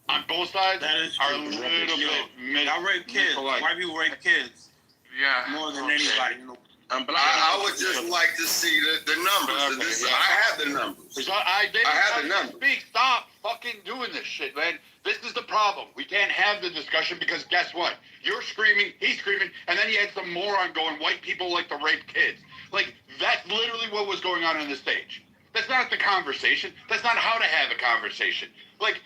on both sides are a little bit. I rape kids. White people rape kids. Yeah. More than anybody. I would just like to see the numbers. I have the numbers. I have the numbers. Speak. Stop fucking doing this shit, man. This is the problem. We can't have the discussion because guess what? You're screaming, he's screaming, and then you had some moron going, white people like to rape kids. Like, that's literally what was going on the stage. That's not the conversation. That's not how to have a conversation. Like,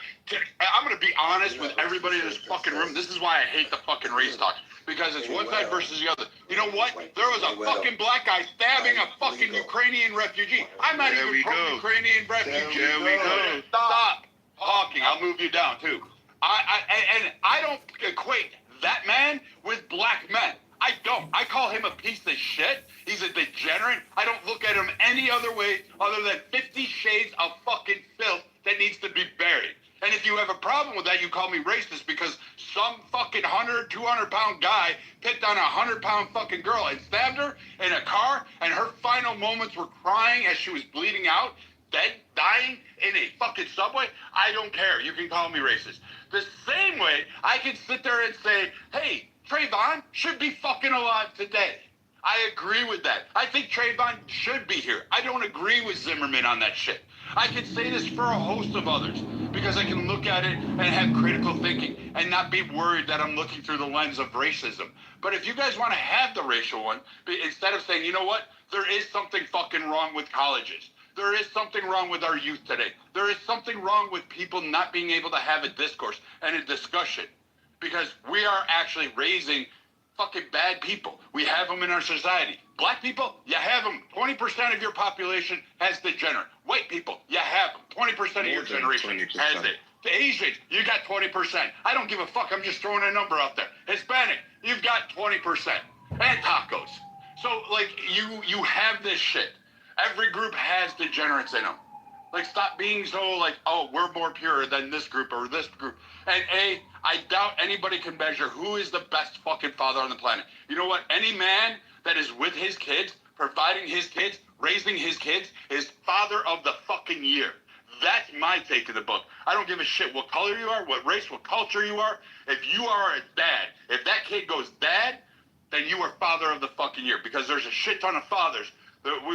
I'm going to be honest with everybody in this fucking room. This is why I hate the fucking race talk. Because it's one side versus the other. You know what? There was a fucking black guy stabbing a fucking Ukrainian refugee. I'm not even pro-Ukrainian refugee. There we go. Stop talking. I'll move you down, too. I don't equate that man with black men. I don't. I call him a piece of shit. He's a degenerate. I don't look at him any other way other than 50 shades of fucking filth that needs to be buried. And if you have a problem with that, you call me racist because some fucking 100, 200-pound guy picked on a 100-pound fucking girl and stabbed her in a car, and her final moments were crying as she was bleeding out, dead, dying in a fucking subway. I don't care. You can call me racist. The same way I can sit there and say, hey, Trayvon should be fucking alive today. I agree with that. I think Trayvon should be here. I don't agree with Zimmerman on that shit. I can say this for a host of others because I can look at it and have critical thinking and not be worried that I'm looking through the lens of racism. But if you guys want to have the racial one, instead of saying, you know what, there is something fucking wrong with colleges. There is something wrong with our youth today. There is something wrong with people not being able to have a discourse and a discussion because we are actually raising fucking bad people. We have them in our society. Black people, you have them. 20% of your population has degenerate. White people, you have them. 20% of your generation has it. The Asians, you got 20%. I don't give a fuck. I'm just throwing a number out there. Hispanic, you've got 20%. And tacos. So, like, you have this shit. Every group has degenerates in them. Like, stop being so like, oh, we're more pure than this group or this group. And I doubt anybody can measure who is the best fucking father on the planet. You know what? Any man that is with his kids, providing his kids, raising his kids, is father of the fucking year. That's my take of the book. I don't give a shit what color you are, what race, what culture you are. If you are a dad, if that kid goes dad, then you are father of the fucking year. Because there's a shit ton of fathers.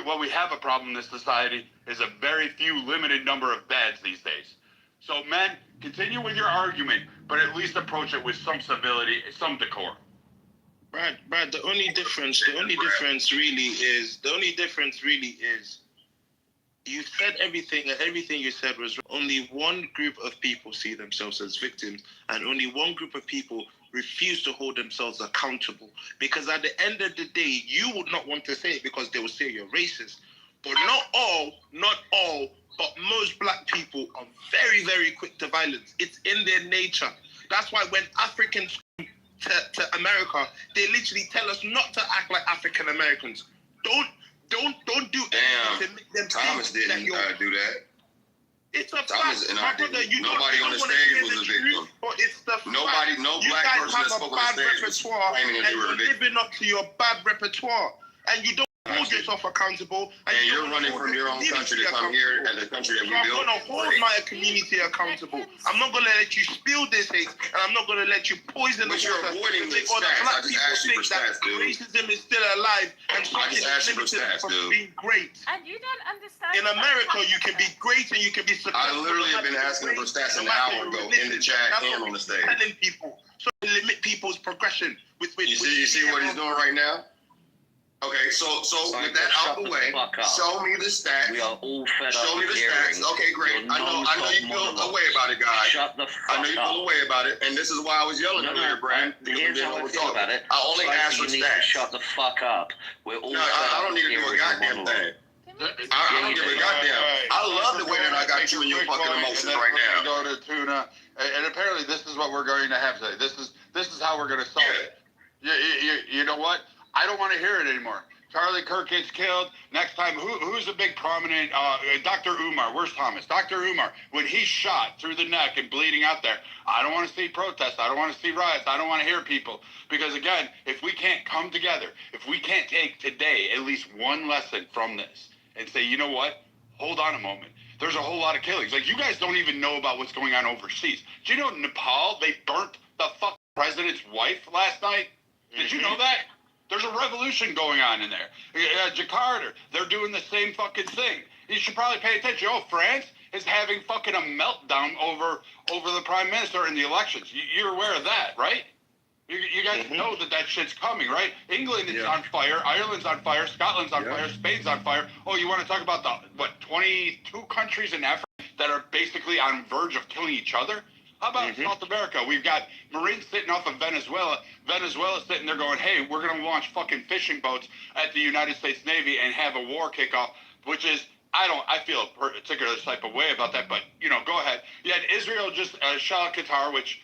What we have a problem in this society is a very few limited number of dads these days. So men, continue with your argument, but at least approach it with some civility, some decor. Brad, the only difference really is you said everything, and everything you said was only one group of people see themselves as victims, and only one group of people refuse to hold themselves accountable. Because at the end of the day, you would not want to say it because they will say you're racist. But not all, but most black people are very, very quick to violence. It's in their nature. That's why when Africans come to America, they literally tell us not to act like African Americans. Don't do anything to make them Thomas think didn't that do that. It's a Thomas fact, and my I brother. didn't. You Nobody don't on the want to stage hear was the a truth, victim. but it's the Nobody, fact. no You black guys person have that spoke a on the bad stage was repertoire, claiming that and they were a you're victim. living up to your bad repertoire, and you don't hold yourself accountable, and you're running from your own country to come here and the country that we I'm built. gonna hold my community accountable. I'm not gonna let you spill this hate, and I'm not gonna let you poison the But you're water. avoiding the Or the stats. black I just people asked you think for that stats, dude. racism is still alive, and I something just asked is you for limited stats, from dude. being great. And you don't understand. In America, you can be great and you can be successful. I literally have been asking for stats an hour ago in the chat and on the stage. Telling people, so they limit people's progression. You see what he's doing right now? Okay, so with that out the way, show me the stats. We are all fed Show up me with the hearing stats. Okay, great. I know you feel a way about it, guys. Shut the fuck up. I know you feel a way about it, and this is why I was yelling earlier, Brad. Here's how I feel about it. I only asked for You need to stats. shut the fuck up. We're all No, fed I up don't need to do a hearing your goddamn monologue. thing. I don't give a goddamn. I love the way that I got you in your fucking emotions right now. Go to tuna, and apparently this is what we're going to have today. This is how we're going to solve it. You know what? I don't want to hear it anymore. Charlie Kirk gets killed. Next time, who's a big prominent? Dr. Umar. Where's Thomas? Dr. Umar. When he's shot through the neck and bleeding out there, I don't want to see protests. I don't want to see riots. I don't want to hear people. Because again, if we can't come together, if we can't take today at least one lesson from this and say, you know what? Hold on a moment. There's a whole lot of killings. Like, you guys don't even know about what's going on overseas. Do you know in Nepal, they burnt the fucking president's wife last night? Did you know that? There's a revolution going on in there. Jakarta, they're doing the same fucking thing. You should probably pay attention. Oh, France is having fucking a meltdown over the prime minister in the elections. You're aware of that, right? You guys know that shit's coming, right? England is on fire. Ireland's on fire. Scotland's on fire. Spain's on fire. Oh, you want to talk about 22 countries in Africa that are basically on verge of killing each other? How about South America? We've got Marines sitting off of Venezuela. Venezuela's sitting there going, hey, we're going to launch fucking fishing boats at the United States Navy and have a war kickoff, which is, I feel a particular type of way about that, but, go ahead. You had Israel just shot Qatar, which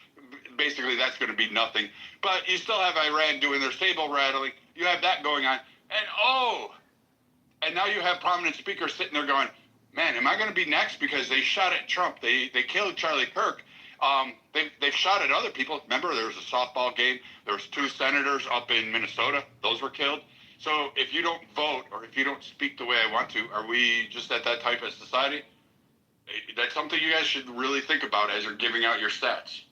basically that's going to be nothing. But you still have Iran doing their sable rattling. You have that going on. And now you have prominent speakers sitting there going, man, am I going to be next? Because they shot at Trump. They killed Charlie Kirk. They've shot at other people. Remember, there was a softball game. There was 2 senators up in Minnesota. Those were killed. So if you don't vote or if you don't speak the way I want to, are we just at that type of society? That's something you guys should really think about as you're giving out your stats.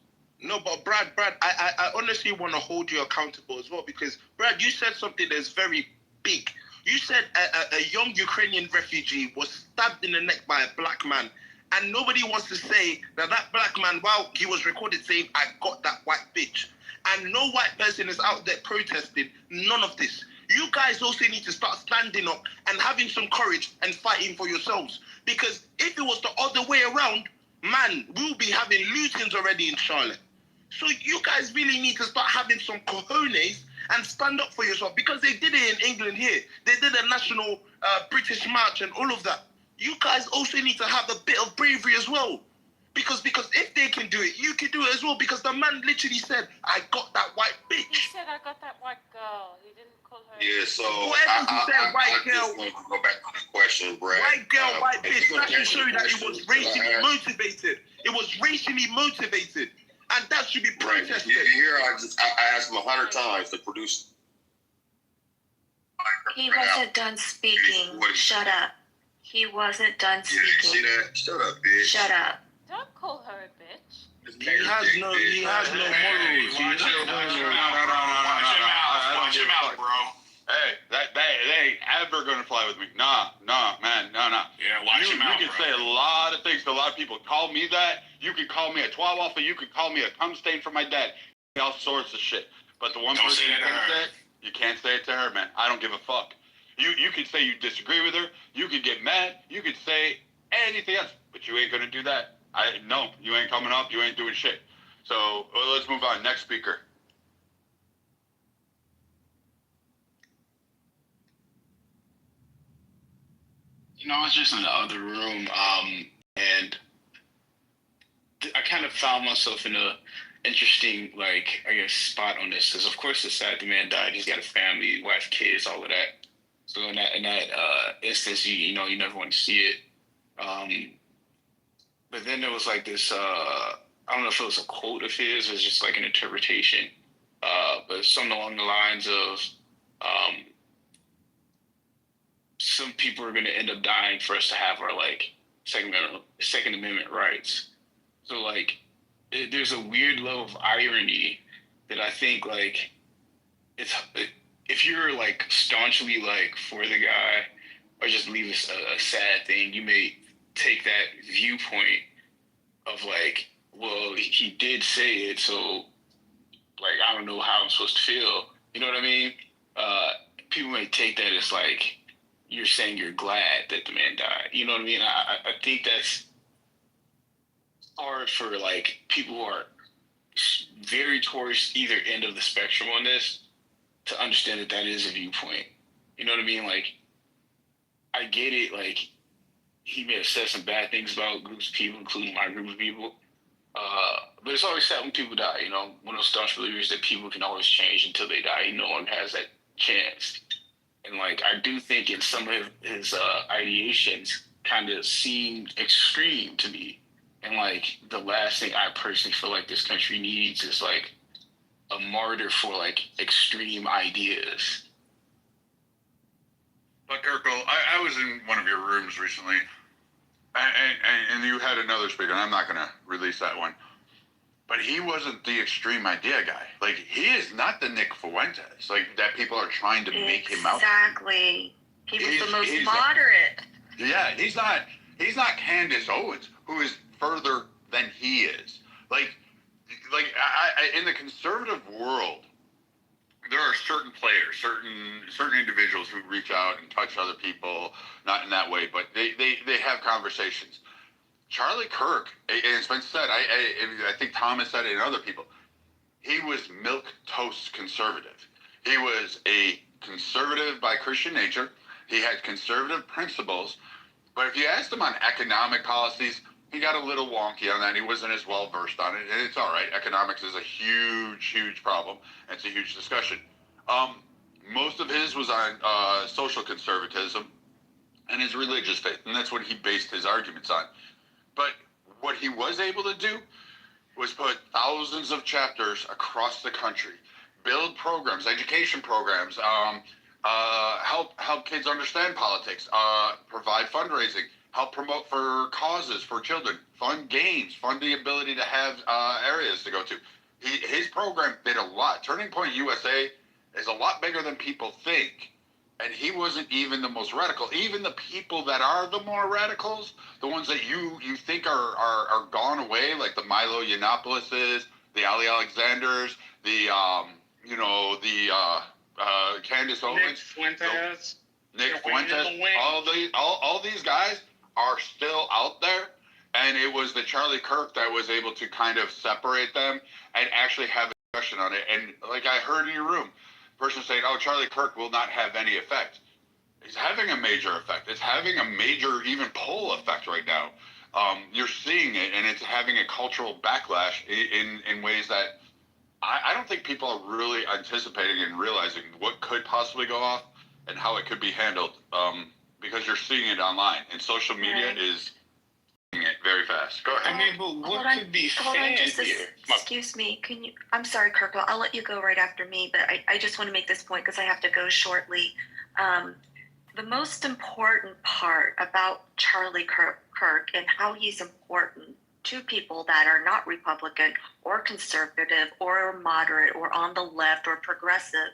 No, but Brad, I honestly want to hold you accountable as well, because Brad, you said something that's very big. You said a young Ukrainian refugee was stabbed in the neck by a black man, and nobody wants to say that black man, while he was recorded saying, I got that white bitch, and no white person is out there protesting none of this. You guys also need to start standing up and having some courage and fighting for yourselves, because if it was the other way around, man, we'll be having lootings already in Charlotte. So you guys really need to start having some cojones and stand up for yourself, because they did it in England here. They did a national British march and all of that. You guys also need to have a bit of bravery as well. Because if they can do it, you can do it as well. Because the man literally said, I got that white bitch. He said, I got that white girl. He didn't call her. Yeah, so white girl. just want to go back to the question, Brad. White girl, white bitch. That should show you that it was racially motivated. It was racially motivated. And that should be protested. Here, I asked him 100 times to produce. He wasn't done speaking. Shut up. He wasn't done speaking. Yeah, you see that? Shut up, bitch. Shut up. Don't call her a bitch. He has no morals. Watch him out, bro. Hey, they ain't ever gonna fly with me. Nah, man, no. Yeah, watch him out, You can say a lot of things to a lot of people. Call me that. You can call me a twat-waffle. You can call me a cum stain for my dad. All sorts of shit. But the one person you can't say it to her, man. I don't give a fuck. You can say you disagree with her. You can get mad. You can say anything else. But you ain't gonna do that. No, you ain't coming up. You ain't doing shit. So let's move on. Next speaker. I was just in the other room, and I kind of found myself in a interesting, spot on this. Because of course it's sad the man died. He's got a family, wife, kids, all of that. So in that instance, you never want to see it. But then there was this, I don't know if it was a quote of his, or just an interpretation, but something along the lines of, some people are going to end up dying for us to have our like Second Amendment rights. So like, there's a weird level of irony that I think like if you're like staunchly like for the guy or just leave a sad thing, you may take that viewpoint of like, well, he did say it, so like I don't know how I'm supposed to feel. You know what I mean? People may take that as like you're saying you're glad that the man died. You know what I mean? I think that's hard for like people who are very towards either end of the spectrum on this to understand that that is a viewpoint. You know what I mean? Like, I get it. Like, he may have said some bad things about groups of people, including my group of people. But it's always sad when people die. You know, one of those staunch believers that people can always change until they die. No one has that chance. And like, I do think in some of his ideations kind of seemed extreme to me. And like, the last thing I personally feel like this country needs is like a martyr for like extreme ideas. But Kirkle, I was in one of your rooms recently, and you had another speaker, and I'm not going to release that one. But he wasn't the extreme idea guy. Like, he is not the Nick Fuentes, like, that people are trying to make him out. Exactly. He was the most moderate. Yeah, he's not Candace Owens, who is further than he is. Like I in the conservative world, there are certain players, certain individuals who reach out and touch other people, not in that way, but they have conversations. Charlie Kirk, and it's been said, I think Thomas said it and other people, he was milquetoast conservative. He was a conservative by Christian nature. He had conservative principles, but if you asked him on economic policies, he got a little wonky on that. He wasn't as well versed on it, and it's all right. Economics is a huge problem. It's a huge discussion. Most of his was on social conservatism and his religious faith, and that's what he based his arguments on. But what he was able to do was put thousands of chapters across the country, build programs, education programs, help kids understand politics, provide fundraising, help promote for causes for children, fund games, fund the ability to have areas to go to. His program did a lot. Turning Point USA is a lot bigger than people think. And he wasn't even the most radical. Even the people that are the more radicals, the ones that you think are gone away, like the Milo Yiannopoulos, the Ali Alexanders, the Candace Owens, Nick Fuentes, all these guys are still out there. And it was the Charlie Kirk that was able to kind of separate them and actually have a discussion on it. And like I heard in your room, person saying, oh, Charlie Kirk will not have any effect. It's having a major effect. It's having a major even poll effect right now. You're seeing it, and it's having a cultural backlash in ways that I don't think people are really anticipating and realizing what could possibly go off and how it could be handled, because you're seeing it online, and social media is doing it very fast. Go ahead. I mean, but what could be fair here? Excuse me. Can you? I'm sorry, Kirk. I'll let you go right after me, but I just want to make this point because I have to go shortly. The most important part about Charlie Kirk and how he's important to people that are not Republican or conservative or moderate or on the left or progressive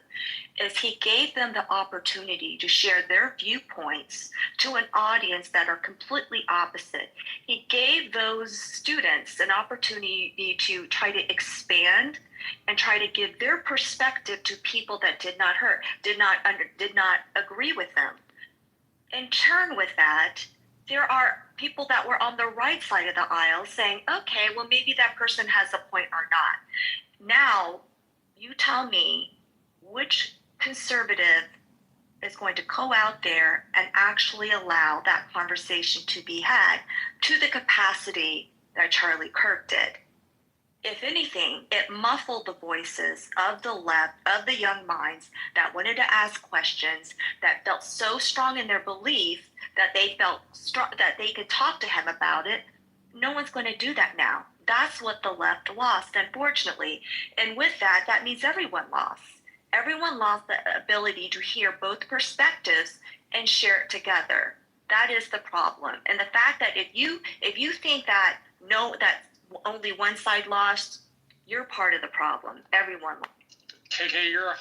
is he gave them the opportunity to share their viewpoints to an audience that are completely opposite. He gave those students an opportunity to try to expand and try to give their perspective to people that did not agree with them. In turn with that, there are people that were on the right side of the aisle saying, okay, well, maybe that person has a point or not. Now, you tell me which conservative is going to go out there and actually allow that conversation to be had to the capacity that Charlie Kirk did. If anything, it muffled the voices of the left, of the young minds that wanted to ask questions, that felt so strong in their belief that they felt strong, that they could talk to him about it. No one's going to do that now. That's what the left lost, unfortunately. And with that, that means everyone lost. Everyone lost the ability to hear both perspectives and share it together. That is the problem. And the fact that if you think that only one side lost, you're part of the problem. Everyone lost. KK, you're 100%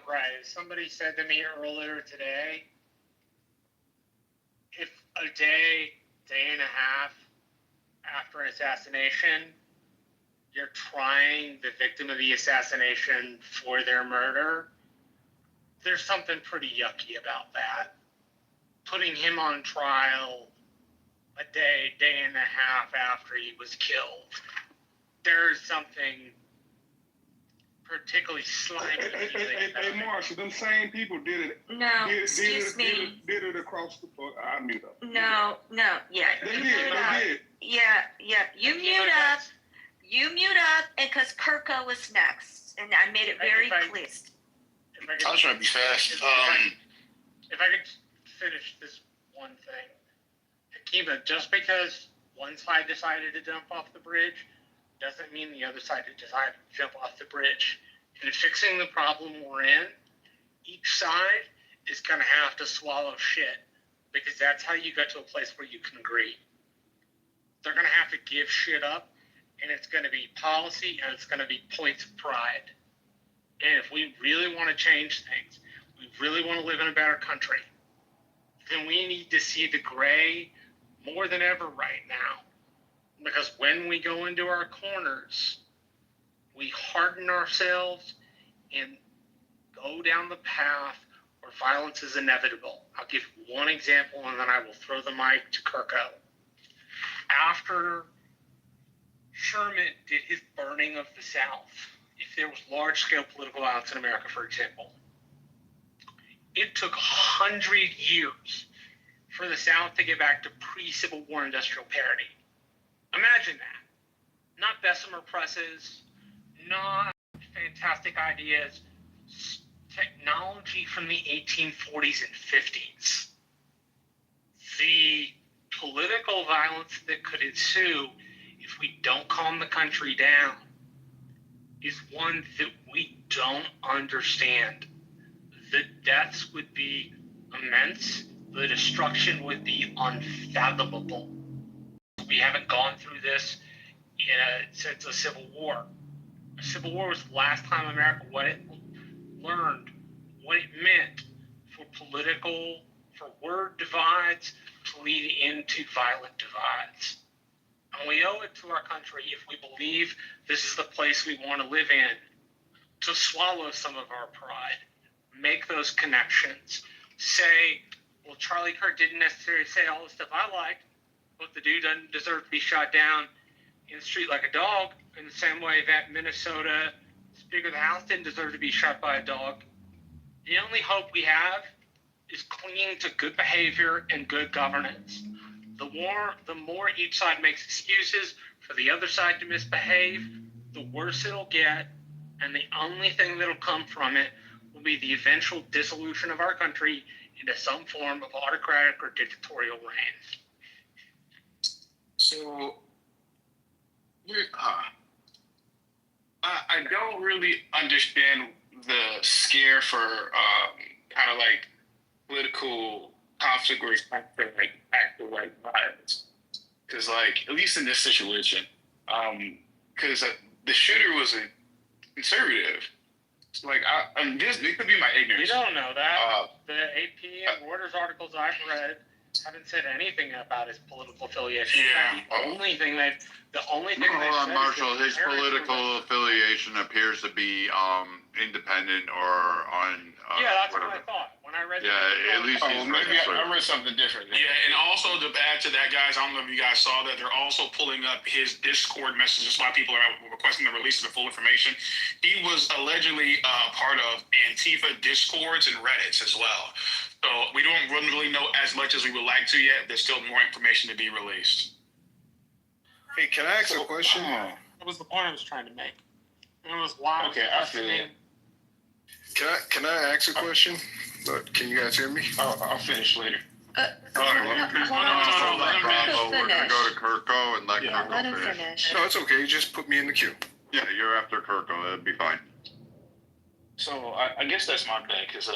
right. Somebody said to me earlier today, if a day and a half after an assassination, you're trying the victim of the assassination for their murder, there's something pretty yucky about that. Putting him on trial a day and a half after he was killed, there's something particularly slimy. Hey, Marshall, them same people did it. No, excuse me. Did it across the board. I mute up. No, yeah. They did. Yeah. You mute up. You mute up, and because Kirko was next, and I made it very clear. I was trying to be fast. If I could finish this one thing. Akiva, just because one side decided to jump off the bridge doesn't mean the other side decided to jump off the bridge. In fixing the problem we're in, each side is going to have to swallow shit, because that's how you get to a place where you can agree. They're going to have to give shit up, and it's going to be policy, and it's going to be points of pride. And if we really want to change things, we really want to live in a better country, then we need to see the gray more than ever right now. Because when we go into our corners, we harden ourselves and go down the path where violence is inevitable. I'll give one example, and then I will throw the mic to Kirko. After Sherman did his burning of the South, if there was large-scale political violence in America, for example, it took 100 years for the South to get back to pre-Civil War industrial parity. Imagine that. Not Bessemer presses, not fantastic ideas, technology from the 1840s and 50s. The political violence that could ensue if we don't calm the country down is one that we don't understand. The deaths would be immense. The destruction would be unfathomable. We haven't gone through this since the Civil War. The Civil War was the last time America learned what it meant for word divides to lead into violent divides. And we owe it to our country, if we believe this is the place we want to live in, to swallow some of our pride, make those connections, say, well, Charlie Kirk didn't necessarily say all the stuff I liked, but the dude doesn't deserve to be shot down in the street like a dog, in the same way that Minnesota Speaker of the House didn't deserve to be shot by a dog. The only hope we have is clinging to good behavior and good governance. The more each side makes excuses for the other side to misbehave, the worse it'll get, and the only thing that'll come from it will be the eventual dissolution of our country into some form of autocratic or dictatorial reign. So, I don't really understand the scare for kind of like political conflict where it's like active like violence. Because like, at least in this situation, because the shooter was a conservative. So, like, it could be my ignorance. You don't know that. The AP and Reuters articles I've read haven't said anything about his political affiliation. Yeah. The only thing they've Hold on, Marshall. His political affiliation appears to be independent or on. Yeah, that's what I thought when I read. Yeah, at least he's maybe I read something different. Yeah, and also to add to that, guys, I don't know if you guys saw that they're also pulling up his Discord messages. A lot of people are requesting the release of the full information. He was allegedly part of Antifa Discords and Reddits as well. So we don't really know as much as we would like to yet. There's still more information to be released. Hey, can I ask a question? That was the point I was trying to make. It was why. Okay, I feel it. Can I ask a question? But can you guys hear me? I'll finish later. We're gonna go to Kirko and let Kirko finish. No, it's okay. Just put me in the queue. Yeah, you're after Kirko. That'd be fine. So I guess that's my bad because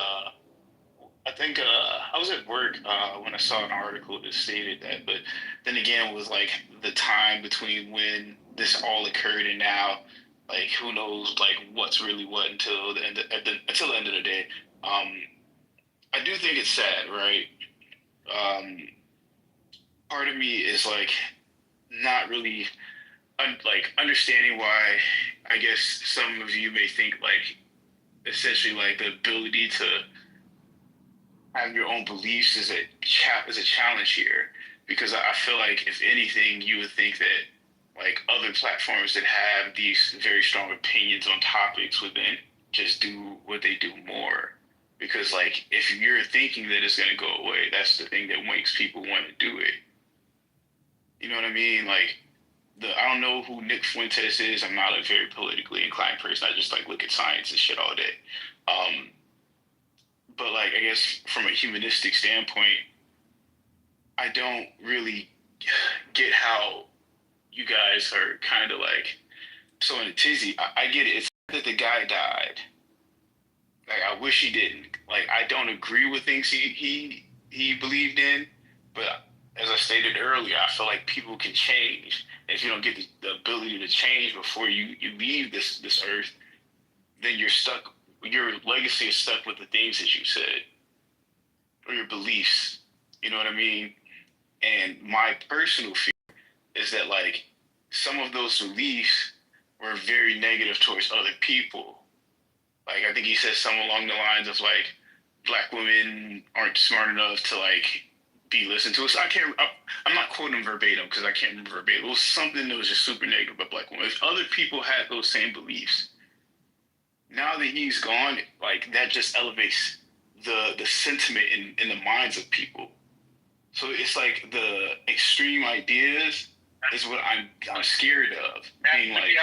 I think I was at work when I saw an article that stated that, but then again, it was like the time between when this all occurred and now, like who knows, like what's really what until the end until the end of the day. I do think it's sad, right? Part of me is like not really like understanding why. I guess some of you may think like essentially like the ability to have your own beliefs is a challenge here, because I feel like if anything, you would think that like other platforms that have these very strong opinions on topics would then just do what they do more. Because like if you're thinking that it's gonna go away, that's the thing that makes people want to do it. You know what I mean? Like I don't know who Nick Fuentes is. I'm not a very politically inclined person. I just like look at science and shit all day. But like I guess from a humanistic standpoint, I don't really get how you guys are kind of like so in a tizzy. I get it. It's that the guy died. Like I wish he didn't. Like I don't agree with things he believed in, but as I stated earlier, I feel like people can change. And if you don't get the ability to change before you leave this earth, then you're stuck. Your legacy is stuck with the things that you said or your beliefs. You know what I mean? And my personal fear is that like some of those beliefs were very negative towards other people. Like I think he said something along the lines of like black women aren't smart enough to like be listened to. So I'm not quoting him verbatim because I can't remember verbatim. It was something that was just super negative about black women. If other people had those same beliefs, now that he's gone, like that just elevates the sentiment in the minds of people. So it's like the extreme ideas is what I'm scared of being like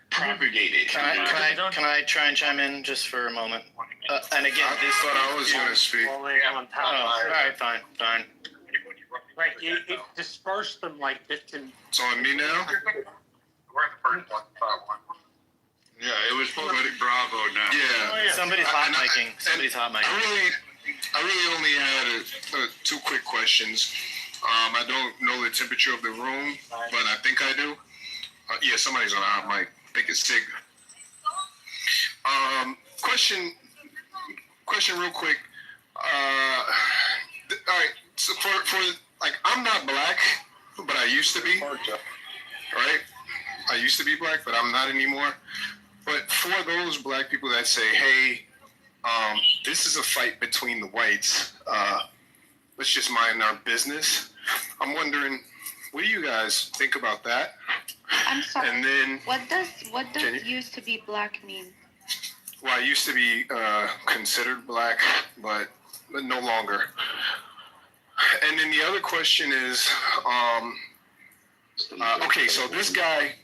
propagated. Can I try and chime in just for a moment? And again, I thought I was going to speak. All right, fine. Right, it dispersed them like this. It's on me now? Yeah, it was public Bravo now. Yeah. Somebody's hot micing. I really only had two quick questions. I don't know the temperature of the room, but I think I do. Yeah, somebody's on a hot mic. I think it's Sig. Question real quick. All right, so for like, I'm not black, but I used to be, right? I used to be black, but I'm not anymore. But for those black people that say, hey, this is a fight between the whites, let's just mind our business. I'm wondering, what do you guys think about that? I'm sorry. And then, what does used to be black mean? Well, I used to be considered black, but no longer. And then the other question is, okay, so this guy,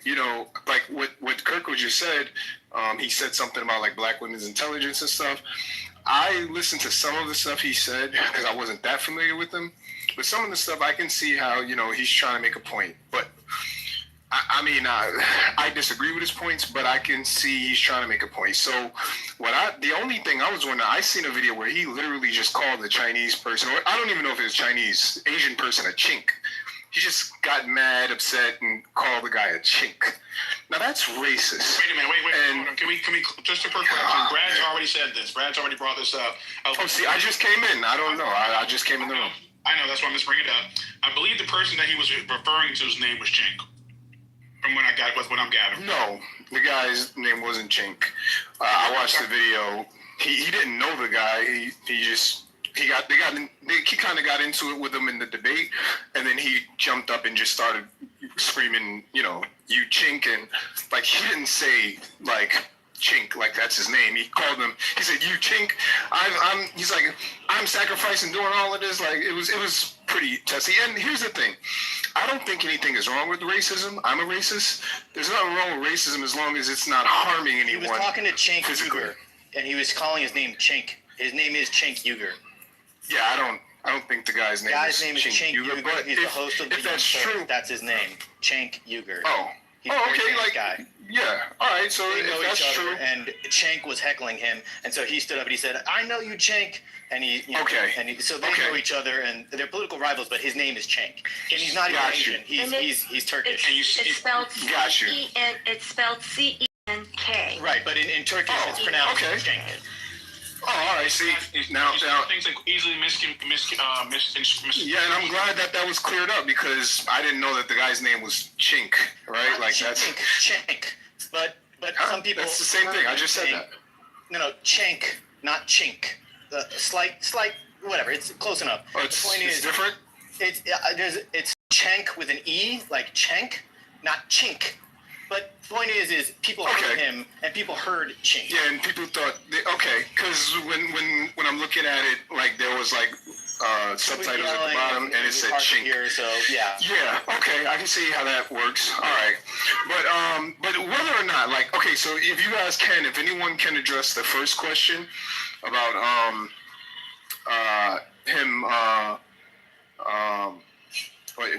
you know, like what Kirk just said, he said something about like black women's intelligence and stuff. I listened to some of the stuff he said because I wasn't that familiar with him, but some of the stuff I can see how, you know, he's trying to make a point. But I mean, I disagree with his points, but I can see he's trying to make a point. So the only thing I was wondering, I seen a video where he literally just called the Chinese person, or I don't even know if it was Chinese, Asian person, a chink. He just got mad, upset, and called the guy a chink. Now that's racist. Wait a minute, wait. Can we just a quick question? Brad's already said this. Brad's already brought this up. See, I just came in. I don't know. I just came in the room. I know, that's why I'm just bringing it up. I believe the person that he was referring to's name was Chink. From what I'm gathering. No, the guy's name wasn't Chink. I watched the video. He didn't know the guy. He kind of got into it with him in the debate, and then he jumped up and just started screaming, you know, you chink, and like he didn't say like chink like that's his name. He called him. He said, "You chink." He's like, I'm sacrificing doing all of this. Like it was pretty testy. And here's the thing. I don't think anything is wrong with racism. I'm a racist. There's nothing wrong with racism as long as it's not harming anyone. He was talking to Cenk Uygur, and he was calling his name Cenk. His name is Cenk Uygur. Yeah, I don't think the guy's name is Cenk Uygur. But he's the host of the if that's true, that's his name, Cenk Uygur. Oh, he's okay, like guy. Yeah, all right, so they know that's each other, true. and Cenk was heckling him, and so he stood up and he said, "I know you, Cenk." And so they know each other, and they're political rivals, but his name is Cenk, and he's not even Asian. He's Turkish. It's spelled C-E-N. It's spelled C-E-N-K. Right, but in Turkish it's pronounced Cenk. Oh, all right. See, now things like easily yeah, and I'm glad that was cleared up because I didn't know that the guy's name was Chink, right? Not like Cenk, but some people. That's the same thing. I just said that. No, Cenk, not Chink. Slight, whatever. It's close enough. Oh, it's different. It's Cenk with an E, like Cenk, not Chink. But the point is people heard him and people heard Chink. Yeah, and people thought, because when I'm looking at it, like there was like subtitles at the bottom and it said Chink. Here, so yeah. Yeah. Okay, I can see how that works. All right, but whether or not, like, okay, so if you guys can, if anyone can address the first question about him.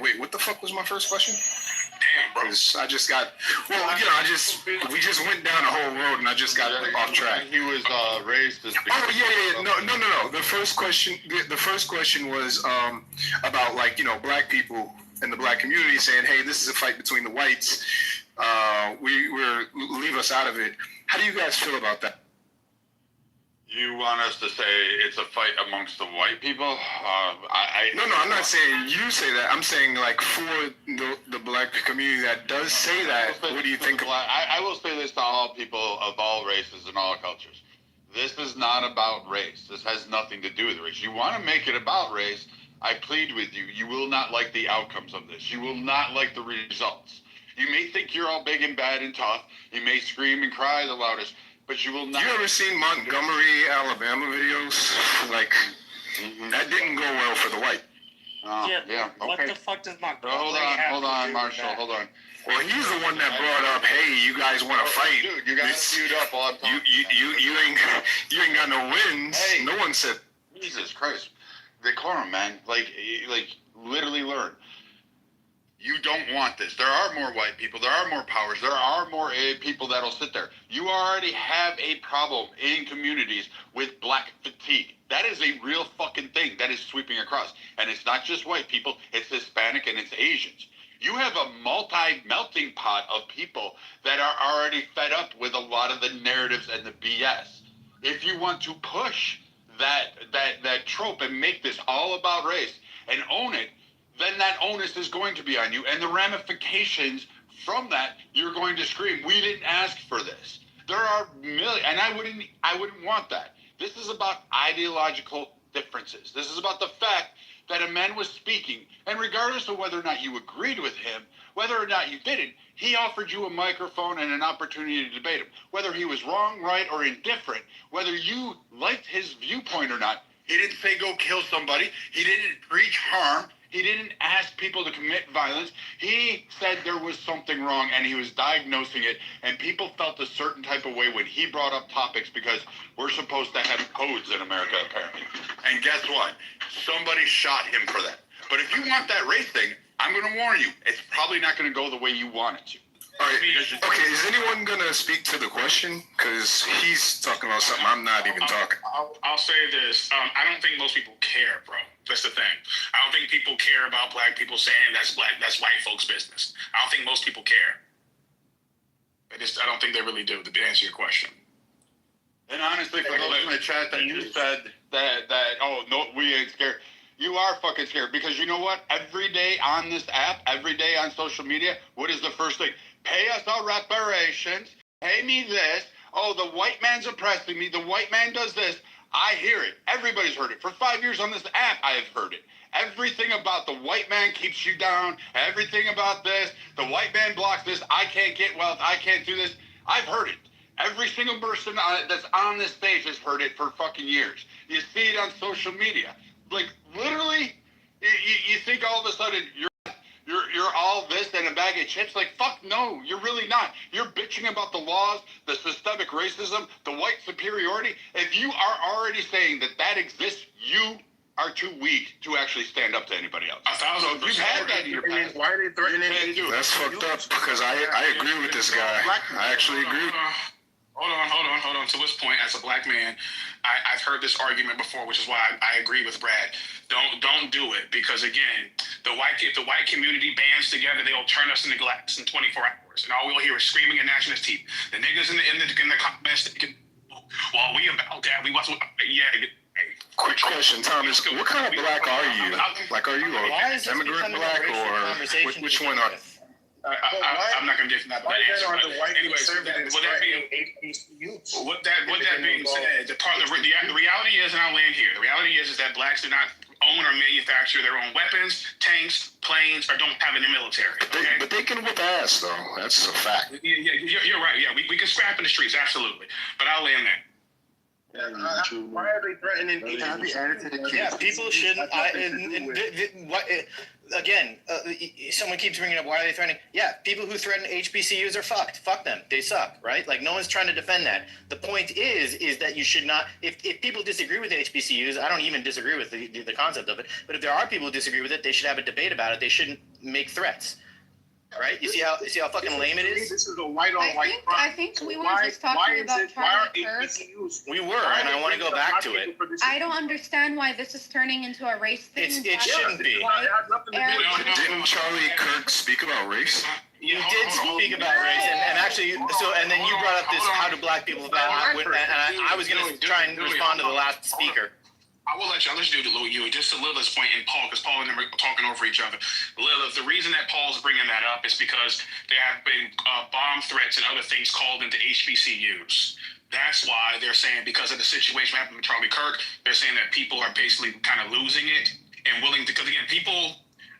Wait, what the fuck was my first question? Damn, bro. I just got, we just went down a whole road and I just got off track. He was racist. Oh, yeah. No. The first question was about, like, black people in the black community saying, hey, this is a fight between the whites. Leave us out of it. How do you guys feel about that? You want us to say it's a fight amongst the white people? No, I'm not saying you say that. I'm saying, like, for the black community that does say that, what do you think? I will say this to all people of all races and all cultures. This is not about race. This has nothing to do with race. You want to make it about race, I plead with you. You will not like the outcomes of this. You will not like the results. You may think you're all big and bad and tough. You may scream and cry the loudest. But you will not. You ever seen Montgomery, Alabama videos? Like, that didn't go well for the white. Yeah. Okay. What the fuck does Montgomery Hold on, Marshall. Hold on. Well, he's the one that brought up, hey, you guys want to fight? Dude, you guys queued up while I'm talking. You ain't got no wins. Hey, no one said. Jesus Christ, decorum, man. Like literally learn. You don't want this. There are more white people. There are more powers. There are more people that'll sit there. You already have a problem in communities with black fatigue. That is a real fucking thing that is sweeping across. And it's not just white people. It's Hispanic and it's Asians. You have a multi-melting pot of people that are already fed up with a lot of the narratives and the BS. If you want to push that trope and make this all about race and own it, then that onus is going to be on you. And the ramifications from that, you're going to scream, we didn't ask for this. There are millions, and I wouldn't want that. This is about ideological differences. This is about the fact that a man was speaking, and regardless of whether or not you agreed with him, whether or not you didn't, he offered you a microphone and an opportunity to debate him. Whether he was wrong, right, or indifferent, whether you liked his viewpoint or not, he didn't say go kill somebody. He didn't preach harm. He didn't ask people to commit violence. He said there was something wrong, and he was diagnosing it, and people felt a certain type of way when he brought up topics because we're supposed to have codes in America, apparently. And guess what? Somebody shot him for that. But if you want that race thing, I'm going to warn you, it's probably not going to go the way you want it to. All right. Okay, is anyone going to speak to the question? Because he's talking about something I'm not even talking. I'll say this. I don't think most people care, bro. That's the thing. I don't think people care about black people saying that's white folks' business. I don't think most people care. I don't think they really do, to answer your question. And honestly, for those in the chat that you said that oh, no, we ain't scared. You are fucking scared because you know what? Every day on this app, every day on social media, what is the first thing? Pay us our reparations. Pay me this. Oh, the white man's oppressing me. The white man does this. I hear it. Everybody's heard it. For 5 years on this app, I have heard it. Everything about the white man keeps you down. Everything about this. The white man blocks this. I can't get wealth. I can't do this. I've heard it. Every single person that's on this stage has heard it for fucking years. You see it on social media. Like, literally, you think all of a sudden you're all this and a bag of chips? Like, fuck no, you're really not. You're bitching about the laws, the systemic racism, the white superiority. If you are already saying that exists, you are too weak to actually stand up to anybody else. 1,000%. You've had that in your past. Why are they threatening? That's fucked up because I agree with this guy. I actually agree. Hold on. To this point, as a black man, I've heard this argument before, which is why I agree with Brad. Don't do it because again, if the white community bands together, they'll turn us into glass in 24 hours, and all we'll hear is screaming and gnashing his teeth. The niggas in the comments, while we about that, we watch. Yeah. Quick question, Thomas. What kind of black are you? Like, are you an immigrant black or which one are? I'm not going to get from that. Why are the white anyways, conservatives with that being HBCUs? With that being said, the reality is, and I'll land here. The reality is that blacks do not own or manufacture their own weapons, tanks, planes, or don't have in the military. Okay? But they can whip ass though. That's a fact. Yeah, you're right. Yeah, we can scrap in the streets, absolutely. But I'll land there. Why are they threatening HBCUs? Yeah, people shouldn't. Again, someone keeps bringing up why are they threatening? Yeah, people who threaten HBCUs are fucked. Fuck them. They suck, right? Like no one's trying to defend that. The point is that you should not. If people disagree with HBCUs, I don't even disagree with the concept of it. But if there are people who disagree with it, they should have a debate about it. They shouldn't make threats. Right? You see how fucking lame it is? This is a white-on-white crime. I think we were just talking about Charlie Kirk. We were, and I want to go back to it. I don't understand why this is turning into a race thing. It shouldn't be. Didn't Charlie Kirk speak about race? You did speak about race, and actually, and then you brought up this: how do black people about? And I was going to try and respond to the last speaker. I will let you do Louis Huey, just to Lilith's point and Paul, because Paul and them are talking over each other. Lilith, the reason that Paul's bringing that up is because there have been bomb threats and other things called into HBCUs. That's why they're saying, because of the situation happened with Charlie Kirk, they're saying that people are basically kind of losing it and willing to, because again, people,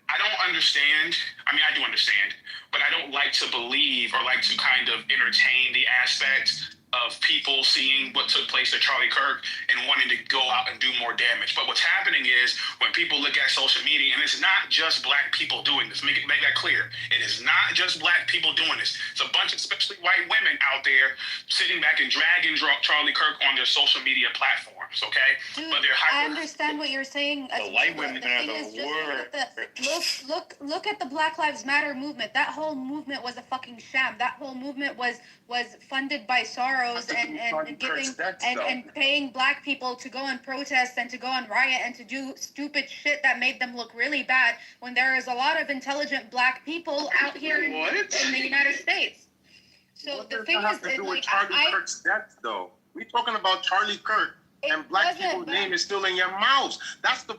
I don't understand. I mean, I do understand, but I don't like to believe or like to kind of entertain the aspect of people seeing what took place at Charlie Kirk and wanting to go out and do more damage. But what's happening is when people look at social media, and it's not just black people doing this, make that clear. It is not just black people doing this. It's a bunch of, especially white women out there sitting back and dragging Charlie Kirk on their social media platforms, okay? Dude, But they're I understand what you're saying. The white women are the worst. Look at the Black Lives Matter movement. That whole movement was a fucking sham. That whole movement was funded by Soros and paying black people to go and protest and to go and riot and to do stupid shit that made them look really bad when there is a lot of intelligent black people out here in the United States. So What the does thing that is, have to do with Charlie Kirk's death, though? We're talking about Charlie Kirk, and black people's name is still in your mouths. That's the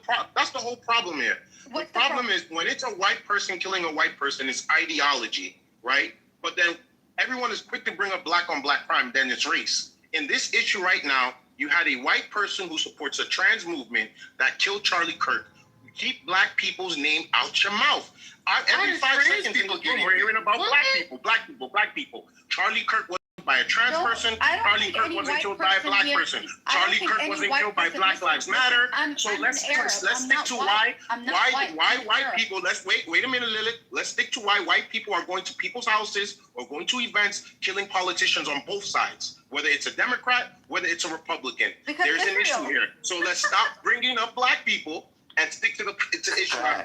whole problem here. The problem is when it's a white person killing a white person, it's ideology, right? But then everyone is quick to bring up black on black crime, then it's race. In this issue right now, you had a white person who supports a trans movement that killed Charlie Kirk. You keep black people's name out your mouth. Every 5 seconds, we're hearing about black people. Charlie Kirk was by a trans person. Charlie Kirk wasn't killed by a black person. Charlie Kirk wasn't killed by Black Lives Matter. So let's stick to why white people. Let's wait a minute, Lilith. Let's stick to why white people are going to people's houses or going to events, killing politicians on both sides. Whether it's a Democrat, whether it's a Republican, there's an issue here. So let's stop bringing up black people and stick to the issue. I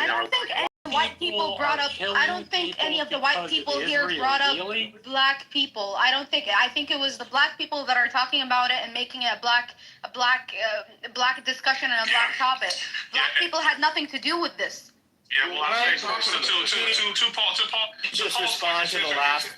don't think any white people brought up. I don't think any of the white people here brought up black people. I think it was the black people that are talking about it and making it a black discussion and a black topic. Black people had nothing to do with this. Yeah, well, I say to Paul. Just respond to the last.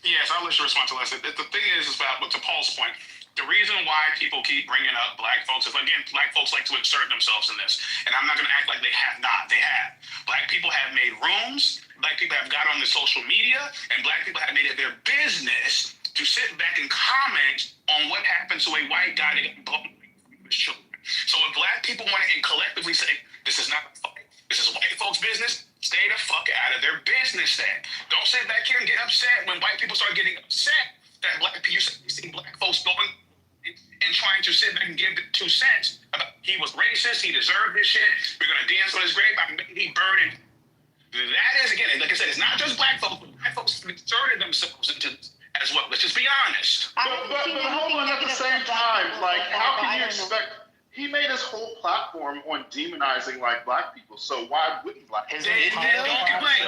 Yes, I'll let you respond to that. The thing is about, but to Paul's point, the reason why people keep bringing up black folks is, again, black folks like to insert themselves in this. And I'm not going to act like they have not. They have. Black people have made rooms. Black people have got on the social media. And black people have made it their business to sit back and comment on what happened to a white guy that got blown with his children. So if black people want to collectively say, this is not a fight, this is white folks' business, stay the fuck out of their business then. Don't sit back here and get upset when white people start getting upset that black people, you see black folks going and trying to sit back and give the 2 cents about he was racist, he deserved this shit, we're going to dance on his grave, he burned it. That is, again, like I said, it's not just black folks, but black folks inserted themselves into this as well. Let's just be honest. But hold on, at the same time, like, how can you expect He made his whole platform on demonizing like black people. So why wouldn't black people? Don't complain.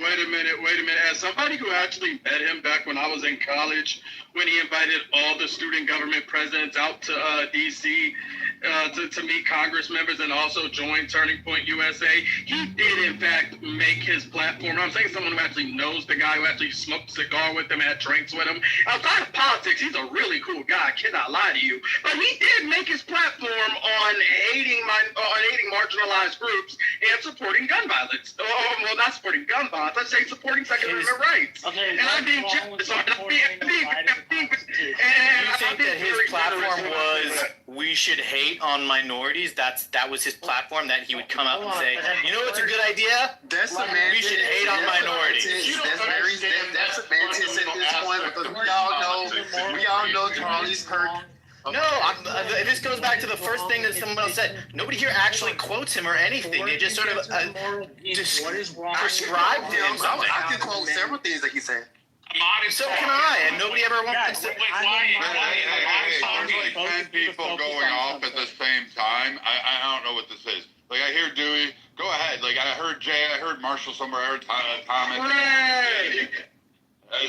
Wait a minute. As somebody who actually met him back when I was in college, when he invited all the student government presidents out to D.C. To meet Congress members and also join Turning Point USA, he did in fact make his platform. I'm saying someone who actually knows the guy, who actually smoked a cigar with him, had drinks with him. Outside of politics, he's a really cool guy. I cannot lie to you. But he did make his platform on hating marginalized groups and supporting gun violence. Well, not supporting gun violence. Let's say supporting Second Amendment rights. Okay, and I think you think that his platform was we should hate on minorities? That was his platform, that he would come out and say, you know what's a good idea? That's semantics. We should hate on minorities. That's semantics at this point, because we all know Charlie Kirk. No, this goes back to the first thing that someone else said. Nobody here actually quotes him or anything. They just sort of prescribe him something. I can quote several things that he said. So can I, and nobody ever wants to. There's like 10 people going off at the same time. I don't know what this is. Like, I hear Dewey. Go ahead. Like, I heard Jay. I heard Marshall somewhere. I heard Thomas.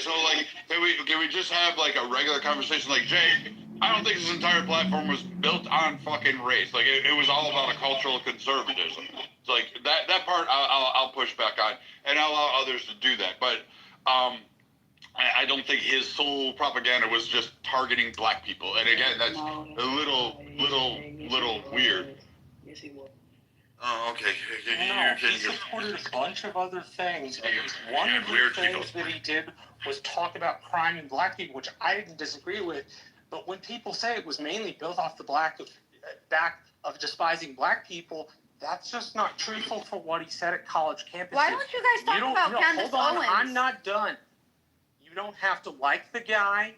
So, like, can we just have, like, a regular conversation? Like, Jay, I don't think his entire platform was built on fucking race. Like, it was all about a cultural conservatism. It's like, that part I'll push back on, and I'll allow others to do that. But, I don't think his sole propaganda was just targeting black people. And again, that's a little weird. Yes, he was. Oh, okay. He supported a bunch of other things. One of the things that he did was talk about crime and black people, which I didn't disagree with. But when people say it was mainly built off the back of despising black people, that's just not truthful for what he said at college campuses. Why don't you guys talk about Candace Owens? I'm not done. You don't have to like the guy.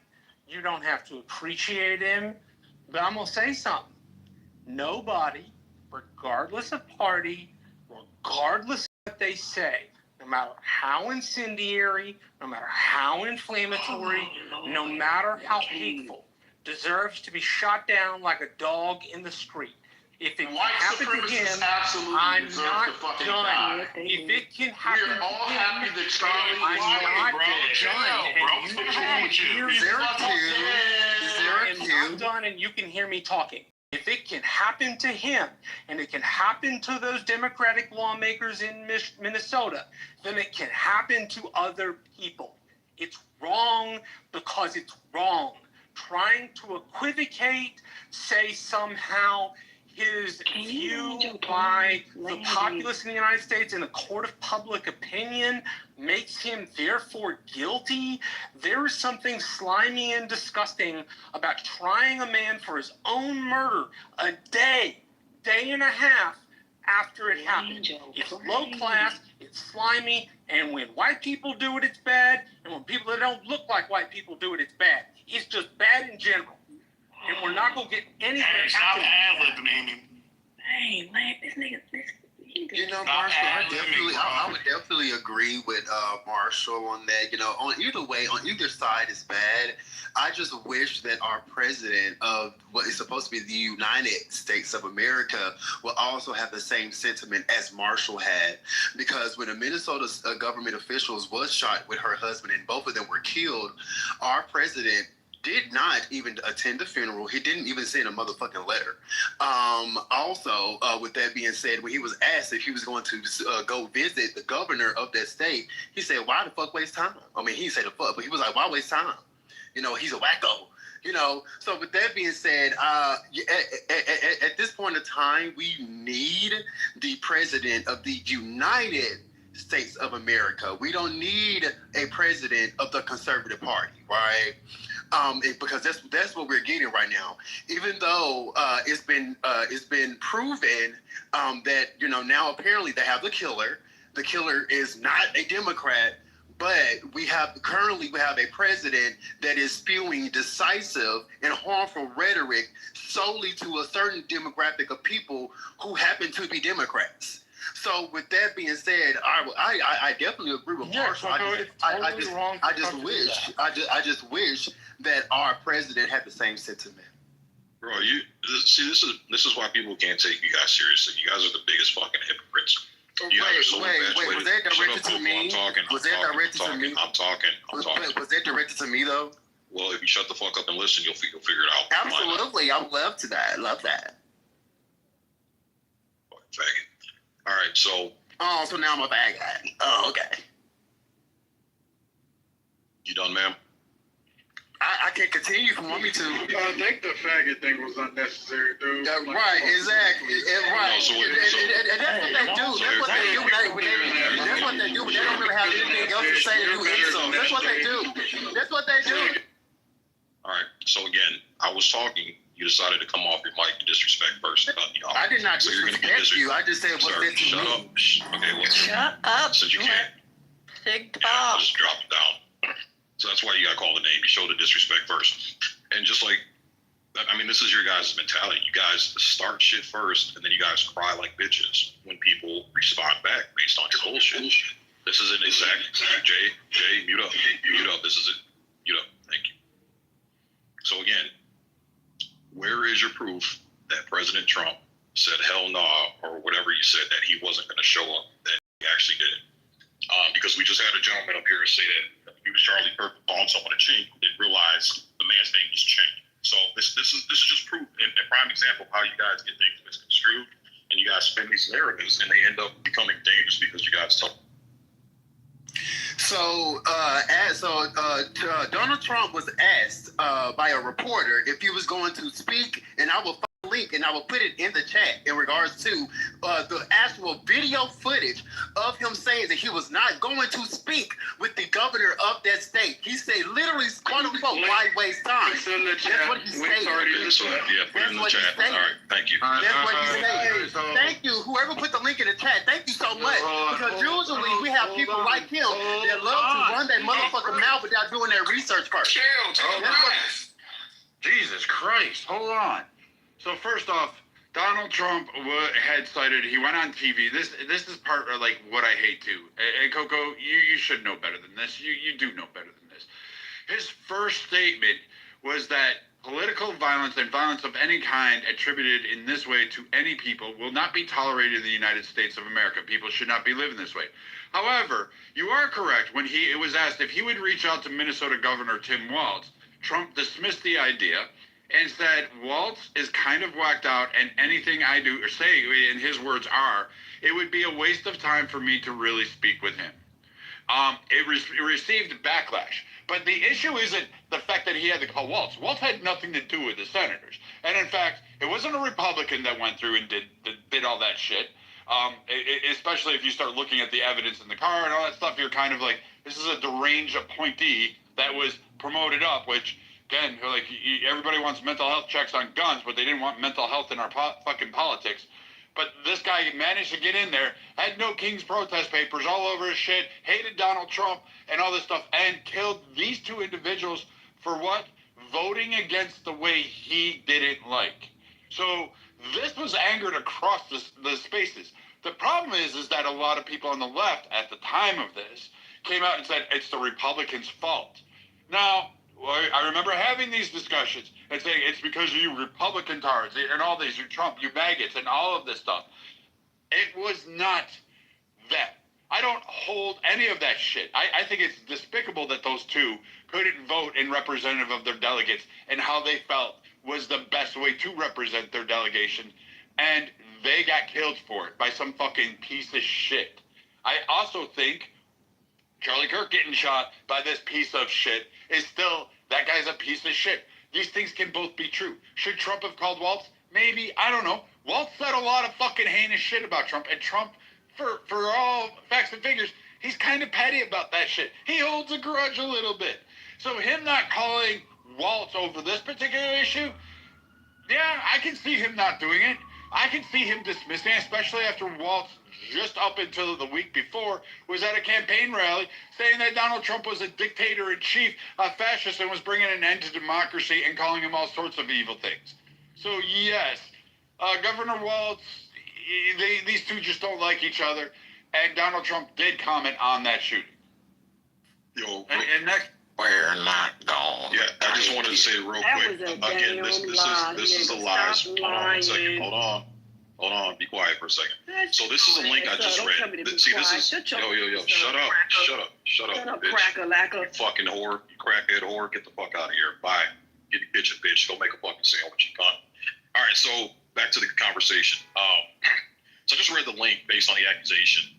You don't have to appreciate him. But I'm going to say something. Nobody, regardless of party, regardless of what they say, no matter how incendiary, no matter how inflammatory, no matter how hateful, deserves to be shot down like a dog in the street. If it can happen to him, I'm not done. If it can happen to him, I'm not done, and you can hear me talking. If it can happen to him, and it can happen to those Democratic lawmakers in Minnesota, then it can happen to other people. It's wrong because it's wrong. Trying to equivocate, say somehow his view by the populace in the United States in the court of public opinion makes him therefore guilty. There is something slimy and disgusting about trying a man for his own murder a day and a half after it happened. It's low class, it's slimy, and when white people do it, it's bad, and when people that don't look like white people do it, it's bad. It's just bad in general. And we're not going to get anything. Stop ad-libbing, Amy. Hey, man, this nigga, You know, Marshall, I would definitely agree with Marshall on that. You know, on either way, on either side is bad. I just wish that our president of what is supposed to be the United States of America will also have the same sentiment as Marshall had. Because when the Minnesota government officials was shot with her husband and both of them were killed, our president did not even attend the funeral. He didn't even send a motherfucking letter. Also, with that being said, when he was asked if he was going to go visit the governor of that state, he said, why the fuck waste time? I mean, he didn't say the fuck, but he was like, why waste time? You know, he's a wacko. You know, so with that being said, at this point in time, we need the president of the United States of America. We don't need a president of the conservative party, right? Because that's what we're getting right now. Even though it's been proven that, you know, now apparently they have the killer. The killer is not a Democrat, but we have a president that is spewing decisive and harmful rhetoric solely to a certain demographic of people who happen to be Democrats. So with that being said, I definitely agree with Marshall. I just wish that our president had the same sentiment. Bro, this is why people can't take you guys seriously. You guys are the biggest fucking hypocrites. You guys are so infatuated. Was that directed to me? I'm talking. Was that directed to me? I'm talking. Was that directed to me though? Well, if you shut the fuck up and listen, you'll figure it out. Absolutely, I would love to that. I love that. Faggot. All right, so. Oh, so now I'm a bad guy. Oh, okay. You done, ma'am? I can continue if you want me to. I think the faggot thing was unnecessary, dude. Right, exactly. Right. And that's what they do. That's what they do. That's what they do. But they don't really have anything else to say to do insults. That's what they do. That's what they do. All right. So again, I was talking. You decided to come off your mic to disrespect first. I did not disrespect you. I just said what's that to shut me. up. Okay. Well, Shut up. Since you can't. Big talk. I'll just drop it down. So that's why you got called a name. You showed the disrespect first. And just like, I mean, this is your guys' mentality. You guys start shit first, and then you guys cry like bitches when people respond back based on your bullshit. This is an exact. Jay, mute up. Mute up. This is it. Mute up. Thank you. So again, where is your proof that President Trump said hell nah, or whatever you said, that he wasn't going to show up, that he actually did it? Because we just had a gentleman up here say that he was Charlie Kirk calling someone a chink, didn't realize the man's name was Chink. So this is just proof, and a prime example of how you guys get things misconstrued, and you guys spin these narratives, and they end up becoming dangerous because you guys talk. So, Donald Trump was asked by a reporter if he was going to speak, and I will find a link and I will put it in the chat in regards to the actual video footage of him saying that he was not going to speak with the governor of that state. He said literally, quote unquote, why waste time? That's what he stated. Yeah, put it in the chat. All right, thank you. That's what he said. Thank you. Whoever put the link in the chat, thank you so much. Because usually we have people like him that love to run their motherfucking mouth without doing their research first. Jesus Christ, hold on. So first off, Donald Trump had cited, he went on TV. This is part of like what I hate too. And Coco, you should know better than this. You do know better than this. His first statement was that political violence and violence of any kind attributed in this way to any people will not be tolerated in the United States of America. People should not be living this way. However, you are correct. When it was asked if he would reach out to Minnesota Governor Tim Walz, Trump dismissed the idea and said, Walz is kind of whacked out, and anything I do or say, in his words are, it would be a waste of time for me to really speak with him. It received backlash. But the issue isn't the fact that he had to call Walz. Walz had nothing to do with the senators. And in fact, it wasn't a Republican that went through and did all that shit. Especially if you start looking at the evidence in the car and all that stuff, you're kind of like, this is a deranged appointee that was promoted up, which, again, like, everybody wants mental health checks on guns, but they didn't want mental health in our fucking politics. But this guy managed to get in there, had no King's protest papers all over his shit, hated Donald Trump and all this stuff, and killed these two individuals for what? Voting against the way he didn't like. So this was angered across the spaces. The problem is that a lot of people on the left at the time of this came out and said it's the Republicans' fault. Now, I remember having these discussions and saying it's because of you Republican tards and all these, you Trump, you maggots, and all of this stuff. It was not that. I don't hold any of that shit. I think it's despicable that those two couldn't vote in representative of their delegates and how they felt was the best way to represent their delegation, and they got killed for it by some fucking piece of shit. I also think Charlie Kirk getting shot by this piece of shit is still, that guy's a piece of shit. These things can both be true. Should Trump have called Walz? Maybe. I don't know. Walz said a lot of fucking heinous shit about Trump, and Trump, for all facts and figures, he's kind of petty about that shit. He holds a grudge a little bit. So him not calling Walz over this particular issue, yeah, I can see him not doing it. I can see him dismissing, especially after Walz, just up until the week before, was at a campaign rally saying that Donald Trump was a dictator-in-chief, a fascist, and was bringing an end to democracy and calling him all sorts of evil things. So, yes, Governor Walz, these two just don't like each other. And Donald Trump did comment on that shooting. Yo, and next. We're not gone. Yeah, I just wanted to say real quick. Again, this is a lie. Hold on 1 second. Hold on. Be quiet for a second. So this is a link I just read. See, this is yo. Shut up, bitch. You fucking whore, you crackhead whore. Get the fuck out of here. Bye. Get your kitchen, bitch. Go make a fucking sandwich, you cunt. All right. So back to the conversation. So I just read the link based on the accusation.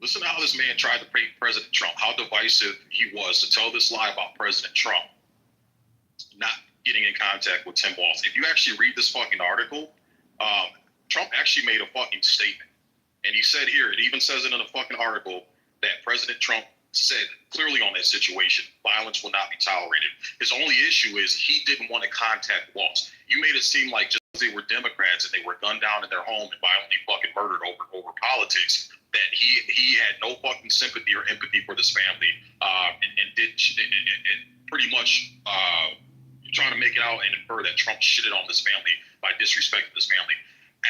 Listen to how this man tried to paint President Trump, how divisive he was to tell this lie about President Trump not getting in contact with Tim Walz. If you actually read this fucking article, Trump actually made a fucking statement. And he said here, it even says it in the fucking article, that President Trump said clearly on that situation, violence will not be tolerated. His only issue is he didn't want to contact Walz. You made it seem like just they were Democrats and they were gunned down in their home and violently fucking murdered over politics, that he had no fucking sympathy or empathy for this family, and pretty much trying to make it out and infer that Trump shitted on this family by disrespecting this family.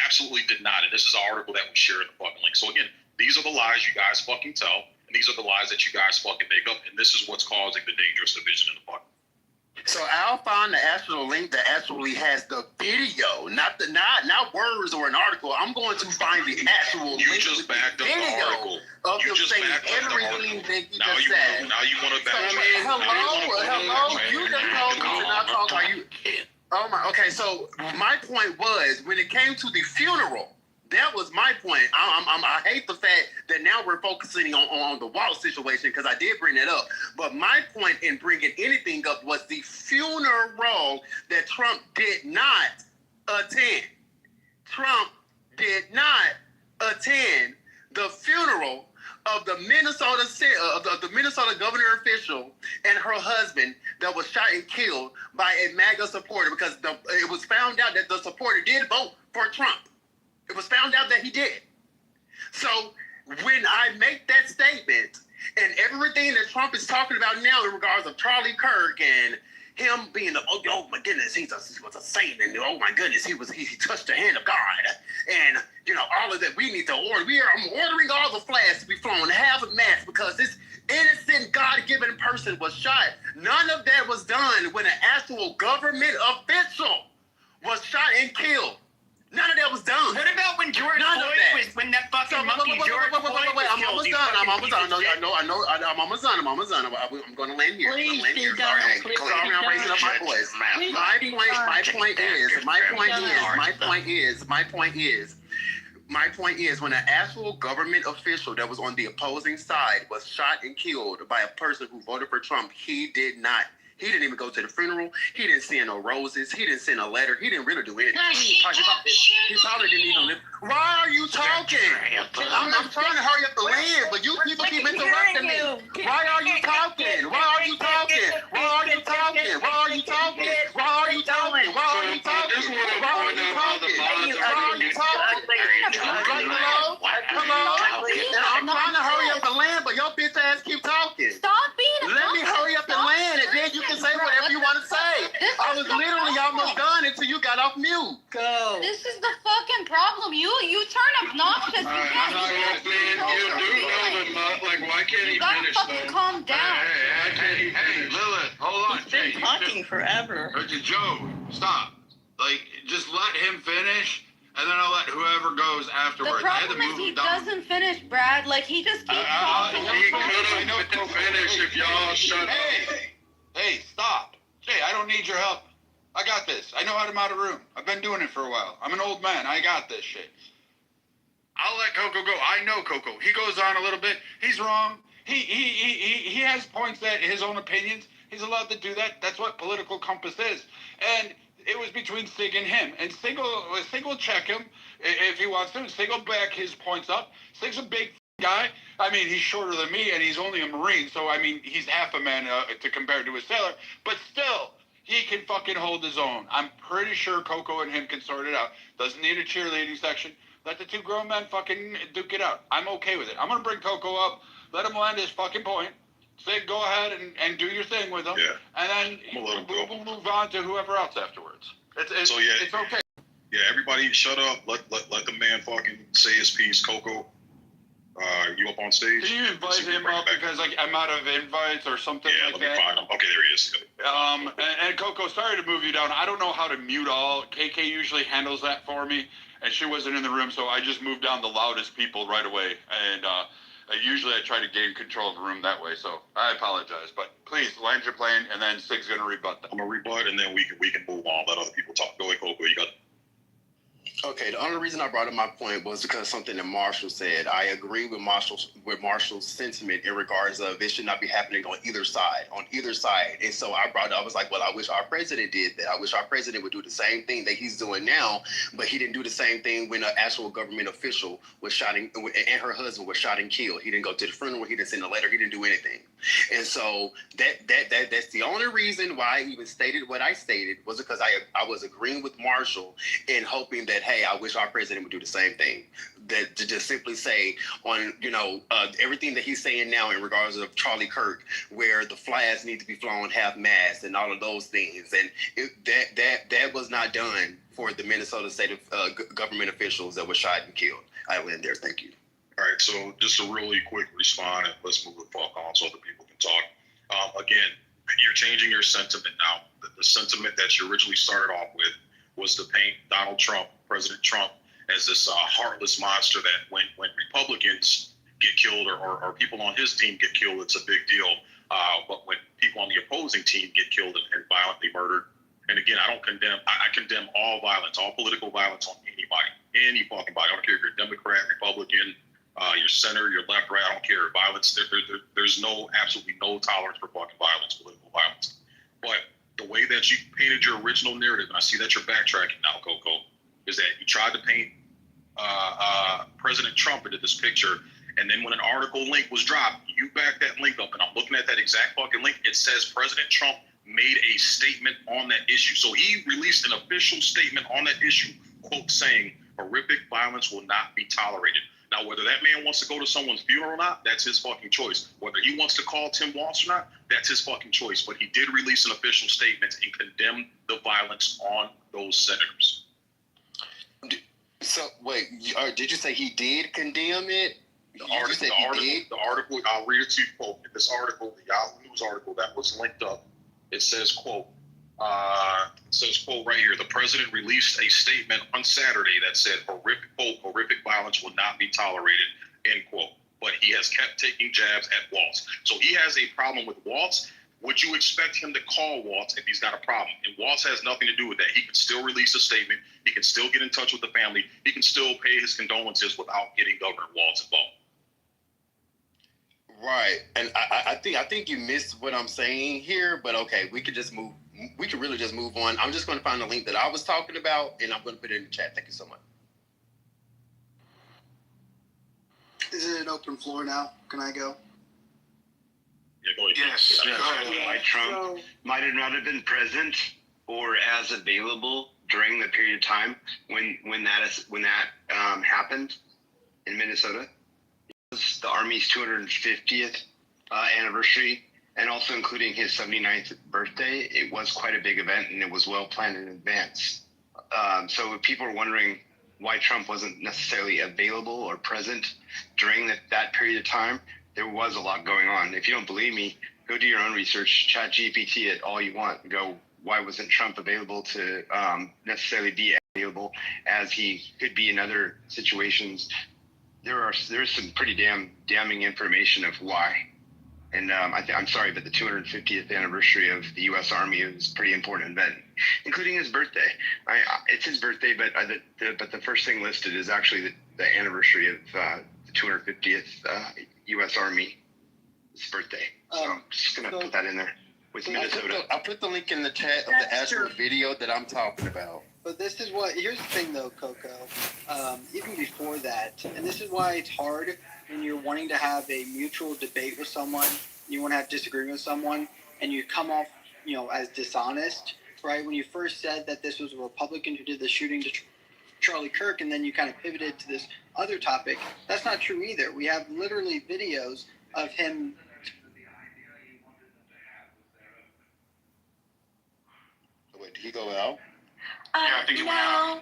Absolutely did not. And this is an article that we share in the fucking link. So again, these are the lies you guys fucking tell, and these are the lies that you guys fucking make up, and this is what's causing the dangerous division in the fucking. So I'll find the actual link that actually has the video, not words or an article. I'm going to find the actual you link. Just backed up the article. Of you the just backed up the article. Now you want to back Hello. You just told me to not talk. Are you? Oh my. Okay. So my point was when it came to the funeral. That was my point. I hate the fact that now we're focusing on the Walz situation because I did bring it up. But my point in bringing anything up was the funeral that Trump did not attend. Trump did not attend the funeral of the Minnesota governor official and her husband that was shot and killed by a MAGA supporter because it was found out that the supporter did vote for Trump. It was found out that he did. So when I make that statement and everything that Trump is talking about now in regards of Charlie Kirk and him being oh my goodness, he was a saint, and oh my goodness, he touched the hand of God, and all of that we need to order. I'm ordering all the flags to be flown, half a mask, because this innocent God-given person was shot. None of that was done when an actual government official was shot and killed. None of that was done. What about when George Floyd was, when that fucking monkey George Floyd was killed? I'm almost done. I'm almost done. I'm going to land here. Please, sorry, I'm raising up my voice. My point is, when an actual government official that was on the opposing side was shot and killed by a person who voted for Trump, he didn't even go to the funeral. He didn't send no roses. He didn't send a letter. He didn't really do anything. He probably didn't even live. Why are you talking? I'm trying to hurry up the land, but you people keep interrupting me. Why are you talking? Why are you talking? Why are you talking? Why are you talking? Why are you talking? Why are you talking? Why are you talking? Why are you talking? Hello? I'm trying to hurry up the land, but your bitch ass keep talking. Stop being a Let me hurry up the land, and then you can say whatever you want to say. I was literally almost done until you got off mute. Go. This is the fucking problem. You turn obnoxious. You can't. Why can't he gotta finish? fucking calm down. Hey, Lilith, hold on. He's been talking forever. Joe, stop. Just let him finish. And then I'll let whoever goes afterwards. The problem is he doesn't finish, Brad. He just keeps talking. He could have finished if y'all shut up. Hey, stop. Hey, I don't need your help. I got this. I know how to mount a room. I've been doing it for a while. I'm an old man. I got this shit. I'll let Coco go. I know Coco. He goes on a little bit. He's wrong. He has points that his own opinions. He's allowed to do that. That's what political compass is. And it was between Sig and him. And Sig will check him if he wants to. Sig will back his points up. Sig's a big guy. I mean, he's shorter than me, and he's only a Marine. So, I mean, he's half a man to compare to a sailor. But still, he can fucking hold his own. I'm pretty sure Coco and him can sort it out. Doesn't need a cheerleading section. Let the two grown men fucking duke it out. I'm okay with it. I'm going to bring Coco up. Let him land his fucking point. Sig, go ahead and do your thing with him. Yeah. And then we'll move on to whoever else afterwards. It's okay. Yeah, everybody shut up. Let the man fucking say his piece. Coco, you up on stage? Can you invite him up because like I'm out of invites or something Yeah, like let me find him. Okay, there he is. And Coco, sorry to move you down. I don't know how to mute all. KK usually handles that for me, and she wasn't in the room, so I just moved down the loudest people right away. And usually I try to gain control of the room that way, so I apologize. But please land your plane, and then Sig's gonna rebut that. I'm gonna rebut, and then we can move on. Let other people talk. Go ahead, Coco. You got. Okay, the only reason I brought up my point was because something that Marshall said. I agree with Marshall's sentiment in regards of it should not be happening on either side. And so I was like, well, I wish our president did that. I wish our president would do the same thing that he's doing now, but he didn't do the same thing when an actual government official was shot and her husband was shot and killed. He didn't go to the funeral. He didn't send a letter. He didn't do anything. And so that's the only reason why I even stated what I stated was because I was agreeing with Marshall and hoping that, hey, I wish our president would do the same thing. That to just simply say on, everything that he's saying now in regards of Charlie Kirk, where the flags need to be flown half-mast and all of those things. And that was not done for the Minnesota state government officials that were shot and killed. I will end there. Thank you. All right, so just a really quick response, and let's move the fuck on so other people can talk. Again, you're changing your sentiment now. The sentiment that you originally started off with was to paint Donald Trump, President Trump, as this heartless monster that when Republicans get killed or people on his team get killed, it's a big deal. But when people on the opposing team get killed and violently murdered, and again, I condemn all violence, all political violence on anybody, any fucking body. I don't care if you're Democrat, Republican, your center, your left, right, I don't care. Violence, there's absolutely no tolerance for fucking violence, political violence. But the way that you painted your original narrative, and I see that you're backtracking now, Coco, is that you tried to paint President Trump into this picture, and then when an article link was dropped, you backed that link up, and I'm looking at that exact fucking link. It says President Trump made a statement on that issue. So he released an official statement on that issue, quote, saying horrific violence will not be tolerated. Now, whether that man wants to go to someone's funeral or not, that's his fucking choice. Whether he wants to call Tim Walsh or not, that's his fucking choice. But he did release an official statement and condemn the violence on those senators. So, wait, did you say he did condemn it? The article, I'll read it to you, quote. In this article, the Yahoo News article that was linked up, it says, quote, right here, the president released a statement on Saturday that said, horrific violence will not be tolerated, end quote. But he has kept taking jabs at Waltz. So he has a problem with Waltz. Would you expect him to call Waltz if he's got a problem? And Waltz has nothing to do with that. He can still release a statement. He can still get in touch with the family. He can still pay his condolences without getting Governor Waltz involved. Right, and I think you missed what I'm saying here, but okay, we could really just move on. I'm just going to find the link that I was talking about, and I'm going to put it in the chat. Thank you so much. Is it an open floor now? Can I go? Yeah, go ahead. Yes. Why Trump might not have been present or as available during the period of time when that happened in Minnesota. The Army's 250th anniversary, and also including his 79th birthday. It was quite a big event, and it was well planned in advance. So if people are wondering why Trump wasn't necessarily available or present during that period of time, there was a lot going on. If you don't believe me, go do your own research, chat GPT it all you want. Go, why wasn't Trump available to necessarily be available as he could be in other situations? There's some pretty damning information of why. And I'm sorry, but the 250th anniversary of the U.S. Army is a pretty important event, including his birthday. It's his birthday, but the first thing listed is actually the anniversary of the 250th U.S. Army's birthday. So I'm just going to put that in there with Minnesota. I put the link in the chat of the actual video that I'm talking about. But this is here's the thing though, Coco, even before that, and this is why it's hard when you're wanting to have a mutual debate with someone, you want to have disagreement with someone, and you come off, as dishonest, right? When you first said that this was a Republican who did the shooting to Charlie Kirk, and then you kind of pivoted to this other topic, that's not true either. We have literally videos of him. Wait, did he go out? Yeah, I think it went out.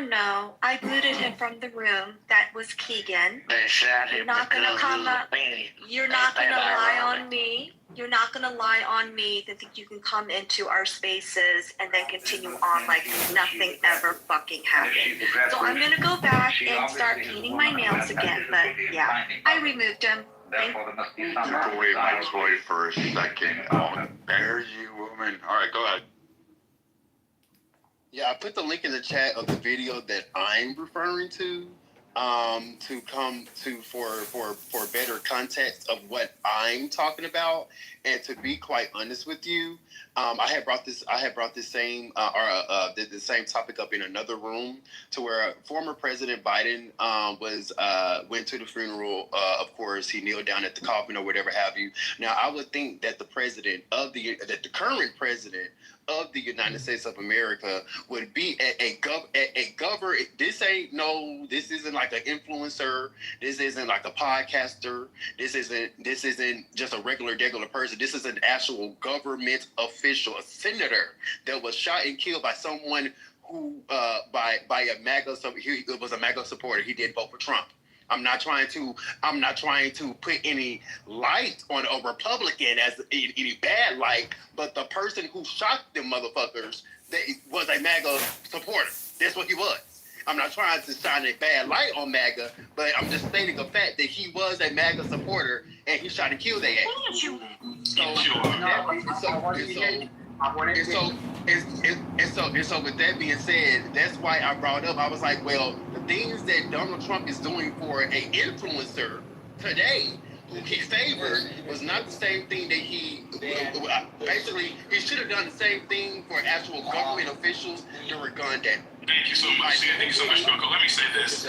No. I booted him from the room. That was Keegan. You're not gonna come up. You're not gonna lie on me. You're not gonna lie on me to think you can come into our spaces and then continue on like nothing ever fucking happened. So I'm gonna go back and start painting my nails again. But yeah, I removed him. Step away my toy for a second. Oh, there you woman. All right, go ahead. Yeah, I put the link in the chat of the video that I'm referring to come to for better context of what I'm talking about. And to be quite honest with you, I had brought this same the same topic up in another room to where former President Biden went to the funeral. Of course, he kneeled down at the coffin or whatever have you. Now, I would think that the current president of the United States of America would be a governor. This isn't like an influencer. This isn't like a podcaster. This isn't just a regular person. This is an actual government official, a senator that was shot and killed by someone who by a MAGA. He was a MAGA supporter. He did vote for Trump. I'm not trying to put any light on a Republican as any bad light, but the person who shot them motherfuckers was a MAGA supporter. That's what he was. I'm not trying to shine a bad light on MAGA, but I'm just stating a fact that he was a MAGA supporter and he shot and killed their ass. So with that being said, that's why I brought up. I was like, well, the things that Donald Trump is doing for an influencer today, who he favored, was not the same thing that he basically he should have done the same thing for actual government officials that were gunned down. Thank you so much. Thank you so much, Coco. Let me say this.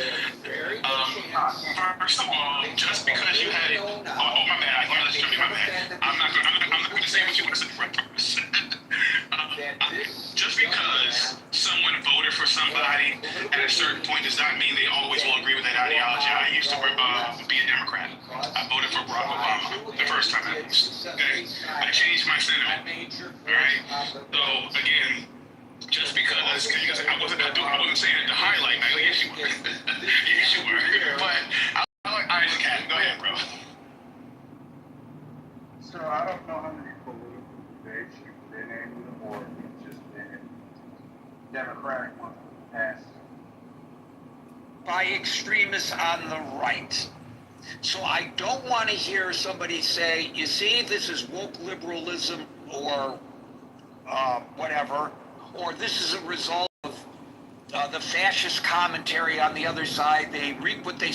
First of all, just because you had it, my bad. My bad. I'm not going to say what you want to say for a purpose. Just because someone voted for somebody at a certain point does not mean they always will agree with that ideology. I used to be a Democrat. I voted for Barack Obama the first time at least. Okay, I changed my sentiment. All right. So again, just because I wasn't saying it to highlight. Now, yes, you were. Yes, you were. But I just can't. Go ahead, bro. So I don't know how many political debates you've been in, or you've just been in Democratic ones in the past. By extremists on the right. So I don't want to hear somebody say, you see, this is woke liberalism or whatever, or this is a result of the fascist commentary on the other side. They reap what they